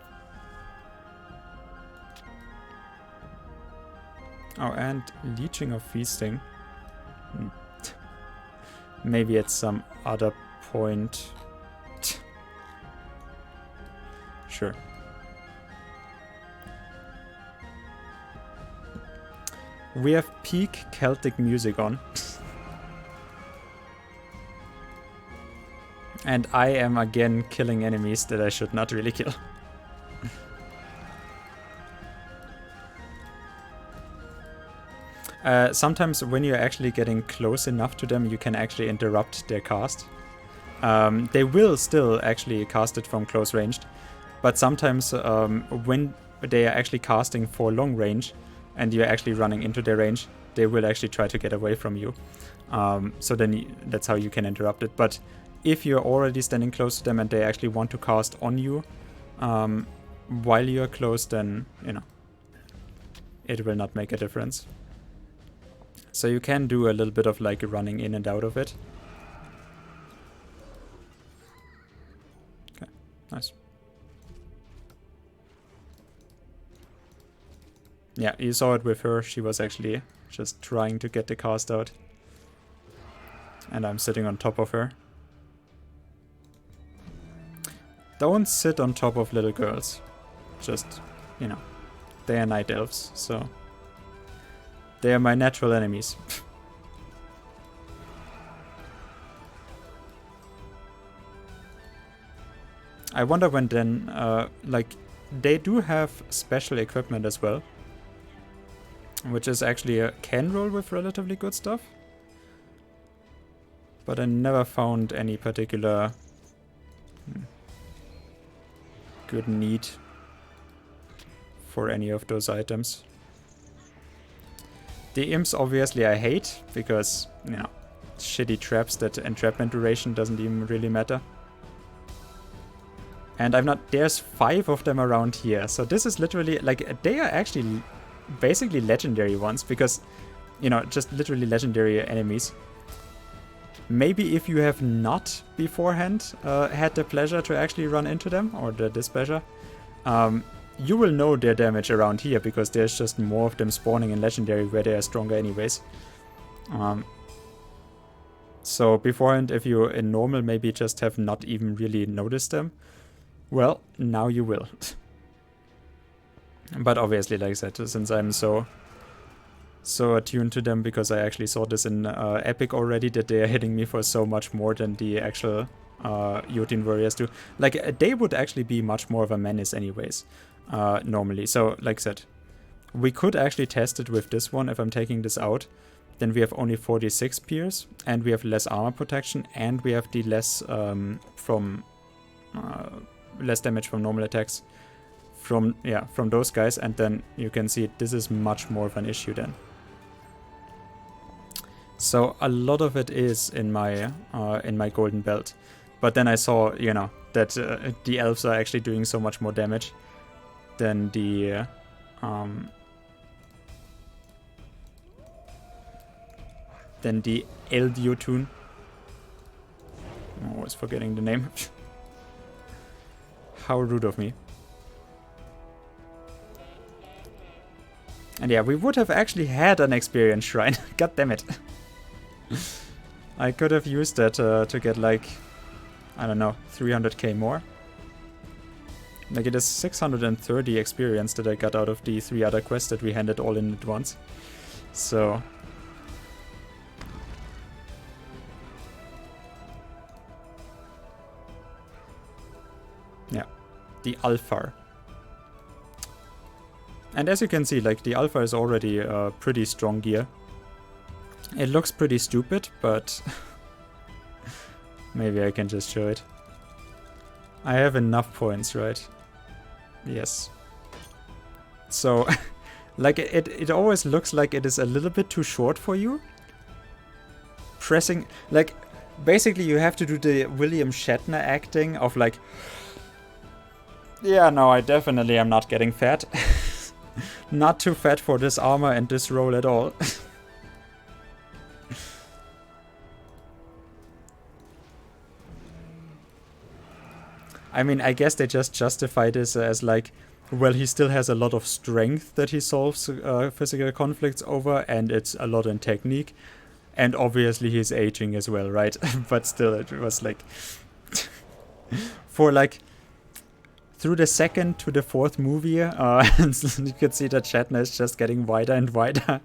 Oh, and Leeching of Feasting. Maybe at some other point. Sure. We have peak Celtic music on. And I am again killing enemies that I should not really kill. Sometimes when you're actually getting close enough to them, you can actually interrupt their cast. They will still actually cast it from close range, but sometimes when they are actually casting for long range and you're actually running into their range, they will actually try to get away from you. So then that's how you can interrupt it. But if you're already standing close to them and they actually want to cast on you while you're close, then, you know, it will not make a difference. So you can do a little bit of like running in and out of it. Okay, nice. Yeah, you saw it with her. She was actually just trying to get the cast out. And I'm sitting on top of her. Don't sit on top of little girls. Just, you know, they are night elves, so... They are my natural enemies. I wonder when then, like, they do have special equipment as well. Which is actually a can roll with relatively good stuff. But I never found any particular good need for any of those items. The imps obviously I hate, because, you know, shitty traps that entrapment duration doesn't even really matter. And I'm not... There's 5 of them around here, so this is literally... Like, they are actually basically legendary ones, because, you know, just literally legendary enemies. Maybe if you have not beforehand had the pleasure to actually run into them, or the displeasure, you will know their damage around here, because there's just more of them spawning in Legendary where they are stronger anyways. So beforehand, if you in normal maybe just have not even really noticed them, well, now you will. But obviously, like I said, since I'm so attuned to them, because I actually saw this in Epic already, that they are hitting me for so much more than the actual Jotun warriors do. Like, they would actually be much more of a menace anyways. Normally. So, like I said, we could actually test it with this one. If I'm taking this out, then we have only 46 pierce, and we have less armor protection, and we have the less less damage from normal attacks from those guys, and then you can see this is much more of an issue then. So a lot of it is in my golden belt, but then I saw, you know, that the elves are actually doing so much more damage than the than the Eldiotun. I'm always forgetting the name. How rude of me. And yeah, we would have actually had an experience shrine. God damn it. I could have used that to get like, I don't know, 300k more. Like it is 630 experience that I got out of the 3 other quests that we handed all in at once. So... yeah, the Alpha. And as you can see, like the Alpha is already a pretty strong gear. It looks pretty stupid, but maybe I can just show it. I have enough points, right? Yes. So, like it always looks like it is a little bit too short for you. Pressing, like, basically you have to do the William Shatner acting of like, yeah, no, I definitely am not getting fat. Not too fat for this armor and this role at all. I mean, I guess they just justify this as like, well, he still has a lot of strength that he solves physical conflicts over, and it's a lot in technique. And obviously he's aging as well, right? But still, it was like... for like... through the 2nd to the 4th movie, you can see that Shatner is just getting wider and wider.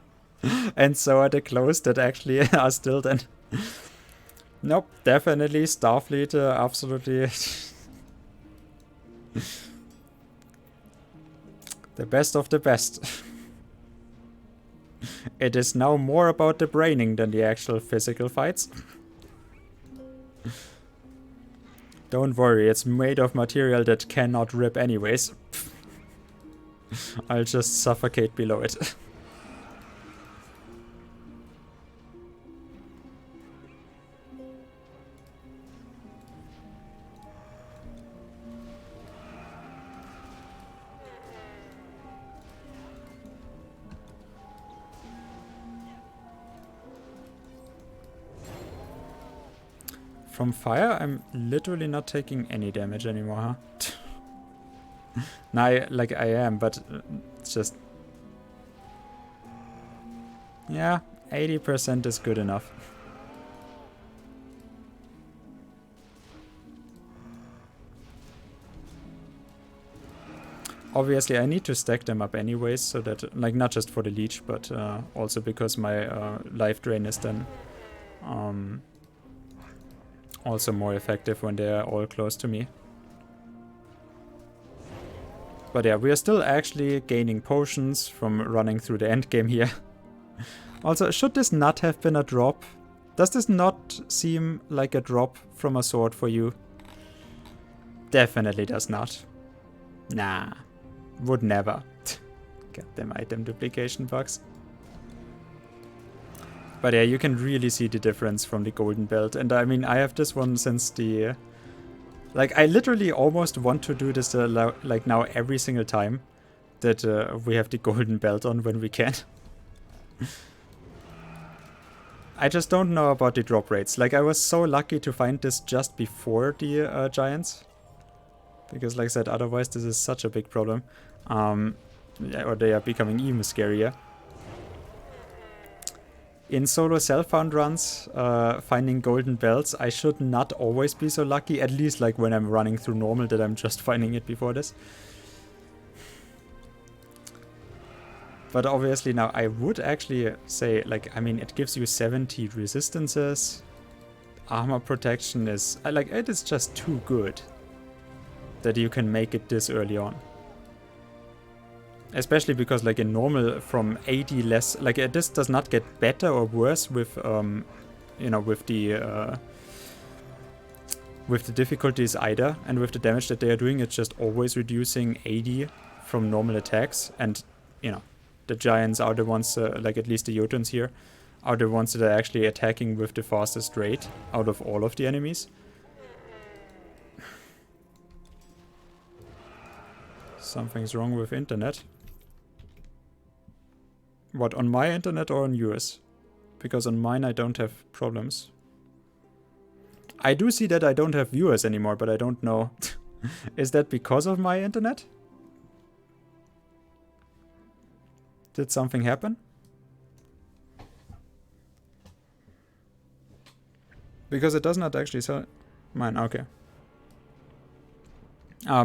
And so are the clothes that actually are still then... Nope, definitely Starfleet, absolutely... the best of the best. It is now more about the braining than the actual physical fights. Don't worry, it's made of material that cannot rip anyways. I'll just suffocate below it. From fire, I'm literally not taking any damage anymore, huh? Nah, I am, but it's just... yeah, 80% is good enough. Obviously, I need to stack them up anyways, so that, like, not just for the leech, but also because my life drain is then... also more effective when they are all close to me. But yeah, we are still actually gaining potions from running through the endgame here. Also, should this not have been a drop? Does this not seem like a drop from a sword for you? Definitely does not. Nah, would never. Goddamn item duplication bugs. But yeah, you can really see the difference from the golden belt. And I mean, I have this one since the... like, I literally almost want to do this like now every single time that we have the golden belt on when we can. I just don't know about the drop rates. Like, I was so lucky to find this just before the giants. Because like I said, otherwise this is such a big problem. Yeah, or they are becoming even scarier. In solo self-found runs, finding golden belts, I should not always be so lucky, at least like when I'm running through normal, that I'm just finding it before this. But obviously now I would actually say, like, I mean, it gives you 70 resistances. Armor protection is, like, it is just too good that you can make it this early on. Especially because, like, in normal, from 80 less... like, this does not get better or worse with, you know, with the difficulties either. And with the damage that they are doing, it's just always reducing 80 from normal attacks. And, you know, the giants are the ones, like, at least the Jotuns here, are the ones that are actually attacking with the fastest rate out of all of the enemies. Something's wrong with internet. What, on my internet or on yours? because on mine I don't have problems. I do see that I don't have viewers anymore, but I don't know. Is that because of my internet? Did something happen? Because it does not actually sell mine. Okay.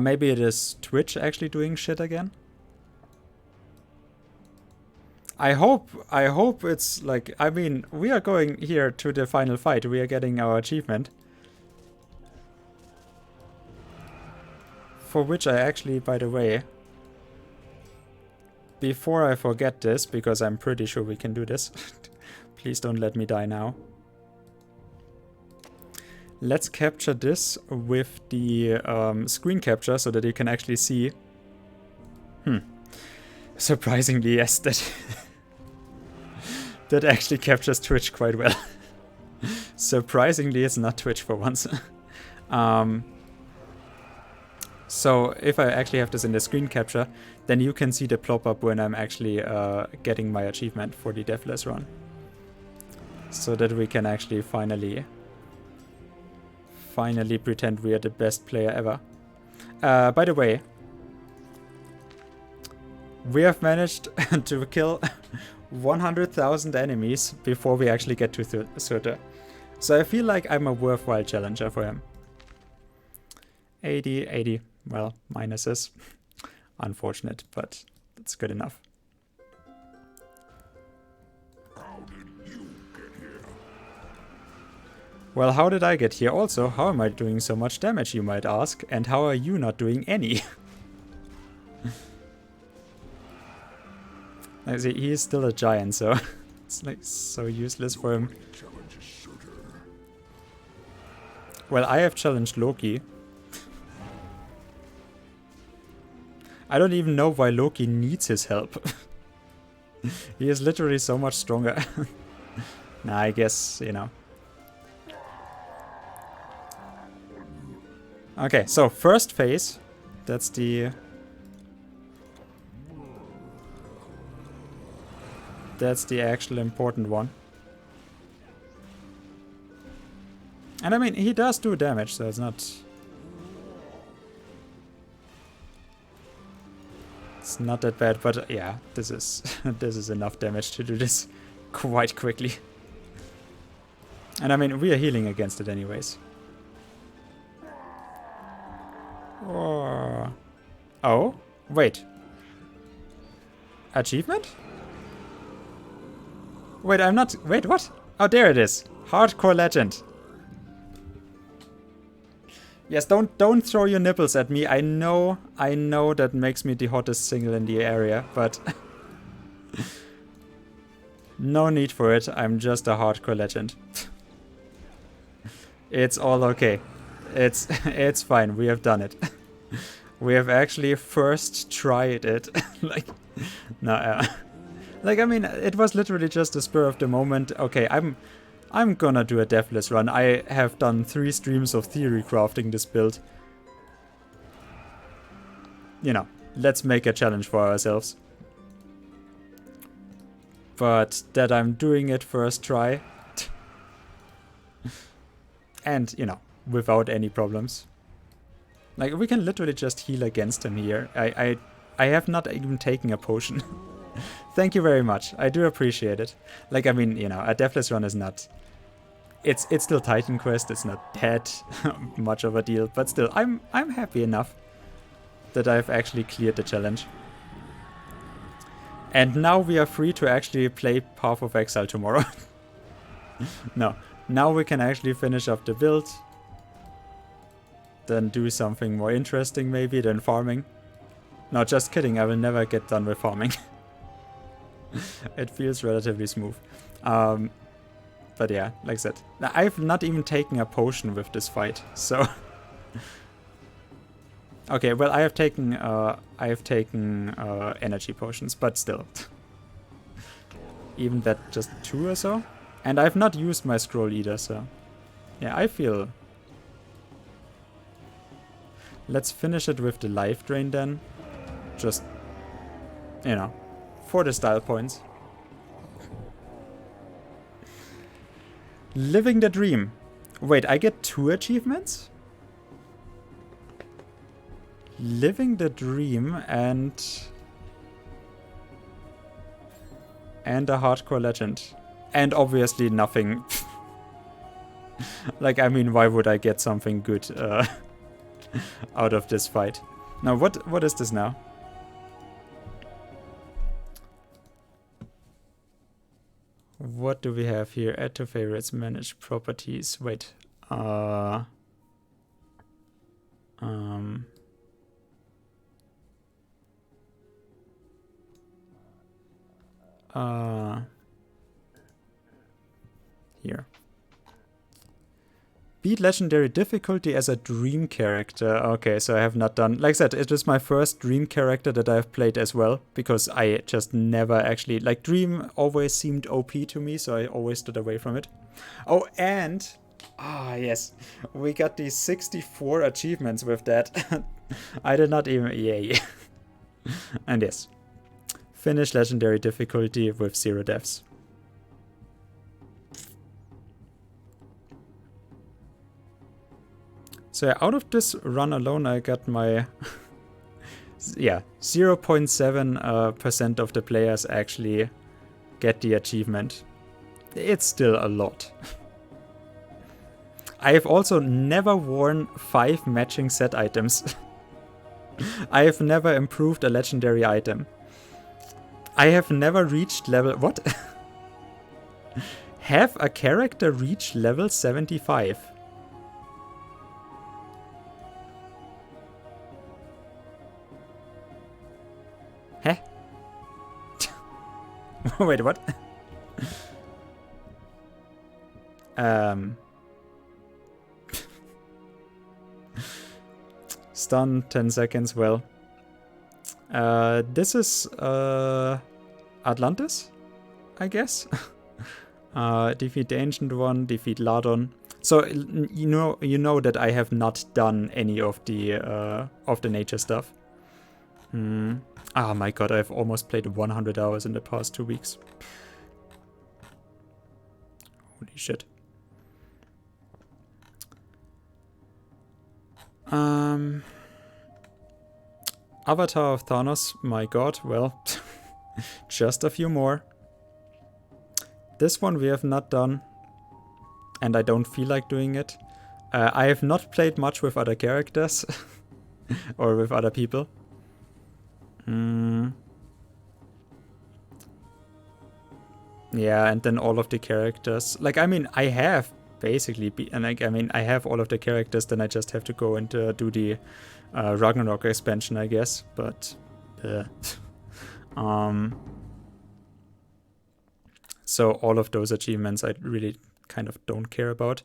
Maybe it is Twitch actually doing shit again. I hope it's like, I mean, we are going here to the final fight. We are getting our achievement. For which I actually, by the way, before I forget this, because I'm pretty sure we can do this. Please don't let me die now. Let's capture this with the screen capture so that you can actually see. Surprisingly, yes, that actually captures Twitch quite well. Surprisingly, it's not Twitch for once. So if I actually have this in the screen capture, then you can see the plop up when I'm actually getting my achievement for the Deathless run. So that we can actually finally pretend we are the best player ever. By the way, we have managed to kill 100,000 enemies before we actually get to Surtur. So I feel like I'm a worthwhile challenger for him. 80, well, minuses. Unfortunate, but that's good enough. Well, how did I get here? Also, how am I doing so much damage, you might ask? And how are you not doing any? I see, he is still a giant, so it's like so useless for him. Well, I have challenged Loki. I don't even know why Loki needs his help. He is literally so much stronger. Nah, I guess, you know. Okay, so first phase, that's the actual important one. And I mean, he does do damage, so it's not that bad, but yeah, this is this is enough damage to do this quite quickly. And I mean, we are healing against it anyways. Oh, wait. Achievement? Wait, I'm not... Wait, what? Oh, there it is. Hardcore Legend. Yes, don't throw your nipples at me. I know that makes me the hottest single in the area, but... no need for it. I'm just a hardcore legend. It's all okay. It's fine. We have done it. We have actually first tried it. Like, no, like, I mean, it was literally just a spur of the moment. Okay, I'm gonna do a Deathless run. I have done 3 streams of theory crafting this build. You know, let's make a challenge for ourselves. But that I'm doing it first try. And, you know, without any problems. Like, we can literally just heal against him here. I have not even taken a potion. Thank you very much. I do appreciate it. Like, I mean, you know, a Deathless run is not... It's still Titan Quest. It's not that much of a deal. But still, I'm happy enough that I've actually cleared the challenge. And now we are free to actually play Path of Exile tomorrow. No. Now we can actually finish up the build. Then do something more interesting maybe than farming. No, just kidding. I will never get done with farming. It feels relatively smooth. But yeah, like I said. I've not even taken a potion with this fight, so... Okay, well, I have taken energy potions, but still. Even that, just 2 or so? And I've not used my scroll either, so... Yeah, I feel... Let's finish it with the life drain then. Just, you know, for the style points. Living the dream. Wait, I get 2 achievements? Living the dream and a hardcore legend. And obviously nothing. Like, I mean, why would I get something good out of this fight? Now, what is this now? What do we have here? Add to favorites, manage properties. Wait. Here. Beat legendary difficulty as a dream character. Okay, so I have not done... Like I said, it is my first dream character that I've played as well, because I just never actually... Like, dream always seemed OP to me, so I always stood away from it. Oh, and... Ah, yes. We got these 64 achievements with that. I did not even... Yay. And yes. Finish legendary difficulty with 0 deaths. So yeah, out of this run alone, I got my... yeah, 0.7% of the players actually get the achievement. It's still a lot. I have also never worn 5 matching set items. I have never improved a legendary item. I have never reached level... What? Have a character reach level 75? Huh? Wait, what? Stun, 10 seconds, well. This is Atlantis, I guess. Defeat the Ancient One, defeat Ladon. So you know that I have not done any of the nature stuff. Oh my god, I've almost played 100 hours in the past 2 weeks. Holy shit. Avatar of Thanos, my god, well, just a few more. This one we have not done, and I don't feel like doing it. I have not played much with other characters, or with other people. Yeah, and then all of the characters. Like, I mean, I have basically, I have all of the characters, then I just have to go and do the Ragnarok expansion, I guess. But, so all of those achievements I really kind of don't care about.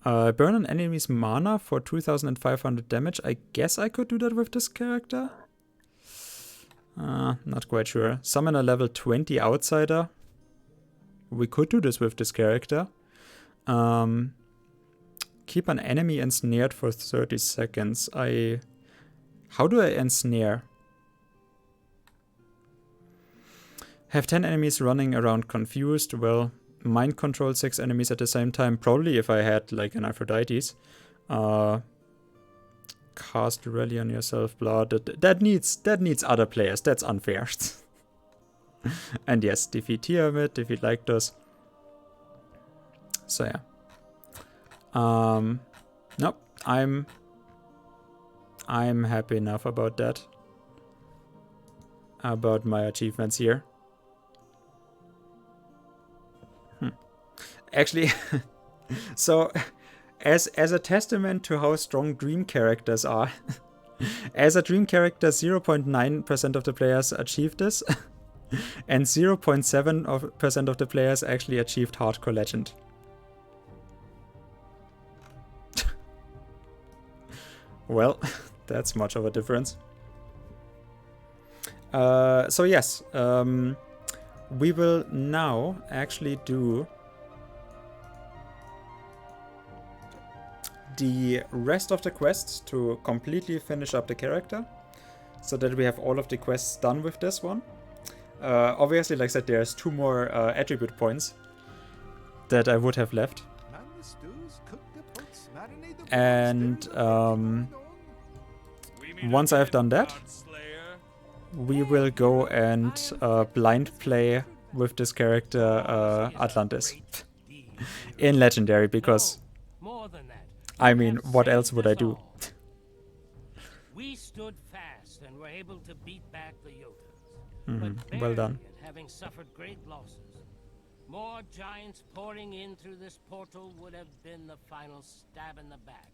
Burn an enemy's mana for 2,500 damage. I guess I could do that with this character. Not quite sure. Summon a level 20 outsider. We could do this with this character. Keep an enemy ensnared for 30 seconds. How do I ensnare? Have 10 enemies running around confused. Well, mind control 6 enemies at the same time. Probably if I had like an Aphrodites. Cast Rally on yourself, blood. That needs other players. That's unfair. And yes, defeat Tiamat, defeat Lyktos. So yeah. Nope. I'm happy enough about that. About my achievements here. Actually, so as a testament to how strong dream characters are, as a dream character, 0.9% of the players achieved this, and 0.7% of the players actually achieved hardcore legend. Well, that's much of a difference. So yes, we will now actually do the rest of the quests to completely finish up the character, so that we have all of the quests done with this one. Obviously, like I said, there's 2 more attribute points that I would have left. And once I've done that, we will go and blind play with this character Atlantis in Legendary, because More than that, I you mean, have what else saved would I us do? all. We stood fast and were able to beat back the Jotuns. But Well done. barely, and having suffered great losses. More giants pouring in through this portal would have been the final stab in the back.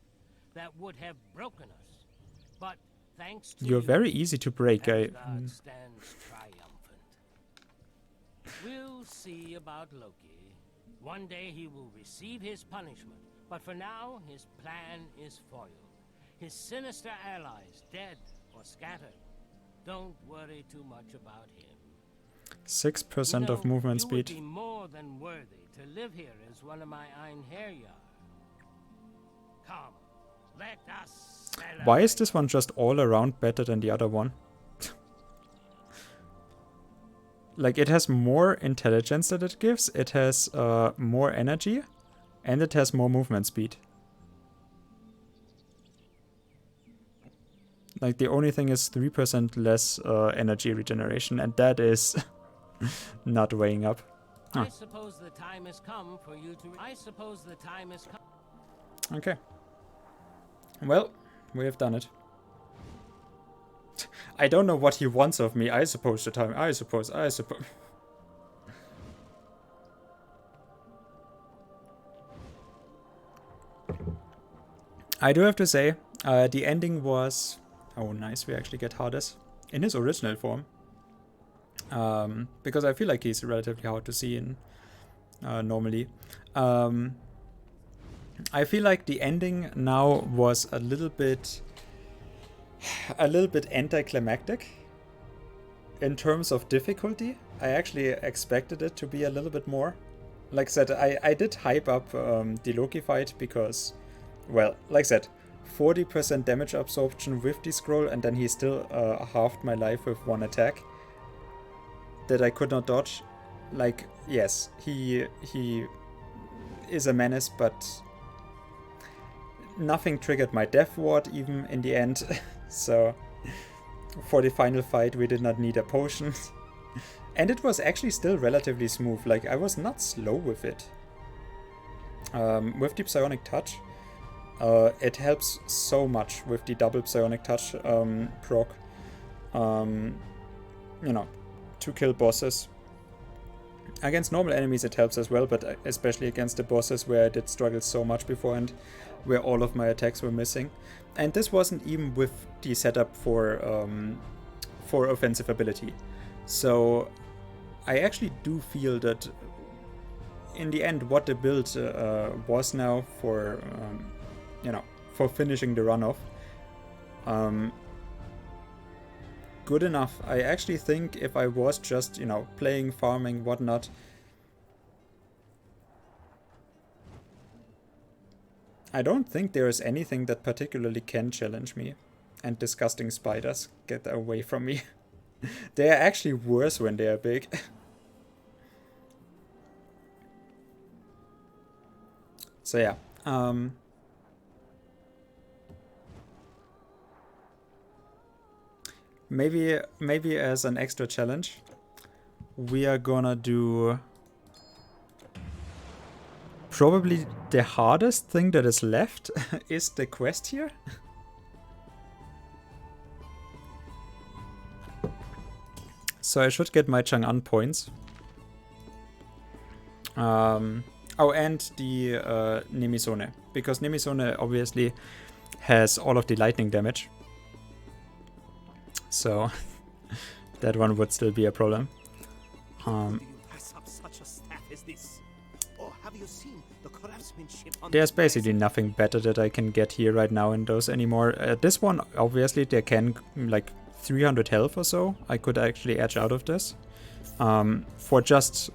That would have broken us. But thanks to You're you, very easy to break. Asgard stands triumphant. We'll see about Loki. One day he will receive his punishment, but for now his plan is foiled. His sinister allies dead or scattered. Don't worry too much about him. 6% of movement you would speed. be more than worthy to live here as one of my Einherjar. Come, let us celebrate. Why is this one just all around better than the other one? Like, it has more intelligence that it gives, it has more energy, and it has more movement speed. Like, the only thing is 3% less energy regeneration, and that is not weighing up. I suppose the time has come for you to... I suppose the time has come... Okay. Well, we have done it. I don't know what he wants of me. I suppose the time. I suppose. I do have to say, the ending was... Oh, nice. We actually get Hades in his original form. Because I feel like he's relatively hard to see in normally. I feel like the ending now was a little bit anticlimactic in terms of difficulty. I actually expected it to be a little bit more. Like I said, I did hype up the Loki fight because, well, like I said, 40% damage absorption with the scroll, and then he still halved my life with one attack that I could not dodge. Like, yes, he is a menace, but nothing triggered my death ward even in the end. So for the final fight we did not need a potion. And it was actually still relatively smooth. Like, I was not slow with it. With the Psionic Touch, it helps so much with the double Psionic Touch proc. You know, to kill bosses. Against normal enemies it helps as well, but especially against the bosses where I did struggle so much beforehand, where all of my attacks were missing. And this wasn't even with the setup for offensive ability. So I actually do feel that in the end what the build was now for, you know, for finishing the run off, good enough. I actually think if I was just, you know, playing, farming, whatnot, I don't think there is anything that particularly can challenge me. And disgusting spiders, get away from me. They are actually worse when they are big. So yeah, maybe as an extra challenge, we are gonna do probably the hardest thing that is left is the quest here. So I should get my Chang'an points. Oh, and the Nemisone, because Nemisone obviously has all of the lightning damage. So that one would still be a problem. Do you pass up such a staff as this? Or have you seen the craftsmanship on There's this basically nothing better that I can get here right now in those anymore. This one, obviously, there can, like, 300 health or so. I could actually edge out of this. For just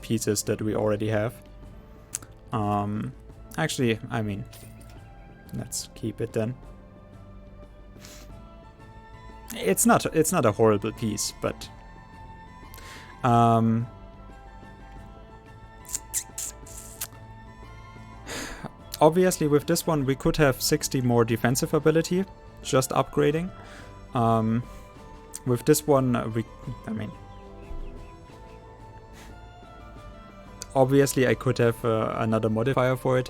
pieces that we already have. Actually, I mean, let's keep it then. It's not a horrible piece, but Obviously, with this one, we could have 60 more defensive ability, just upgrading. With this one, I mean, obviously I could have another modifier for it,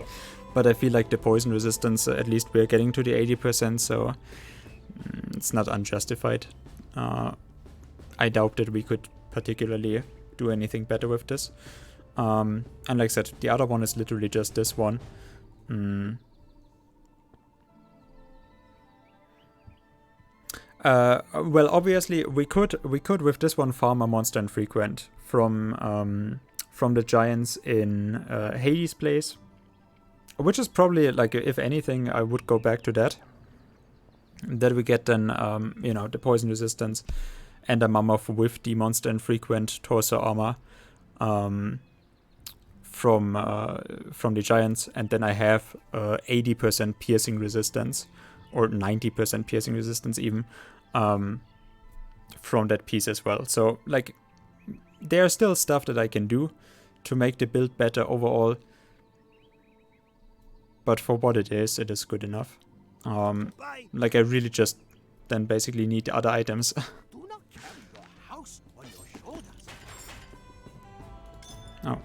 but I feel like the poison resistance, at least we're getting to the 80%, so it's not unjustified. I doubt that we could particularly do anything better with this. And like I said, the other one is literally just this one. Well, obviously we could with this one farm a monster infrequent from the giants in Hades Place, which is probably like, if anything, I would go back to that. That we get then you know, the poison resistance and a mammoth with the monster infrequent torso armor from the giants, and then I have 80% piercing resistance or 90% piercing resistance even from that piece as well. So like, there's still stuff that I can do to make the build better overall, but for what it is good enough. Like, I really just then basically need the other items. Do not carry your house on your shoulders. Oh.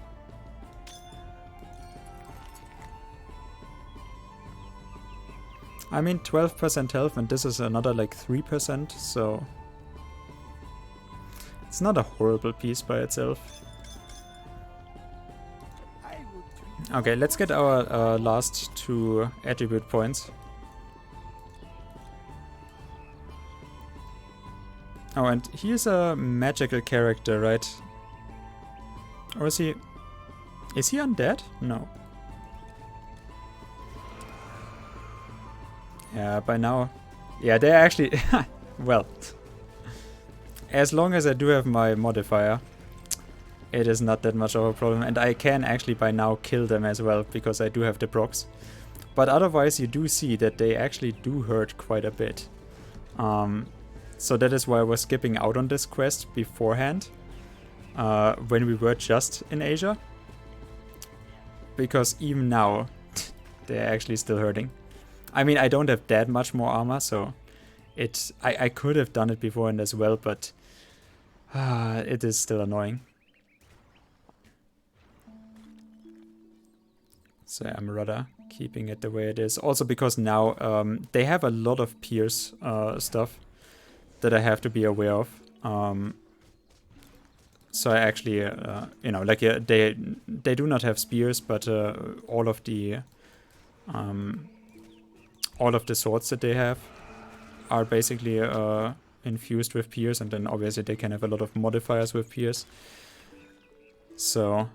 I mean, 12% health, and this is another like 3%, so it's not a horrible piece by itself. Okay, let's get our last 2 attribute points. Oh, and he's a magical character, right? Or is he undead? No. Yeah, by now. Yeah, they're actually... well. As long as I do have my modifier, it is not that much of a problem. And I can actually by now kill them as well, because I do have the procs. But otherwise you do see that they actually do hurt quite a bit. So that is why I was skipping out on this quest beforehand. When we were just in Asia. Because even now, they're actually still hurting. I mean, I don't have that much more armor, so I could have done it beforehand as well, but it is still annoying. So I'm rather keeping it the way it is. Also because now they have a lot of pierce stuff that I have to be aware of. So I actually, you know, like they do not have spears, but all of the swords that they have are basically infused with pierce, and then obviously they can have a lot of modifiers with pierce. So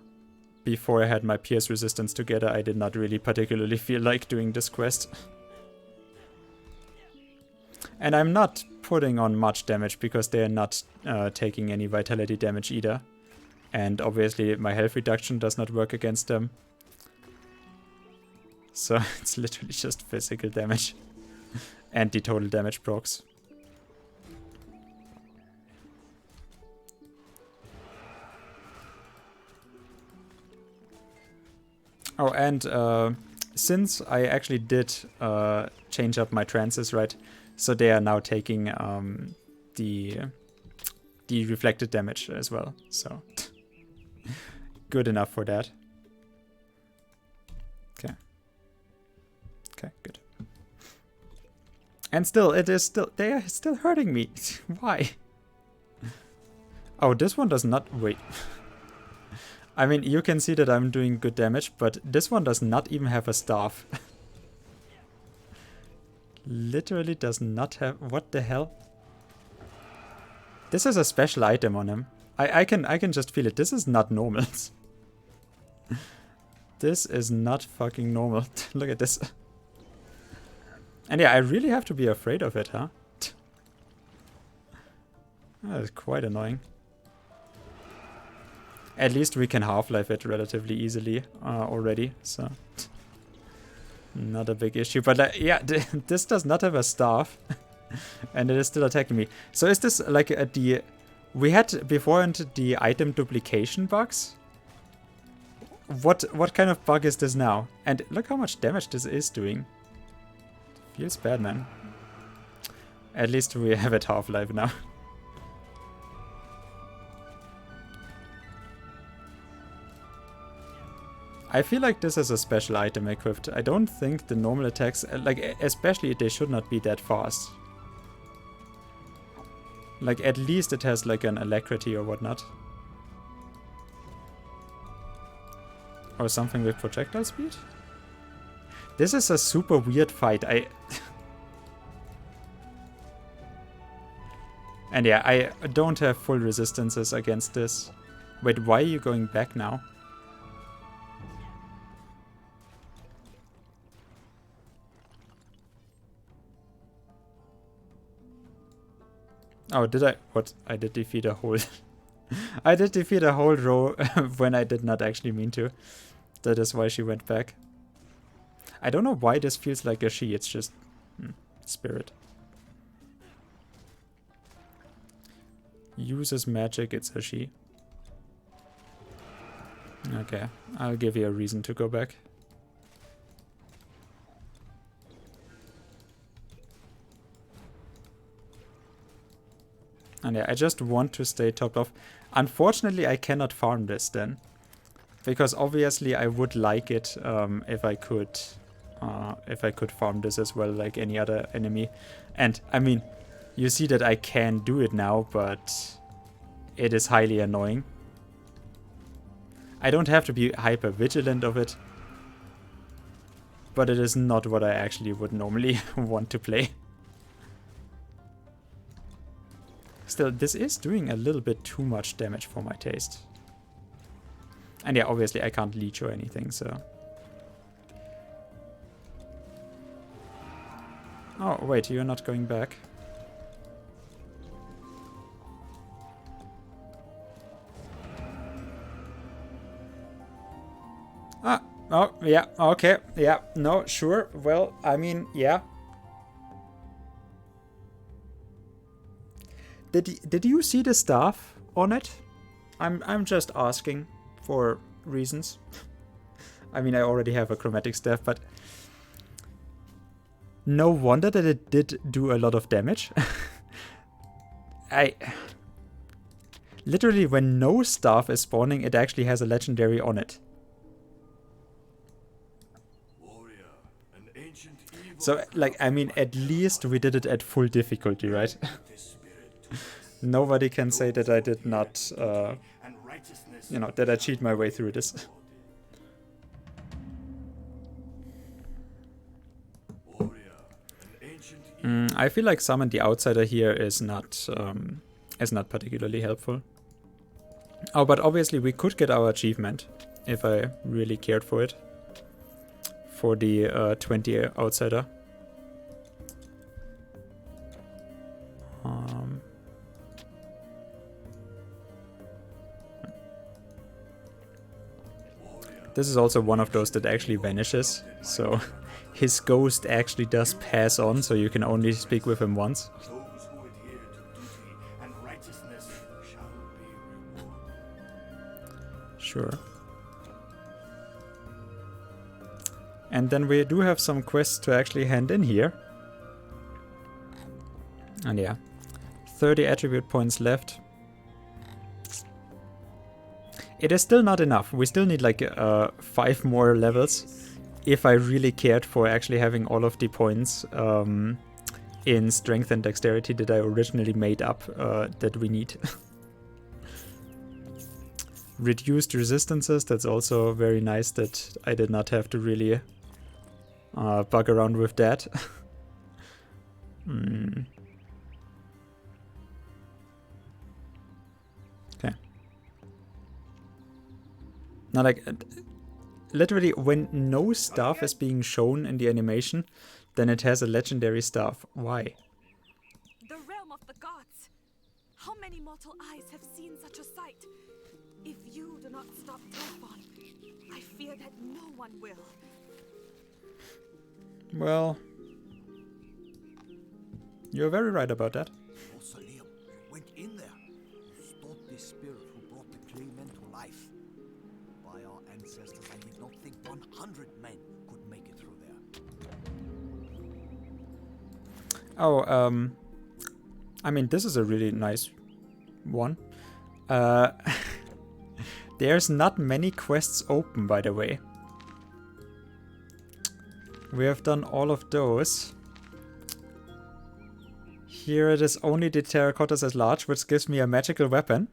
before I had my pierce resistance together, I did not really particularly feel like doing this quest. And I'm not putting on much damage because they're not taking any vitality damage either. And obviously my health reduction does not work against them. So it's literally just physical damage. And the total damage procs. Oh, and since I actually did change up my trances, right? So they are now taking the reflected damage as well. So good enough for that. Okay. Okay, good. And still, they are still hurting me. Why? Oh, this one does not, wait. I mean, you can see that I'm doing good damage, but this one does not even have a staff. Literally does not have, what the hell? This is a special item on him. I can just feel it. This is not normal. This is not fucking normal. Look at this. And yeah, I really have to be afraid of it, huh? That is quite annoying. At least we can half-life it relatively easily already, so not a big issue. But yeah, this does not have a staff, and it is still attacking me. So is this like we had beforehand the item duplication bugs? what kind of bug is this now? And look how much damage this is doing. Feels bad, man. At least we have it half-life now. I feel like this is a special item equipped. I don't think the normal attacks, like especially they should not be that fast. Like at least it has like an alacrity or whatnot. Or something with projectile speed? This is a super weird fight. And yeah, I don't have full resistances against this. Wait, why are you going back now? Oh, did I? What? I did defeat a whole... I did defeat a whole row when I did not actually mean to. That is why she went back. I don't know why this feels like a she, it's just... spirit. Uses magic, it's a she. Okay, I'll give you a reason to go back. And yeah, I just want to stay topped off. Unfortunately, I cannot farm this then. Because obviously I would like it if I could farm this as well, like any other enemy. And I mean, you see that I can do it now, but it is highly annoying. I don't have to be hyper vigilant of it, but it is not what I actually would normally want to play. Still, this is doing a little bit too much damage for my taste. And yeah, obviously I can't leech or anything, so... Oh, wait, you're not going back. Ah, oh, yeah, okay, yeah, no, sure, well, I mean, yeah. Did you see the staff on it? I'm just asking for reasons. I mean, I already have a chromatic staff, but no wonder that it did do a lot of damage. Literally, when no staff is spawning, it actually has a legendary on it. So, like, I mean, at least we did it at full difficulty, right? Nobody can say that I did not, you know, that I cheat my way through this. I feel like summon the outsider here is not particularly helpful. Oh, but obviously we could get our achievement if I really cared for it. For the 20 outsider. This is also one of those that actually vanishes, so his ghost actually does pass on, so you can only speak with him once. Sure. And then we do have some quests to actually hand in here. And yeah, 30 attribute points left. It is still not enough. We still need like 5 more levels if I really cared for actually having all of the points in strength and dexterity that I originally made up that we need. Reduced resistances, that's also very nice that I did not have to really bug around with that. Okay. Now, like, literally, when no staff is being shown in the animation, then it has a legendary staff. Why? The realm of the gods! How many mortal eyes have seen such a sight? If you do not stop Typhon, I fear that no one will. Well, you're very right about that. Mausoleum went in there. Stopped the spirit who brought the clay men to life. By our ancestors' Oh, I mean, this is a really nice one. There's not many quests open, by the way. We have done all of those. Here it is only the terracottas at large, which gives me a magical weapon.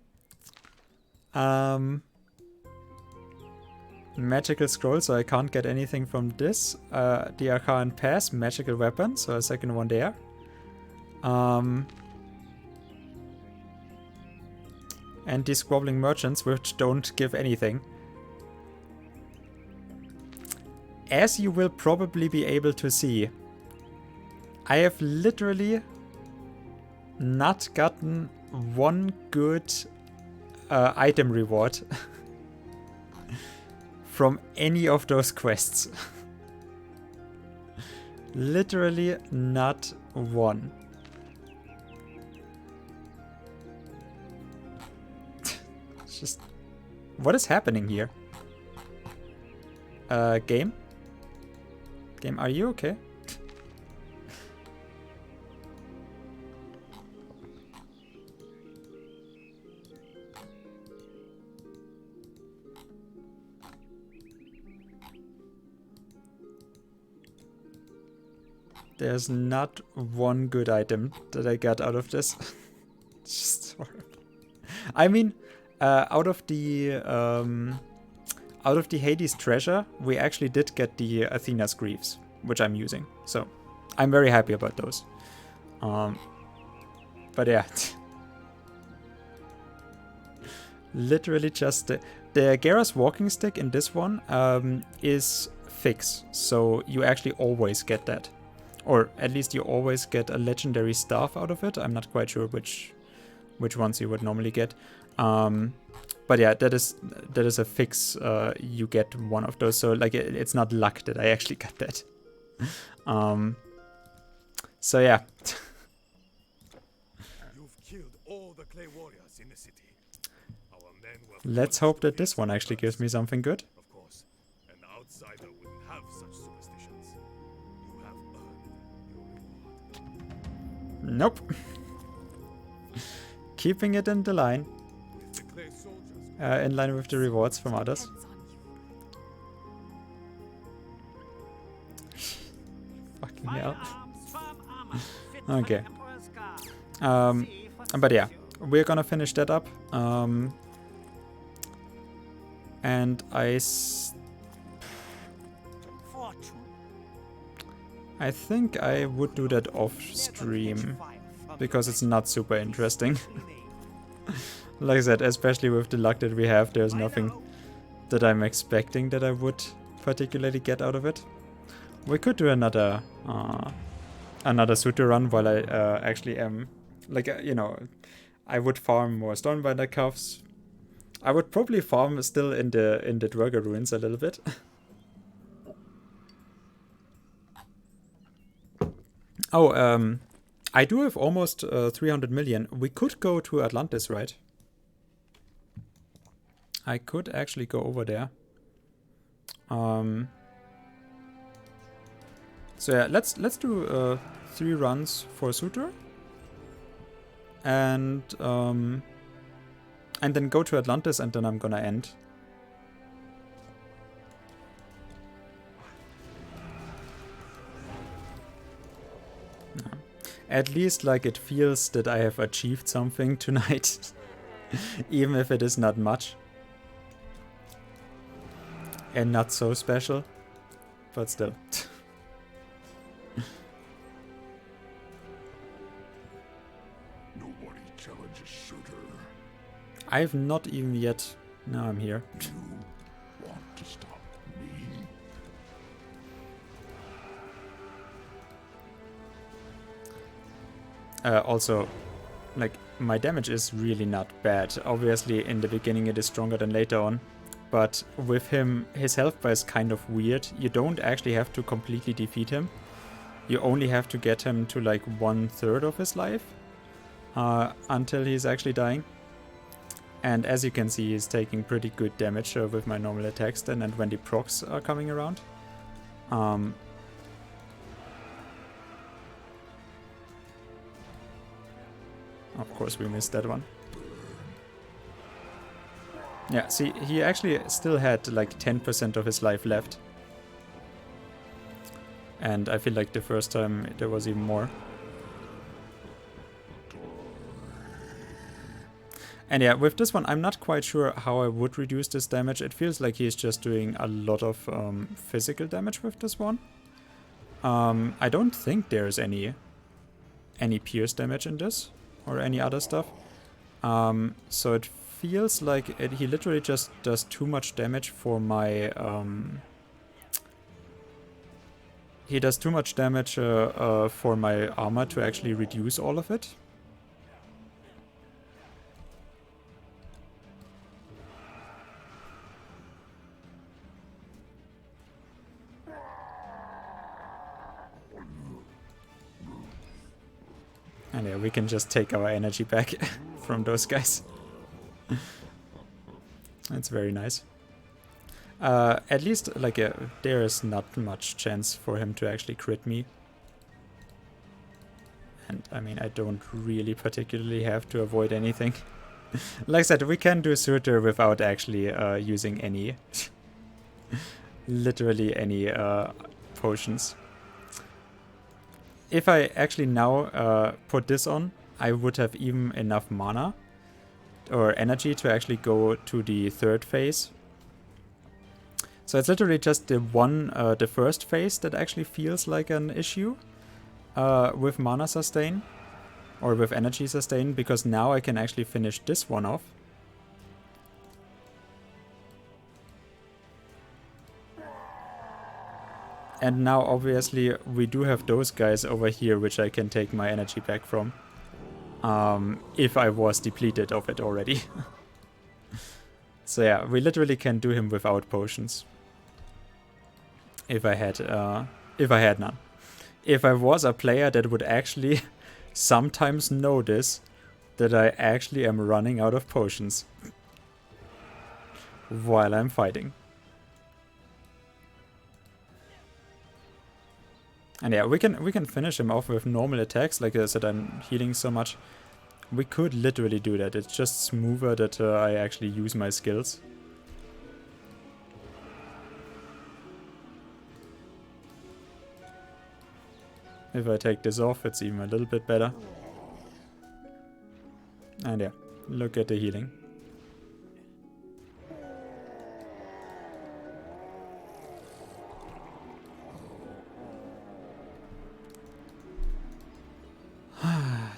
Magical scroll, so I can't get anything from this. The Arcane Pass, magical weapon, so a second one there. And these squabbling merchants, which don't give anything. As you will probably be able to see, I have literally not gotten one good item reward from any of those quests. Literally not one. Just what is happening here? Game? Game, are you okay? There's not one good item that I got out of this. It's just horrible. I mean, out of the Hades treasure, we actually did get the Athena's Greaves, which I'm using. So I'm very happy about those. But yeah. Literally just the Gera's walking stick in this one is fixed. So you actually always get that. Or at least you always get a legendary staff out of it. I'm not quite sure which ones you would normally get. But yeah, that is a fix. You get one of those. So like it's not luck that I actually got that. So yeah. You've killed all the clay warriors in the city. Our men were Let's hope that this one actually gives me something good. Of course, an outsider wouldn't have such superstitions. You have earned your reward. Nope. Keeping it in the line. With the clay soldiers, In line with the rewards from others. Fucking hell. Okay. But yeah, we're gonna finish that up. And I think I would do that off stream because it's not super interesting. Like I said, especially with the luck that we have, there's nothing that I'm expecting that I would particularly get out of it. We could do another suitor run while I actually am, like, you know, I would farm more Stonebinder cuffs. I would probably farm still in the Dwerger ruins a little bit. Oh, I do have almost 300 million. We could go to Atlantis, right? I could actually go over there. So yeah, let's do 3 runs for Sutor, and then go to Atlantis, and then I'm gonna end. At least like it feels that I have achieved something tonight, even if it is not much and not so special, but still. nobody challenges Suitor. I've not even yet. Now I'm here. You want to stop me? Also, like, my damage is really not bad. Obviously, in the beginning it is stronger than later on. But with him, his health bar is kind of weird. You don't actually have to completely defeat him. You only have to get him to like 1/3 of his life until he's actually dying. And as you can see, he's taking pretty good damage with my normal attacks then, and when the procs are coming around. Of course we missed that one. Yeah, see, he actually still had like 10% of his life left. And I feel like the first time there was even more. And yeah, with this one, I'm not quite sure how I would reduce this damage. It feels like he's just doing a lot of physical damage with this one. I don't think there's any pierce damage in this or any other stuff. So it feels like he literally just does too much damage for my... he does too much damage for my armor to actually reduce all of it. And yeah, we can just take our energy back from those guys. That's very nice. At least, like, there is not much chance for him to actually crit me. And, I mean, I don't really particularly have to avoid anything. Like I said, we can do Surtur without actually using any... literally any potions. If I actually now put this on, I would have even enough mana or energy to actually go to the third phase. So it's literally just the first phase that actually feels like an issue with mana sustain or with energy sustain, because now I can actually finish this one off. And now, obviously, we do have those guys over here, which I can take my energy back from. If I was depleted of it already. So yeah, we literally can do him without potions. If I had none. If I was a player that would actually sometimes notice that I actually am running out of potions while I'm fighting. And yeah, we can finish him off with normal attacks. Like I said, I'm healing so much. We could literally do that. It's just smoother that I actually use my skills. If I take this off, it's even a little bit better. And yeah, look at the healing.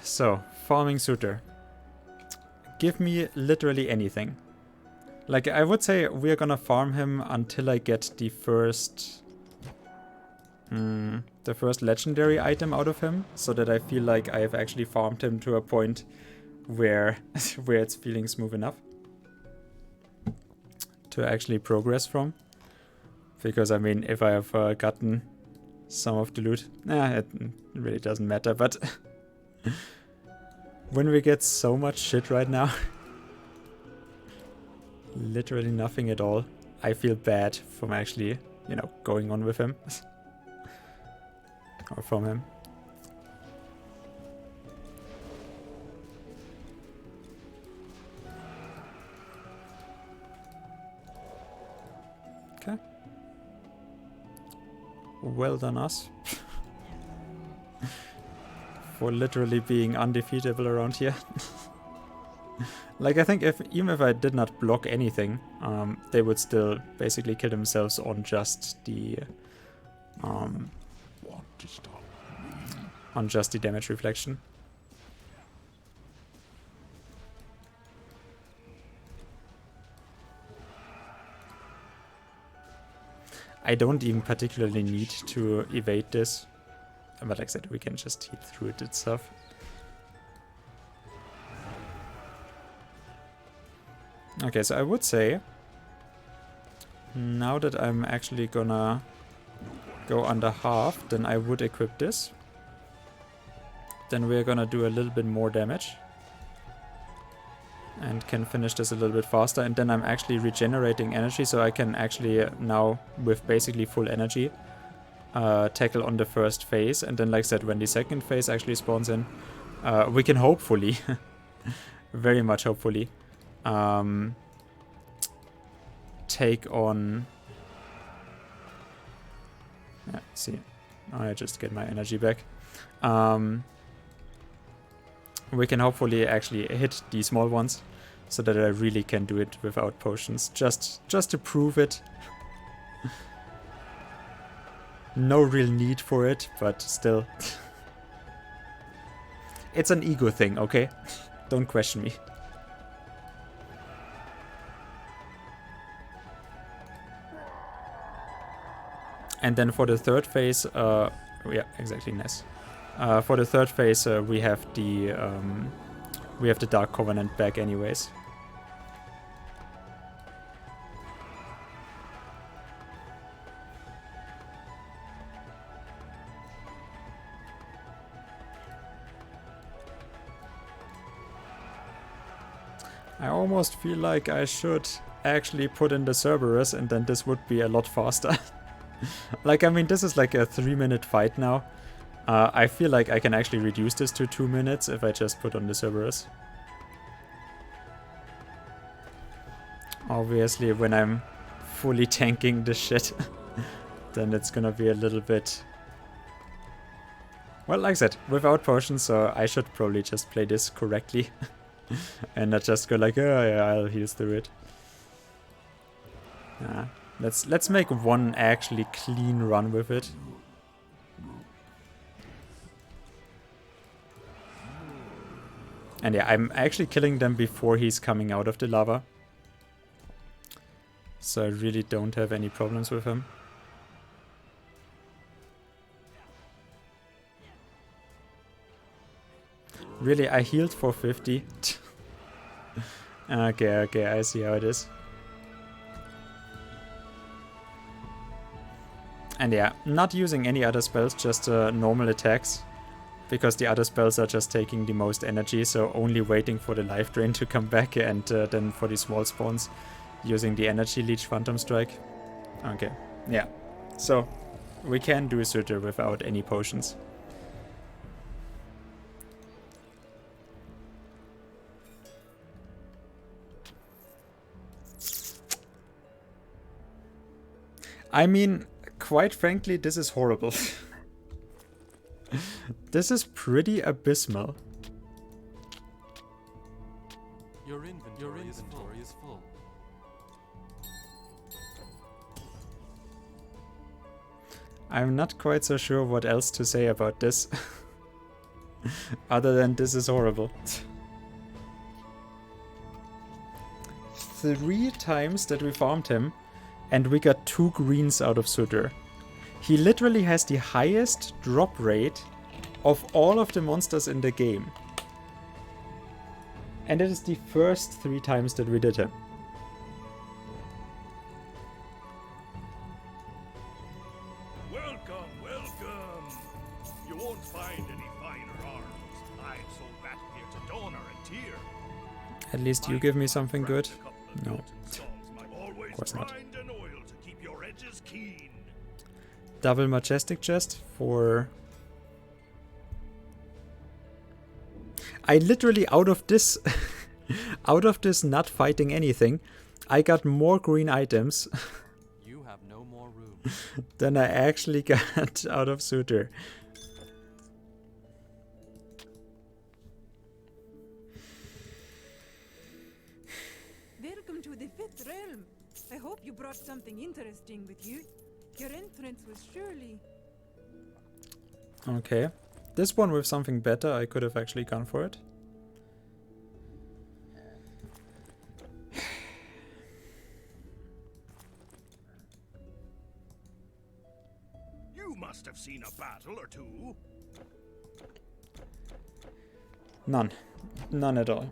So, farming Surtur. Give me literally anything. Like, I would say we're gonna farm him until I get the first legendary item out of him, so that I feel like I have actually farmed him to a point where where it's feeling smooth enough to actually progress from. Because, I mean, if I have gotten some of the loot, it really doesn't matter, but when we get so much shit right now, literally nothing at all, I feel bad from actually, you know, going on with him. Or from him. Okay. Well done us. For literally being undefeatable around here. Like, I think even if I did not block anything, they would still basically kill themselves on just the damage reflection. I don't even particularly need to evade this. But like I said, we can just heal through it itself. Okay, so I would say, now that I'm actually gonna go under half, then I would equip this. Then we're gonna do a little bit more damage. And can finish this a little bit faster. And then I'm actually regenerating energy, so I can actually now, with basically full energy, tackle on the first phase, and then like I said, when the second phase actually spawns in, we can hopefully, very much hopefully, take on... Yeah, see, I just get my energy back. We can hopefully actually hit the small ones, so that I really can do it without potions, just to prove it. No real need for it, but still. It's an ego thing, okay? Don't question me. And then for the third phase, yeah, exactly, nice. For the third phase, we have the Dark Covenant back, anyways. I almost feel like I should actually put in the Cerberus, and then this would be a lot faster. Like, I mean, this is like a 3-minute fight now. I feel like I can actually reduce this to 2 minutes if I just put on the Cerberus. Obviously, when I'm fully tanking this shit, then it's gonna be a little bit... Well, like I said, without potions, so I should probably just play this correctly. And not just go like, oh yeah, I'll heal through it. Let's make one actually clean run with it. And yeah, I'm actually killing them before he's coming out of the lava. So I really don't have any problems with him. Really, I healed for 50. Okay, I see how it is. And yeah, not using any other spells, just normal attacks. Because the other spells are just taking the most energy, so only waiting for the life drain to come back, and then for the small spawns, using the energy leech Phantom Strike. Okay, yeah. So, we can do Sutter without any potions. I mean, quite frankly, this is horrible. This is pretty abysmal. Your inventory is full. I'm not quite so sure what else to say about this. Other than this is horrible. 3 times that we farmed him, and we got 2 greens out of Sutter. He literally has the highest drop rate of all of the monsters in the game. And it is the first 3 times that we did him. Welcome, welcome. You won't find any finer arms. I'm so back here to Donor and Tyr. At least you give me something good. No, Always of course not. grind and oil to keep your edges keen. Double Majestic Chest for... I literally, out of this not fighting anything, I got more green items You have no more room. than I actually got out of Sutter. Welcome to the 5th realm. I hope you brought something interesting with you. Your entrance was surely... Okay. This one with something better, I could have actually gone for it. You must have seen a battle or two. None. None at all.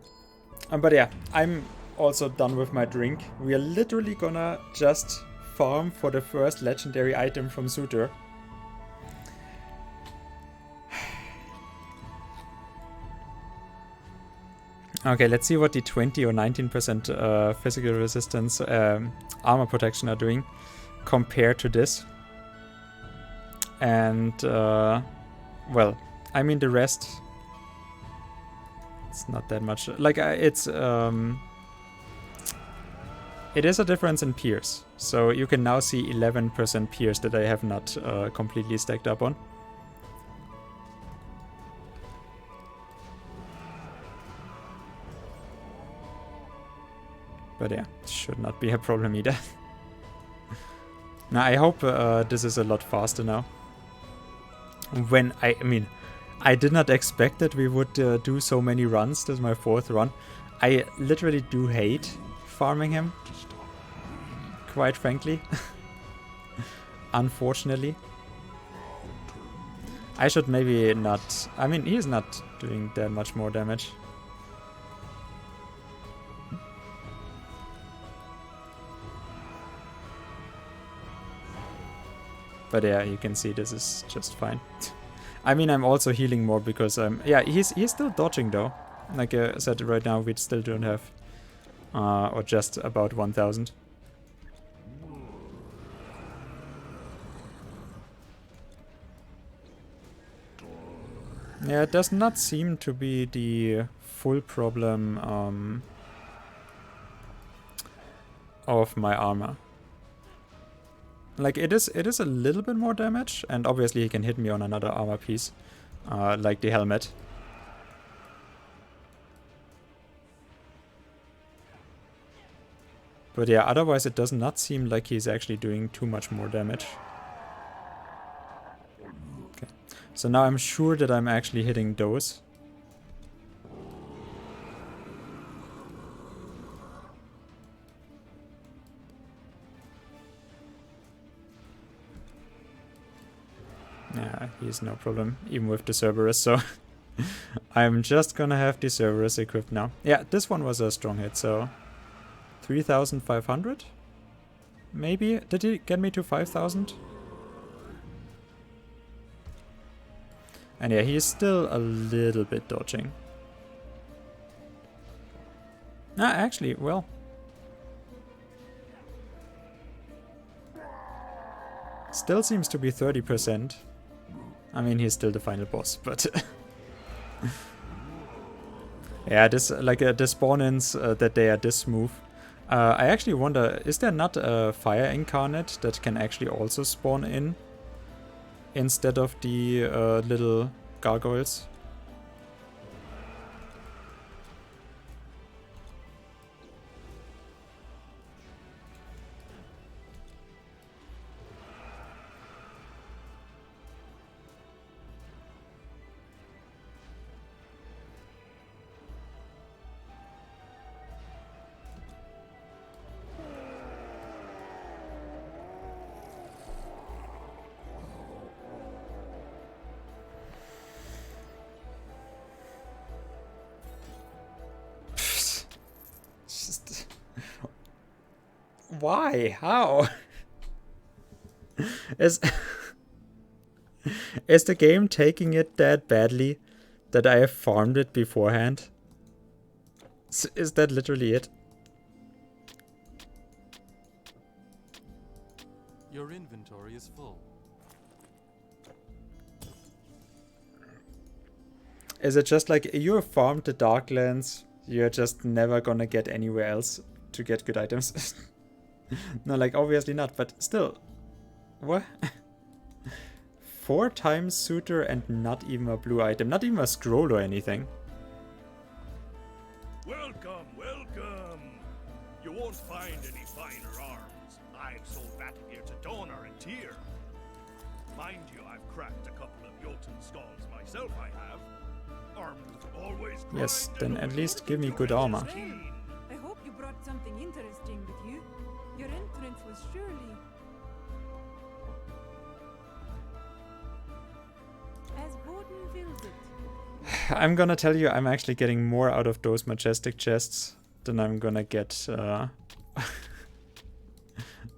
But yeah, I'm also done with my drink. We are literally gonna just farm for the first legendary item from Sutter. Okay, let's see what the 20 or 19% physical resistance armor protection are doing compared to this. And, well, I mean the rest It's not that much. Like, it is a difference in pierce. So you can now see 11% pierce that I have not completely stacked up on. But yeah, should not be a problem either. Now I hope this is a lot faster now. I mean, I did not expect that we would do so many runs. This is my 4th run. I literally do hate farming him, quite frankly. Unfortunately. I should maybe not... I mean, he's not doing that much more damage. But yeah, you can see this is just fine. I mean, I'm also healing more because I'm... Yeah, he's still dodging though. Like I said, right now we still don't have... or just about 1000. Yeah, it does not seem to be the full problem of my armor. Like, it is a little bit more damage, and obviously he can hit me on another armor piece, like the helmet. But yeah, otherwise it does not seem like he's actually doing too much more damage. Okay, so now I'm sure that I'm actually hitting those. Yeah, he's no problem, even with the Cerberus, so I'm just gonna have the Cerberus equipped now. Yeah, this one was a strong hit, so 3,500? Maybe? Did he get me to 5,000? And yeah, he's still a little bit dodging. Ah, actually, well... Still seems to be 30%. I mean, he's still the final boss, but... yeah, this, like, the spawn-ins, that they are this smooth. I actually wonder, is there not a fire incarnate that can actually also spawn in? Instead of the little gargoyles? Why? How? Is the game taking it that badly that I have farmed it beforehand? Is that literally it? Your inventory is full. Is it just like you have farmed the Darklands, you're just never gonna get anywhere else to get good items? No, like, obviously not, but still. What? 4 times suitor and not even a blue item, not even a scroll or anything. Welcome, welcome. You won't find any finer arms. I've sold battle gear to Donor and Tyr. Mind you, I've cracked a couple of Jotun skulls myself, I have. Armed always. Yes, then at least give me good armor. I hope you brought something interesting with you. Your entrance was surely... as Odin wills it. I'm gonna tell you, I'm actually getting more out of those majestic chests than I'm gonna get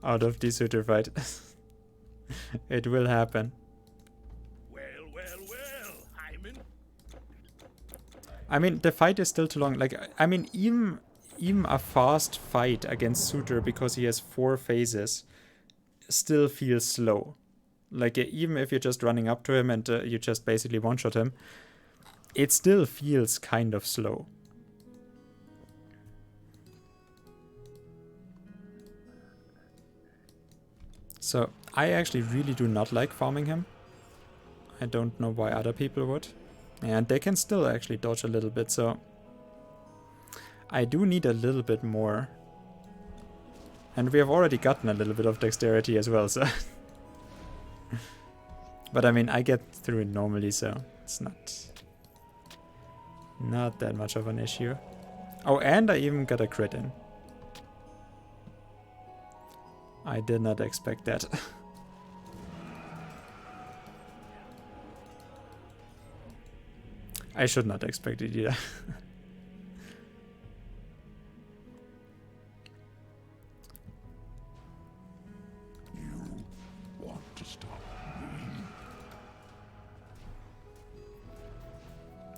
out of the suitor fight. It will happen. Well, well, well, Hyman. I mean, the fight is still too long. Like, I mean, even a fast fight against Suitor, because he has 4 phases, still feels slow. Like, even if you're just running up to him and you just basically one-shot him, it still feels kind of slow. So I actually really do not like farming him. I don't know why other people would. And they can still actually dodge a little bit, so I do need a little bit more. And we have already gotten a little bit of dexterity as well, so but I mean, I get through it normally, so it's not that much of an issue. Oh, and I even got a crit in. I did not expect that. I should not expect it either. You want to stop me?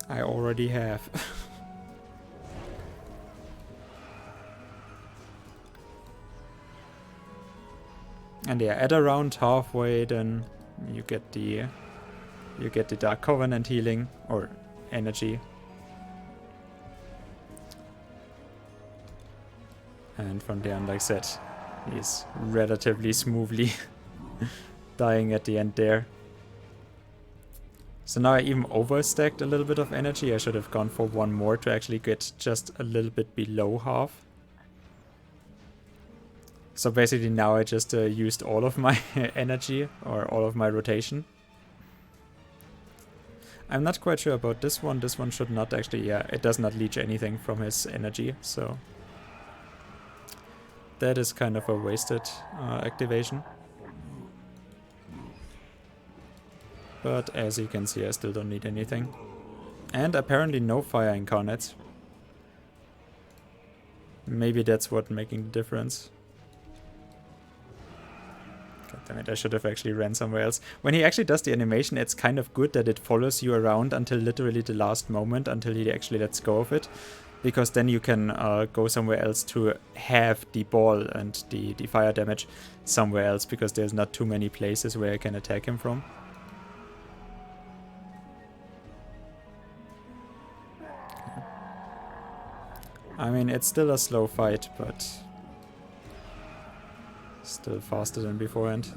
I already have. And yeah, at around halfway, then you get the Dark Covenant healing or energy, and from there, like I said, he's relatively smoothly dying at the end there. So now I even overstacked a little bit of energy. I should have gone for one more to actually get just a little bit below half. So basically now I just used all of my energy or all of my rotation. I'm not quite sure about this one. This one should not actually, yeah, it does not leech anything from his energy, so that is kind of a wasted activation. But as you can see, I still don't need anything. And apparently no fire incarnates. Maybe that's what making the difference. God damn it, I should have actually ran somewhere else. When he actually does the animation, it's kind of good that it follows you around until literally the last moment, until he actually lets go of it. Because then you can go somewhere else to have the ball and the fire damage somewhere else, because there's not too many places where I can attack him from. I mean, it's still a slow fight, but still faster than beforehand.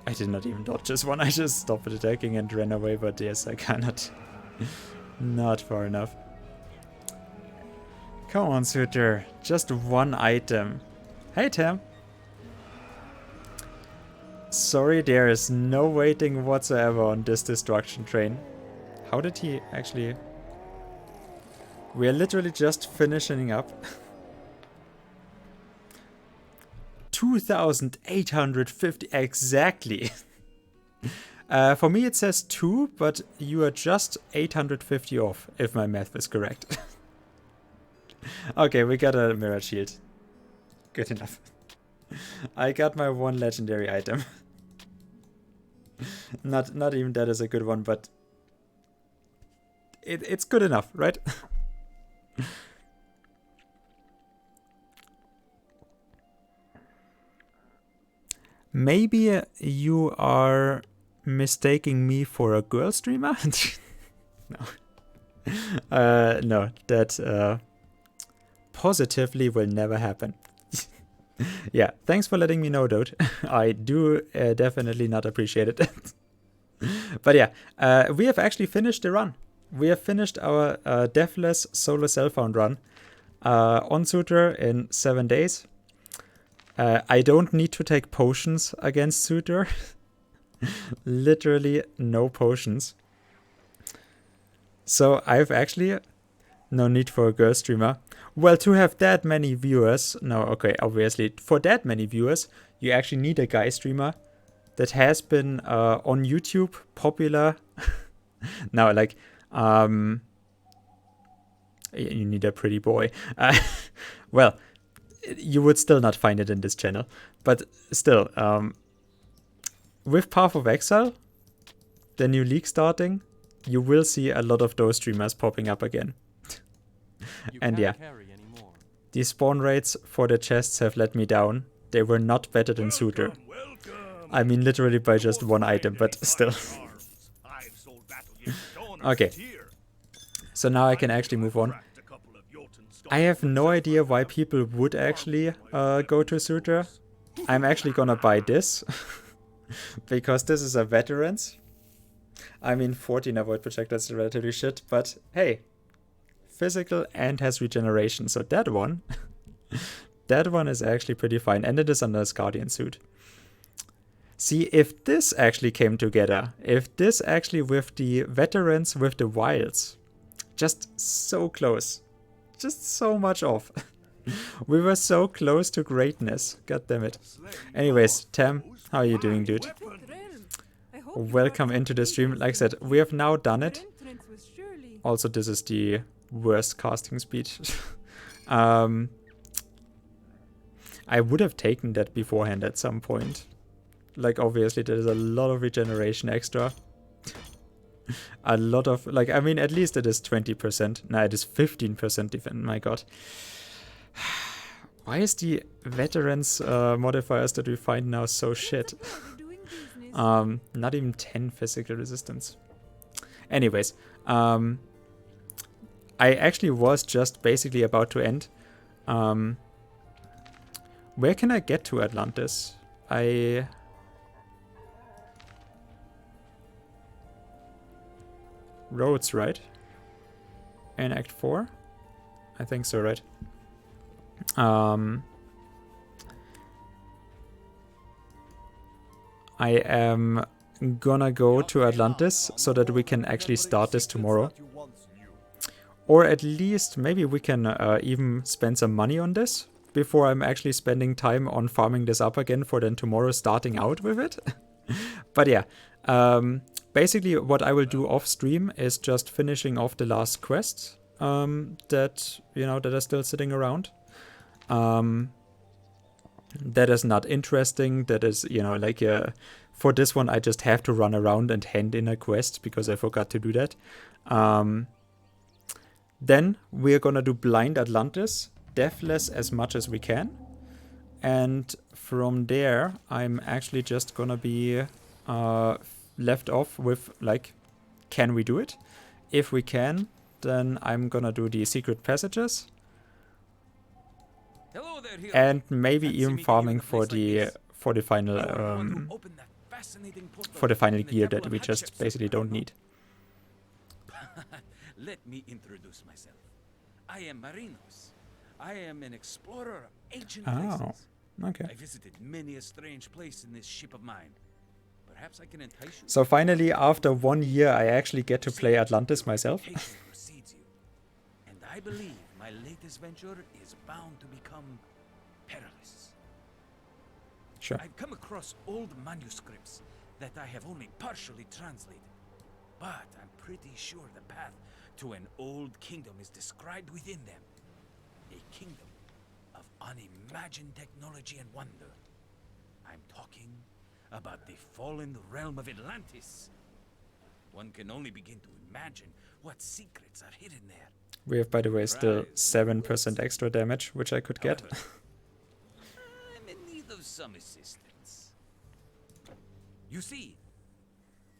I did not even dodge this one, I just stopped attacking and ran away, but yes, I cannot. Not far enough. Come on, Suitor, just one item. Hey, Tam. Sorry, there is no waiting whatsoever on this destruction train. How did he actually... We are literally just finishing up. 2,850 exactly. For me it says 2, but you are just 850 off, if my math is correct. Okay, we got a mirror shield. Good enough. I got my one legendary item. Not even that is a good one, but it's good enough, right? Maybe you are mistaking me for a girl streamer? No. No, that positively will never happen. Yeah, thanks for letting me know, dude. I do definitely not appreciate it. But yeah, we have actually finished the run. We have finished our Deathless solo Self-Found run on Suitor in 7 days. I don't need to take potions against Suitor. Literally no potions. So I've actually no need for a girl streamer. Well, to have that many viewers, no, okay, obviously, for that many viewers, you actually need a guy streamer that has been on YouTube popular. Now, like, you need a pretty boy. Well, you would still not find it in this channel, but still, with Path of Exile, the new league starting, you will see a lot of those streamers popping up again. And yeah, the spawn rates for the chests have let me down. they were not better than Suitor. I mean, literally by just one item, but still. Okay. So now I can actually move on. I have no idea why people would actually go to Suitor. I'm actually gonna buy this. Because this is a veterans. I mean, 14 avoid projectiles is relatively shit, but hey. Physical and has regeneration, so that one... that one is actually pretty fine, and it is under his Guardian suit. See, if this actually came together, if this actually with the veterans with the wilds, just so close, just so much off. We were so close to greatness, god damn it. Anyways, Tam, how are you doing, dude? Welcome into the stream. Like I said, we have now done it. Also, this is the worst casting speed. I would have taken that beforehand at some point. Like, obviously, there's a lot of regeneration extra. A lot of, like, I mean, at least it is 20%. No, it is 15% defense, my god. Why is the veterans modifiers that we find now so shit? Not even 10 physical resistance. Anyways, I actually was just basically about to end. Where can I get to Atlantis? Roads, right? In Act 4? I think so, right? I am gonna go to Atlantis so that we can actually start this tomorrow. Or at least maybe we can even spend some money on this before I'm actually spending time on farming this up again for then tomorrow starting out with it. But yeah, basically what I will do off stream is just finishing off the last quests that, you know, that are still sitting around. That is not interesting. That is, you know, like for this one I just have to run around and hand in a quest because I forgot to do that. Then we're gonna do Blind Atlantis, Deathless as much as we can. And from there, I'm actually just gonna be left off with, like, can we do it? If we can, then I'm gonna do the secret passages. Hello there, hero. And maybe Fancy even meeting farming you in a for place like the final gear that we of just basically don't need. Let me introduce myself. I am Marinos. I am an explorer of ancient places. Okay. I visited many a strange place in this ship of mine. Perhaps I can entice you. So finally, after 1 year, I actually get to play Atlantis myself. And I believe my latest venture is bound to become perilous. Sure. I've come across old manuscripts that I have only partially translated. But I'm pretty sure the path to an old kingdom is described within them. A kingdom of unimagined technology and wonder. I'm talking about the fallen realm of Atlantis. One can only begin to imagine what secrets are hidden there. We have, by the way, still 7% extra damage, which I could get. I'm in need of some assistance. You see,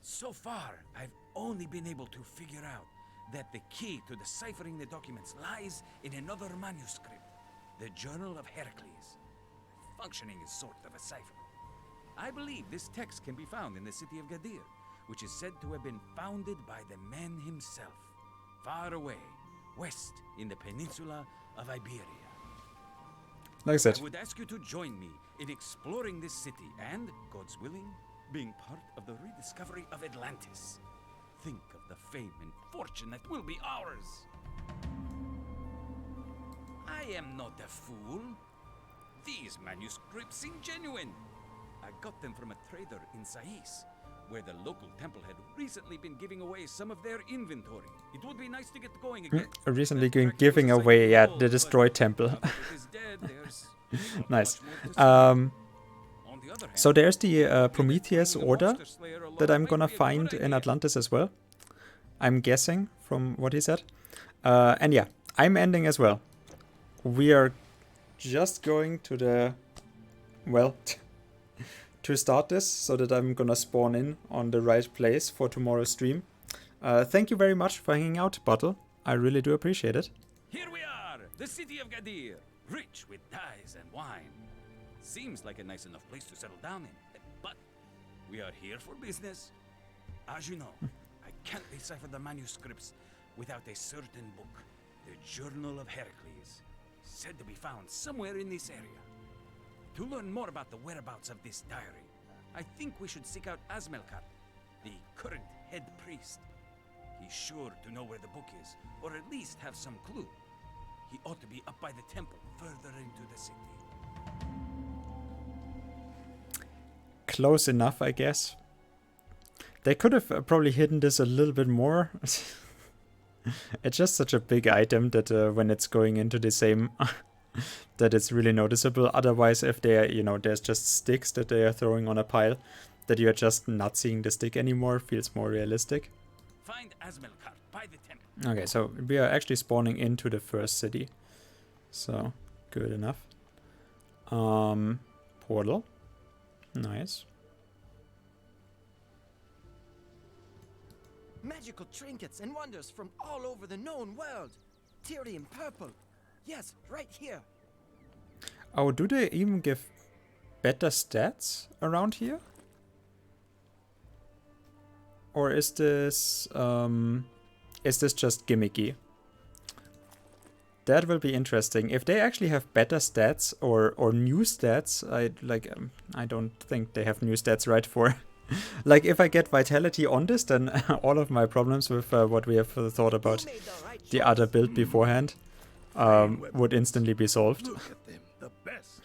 so far I've only been able to figure out that the key to deciphering the documents lies in another manuscript, the Journal of Heracles, functioning as sort of a cipher. I believe this text can be found in the city of Gadir, which is said to have been founded by the man himself, far away, west in the peninsula of Iberia. Like I said. I would ask you to join me in exploring this city and, God's willing, being part of the rediscovery of Atlantis. Think of the fame and fortune that will be ours. I am not a fool. These manuscripts seem genuine. I got them from a trader in Sais, where the local temple had recently been giving away some of their inventory. It would be nice to get going again. Recently giving away, yeah, the destroyed temple. Nice. So there's the Prometheus Order that I'm gonna find in Atlantis as well. I'm guessing from what he said. And yeah, I'm ending as well. We are just going to the well, to start this so that I'm gonna spawn in on the right place for tomorrow's stream. Thank you very much for hanging out, Bottle. I really do appreciate it. Here we are, the city of Gadir, rich with dyes and wine. Seems like a nice enough place to settle down in, but we are here for business. As you know, I can't decipher the manuscripts without a certain book, the Journal of Heracles, said to be found somewhere in this area. To learn more about the whereabouts of this diary, I think we should seek out Asmelkart, the current head priest. He's sure to know where the book is, or at least have some clue. He ought to be up by the temple, further into the city. Close enough, I guess. They could have probably hidden this a little bit more. It's just such a big item that when it's going into the same, that it's really noticeable. Otherwise, if they are, you know, there's just sticks that they are throwing on a pile, that you're just not seeing the stick anymore, feels more realistic. Find Asmelkart by the temple. Okay, so we are actually spawning into the first city. So, good enough. Portal. Nice. Magical trinkets and wonders from all over the known world. Tyrian purple. Yes, right here. Oh, do they even give better stats around here? Or is this just gimmicky? That will be interesting. If they actually have better stats or new stats, I don't think they have new stats right for. Like if I get vitality on this, then all of my problems with what we have thought about the other build beforehand would instantly be solved. Look at them, the best.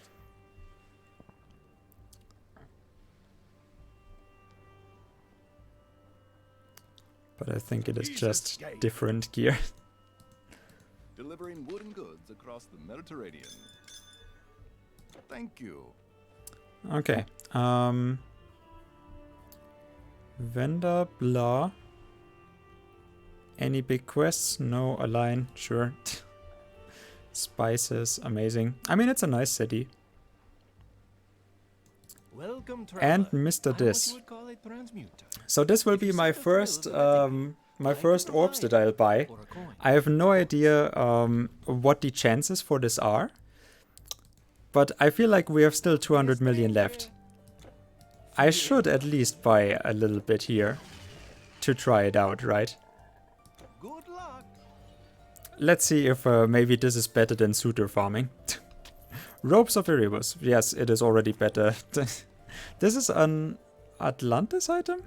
But I think it is just different gear. Delivering wooden goods across the Mediterranean. Thank you. Okay. Vendor, blah. Any big quests? No, align, sure. Spices, amazing. I mean, it's a nice city. Welcome, And Mr. This. So this will be my first orbs that I'll buy. I have no idea what the chances for this are. But I feel like we have still 200 million left. I should at least buy a little bit here to try it out, right? Good luck. Let's see if maybe this is better than suitor farming. Ropes of Erebus. Yes, it is already better. This is an Atlantis item?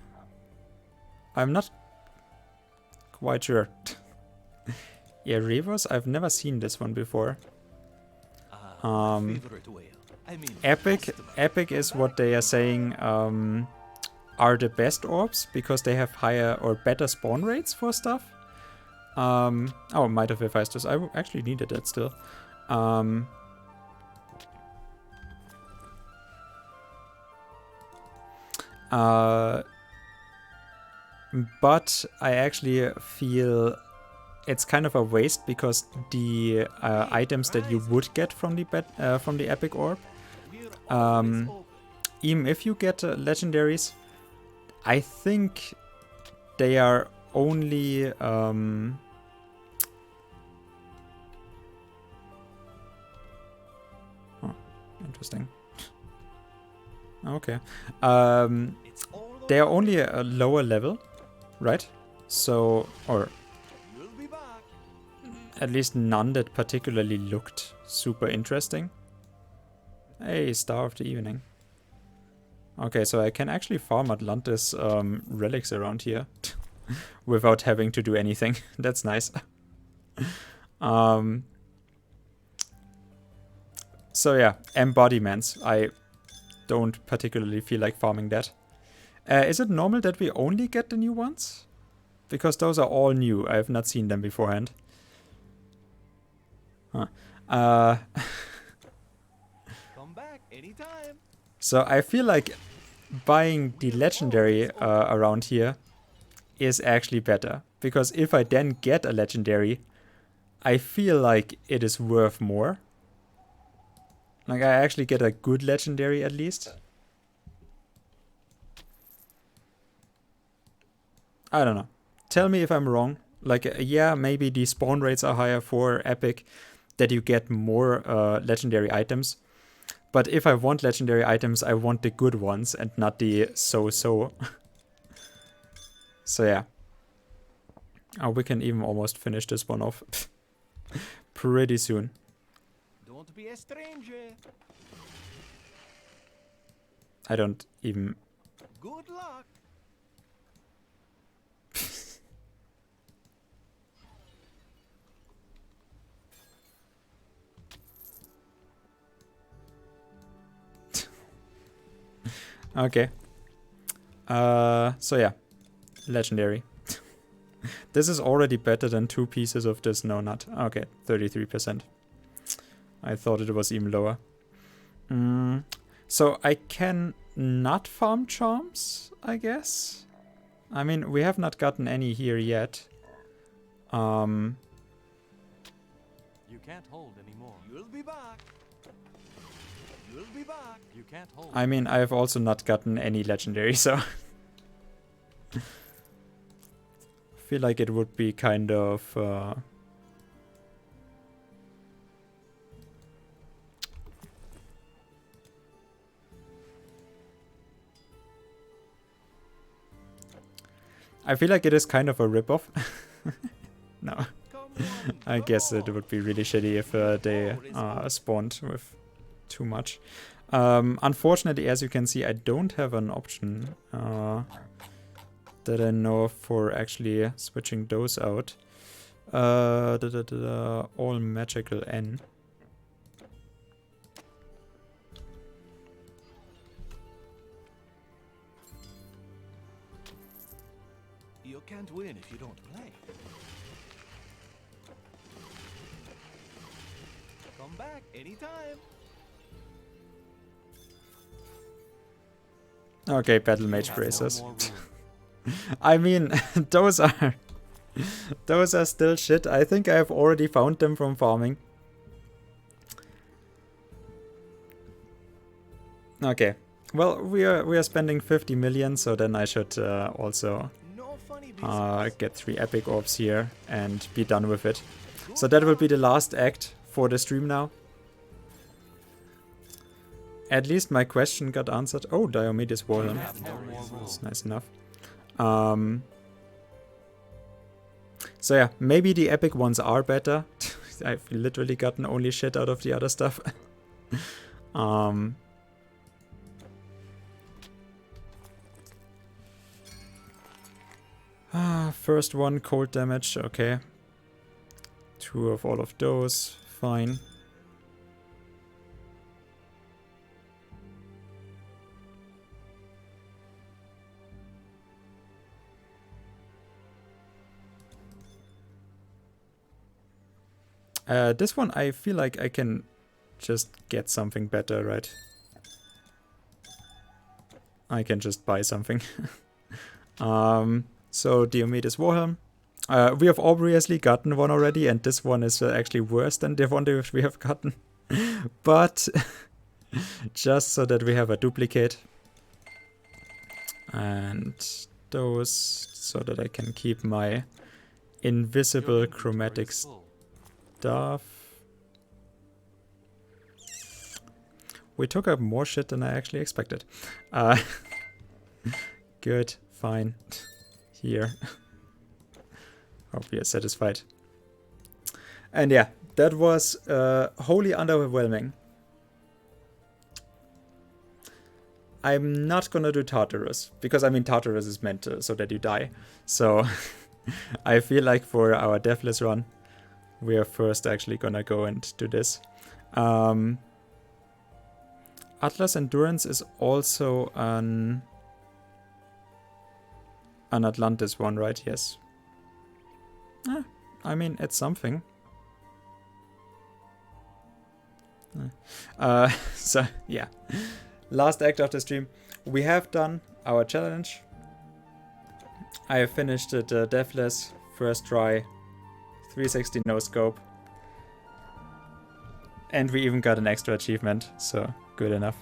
I'm not quite sure. Erebus? I've never seen this one before. Epic is what they are saying are the best orbs because they have higher or better spawn rates for stuff. Oh, Might of Hephaestus. I actually needed that still. But I actually feel it's kind of a waste because the items that you would get from the epic orb, even if you get legendaries, I think they are only interesting. Okay. They are only a lower level, right? So, or at least none that particularly looked super interesting. Hey, Star of the Evening. Okay, so I can actually farm Atlantis relics around here without having to do anything. That's nice. So yeah, embodiments. I don't particularly feel like farming that. Is it normal that we only get the new ones? Because those are all new. I have not seen them beforehand. Huh. Come back anytime. So I feel like buying the legendary around here is actually better. Because if I then get a legendary, I feel like it is worth more. Like, I actually get a good legendary at least. I don't know. Tell me if I'm wrong. Like, yeah, maybe the spawn rates are higher for epic, that you get more legendary items. But if I want legendary items, I want the good ones and not the so-so. So yeah. Oh, we can even almost finish this one off pretty soon. Don't be a stranger. I don't even... Good luck. Okay. So yeah. Legendary. This is already better than 2 pieces of this. No, not. Okay, 33%. I thought it was even lower. So I can not farm charms, I guess? I mean, we have not gotten any here yet. You can't hold anymore. You'll be back. You'll be back. You can't hold. I mean, I have also not gotten any legendary, so... feel like it would be kind of... I feel like it is kind of a ripoff. No. I guess it would be really shitty if they spawned with too much. Unfortunately, as you can see, I don't have an option that I know of for actually switching those out. All magical N. You can't win if you don't play. Come back anytime. Okay, Battle Mage Bracers. I mean, those are still shit. I think I have already found them from farming. Okay. Well, we are spending 50 million, so then I should also get 3 epic orbs here and be done with it. So that will be the last act for the stream now. At least my question got answered. Oh, Diomedes Warren. That's nice enough. So yeah, maybe the epic ones are better. I've literally gotten only shit out of the other stuff. First one, cold damage, okay. 2 of all of those, fine. This one I feel like I can just get something better, right? I can just buy something. So Diomedes Warhelm. We have obviously gotten one already, and this one is actually worse than the one that we have gotten. But just so that we have a duplicate. And those, so that I can keep my invisible chromatic stuff. We took up more shit than I actually expected. Good, fine. Here. Hope you're satisfied. And yeah, that was wholly underwhelming. I'm not gonna do Tartarus, because I mean Tartarus is meant so that you die. So I feel like for our Deathless run, we are first actually gonna go and do this. Atlas Endurance is also an Atlantis one, right? Yes. I mean, it's something. So, yeah. Last act of the stream. We have done our challenge. I have finished it Deathless, first try, 360 no scope. And we even got an extra achievement, so good enough.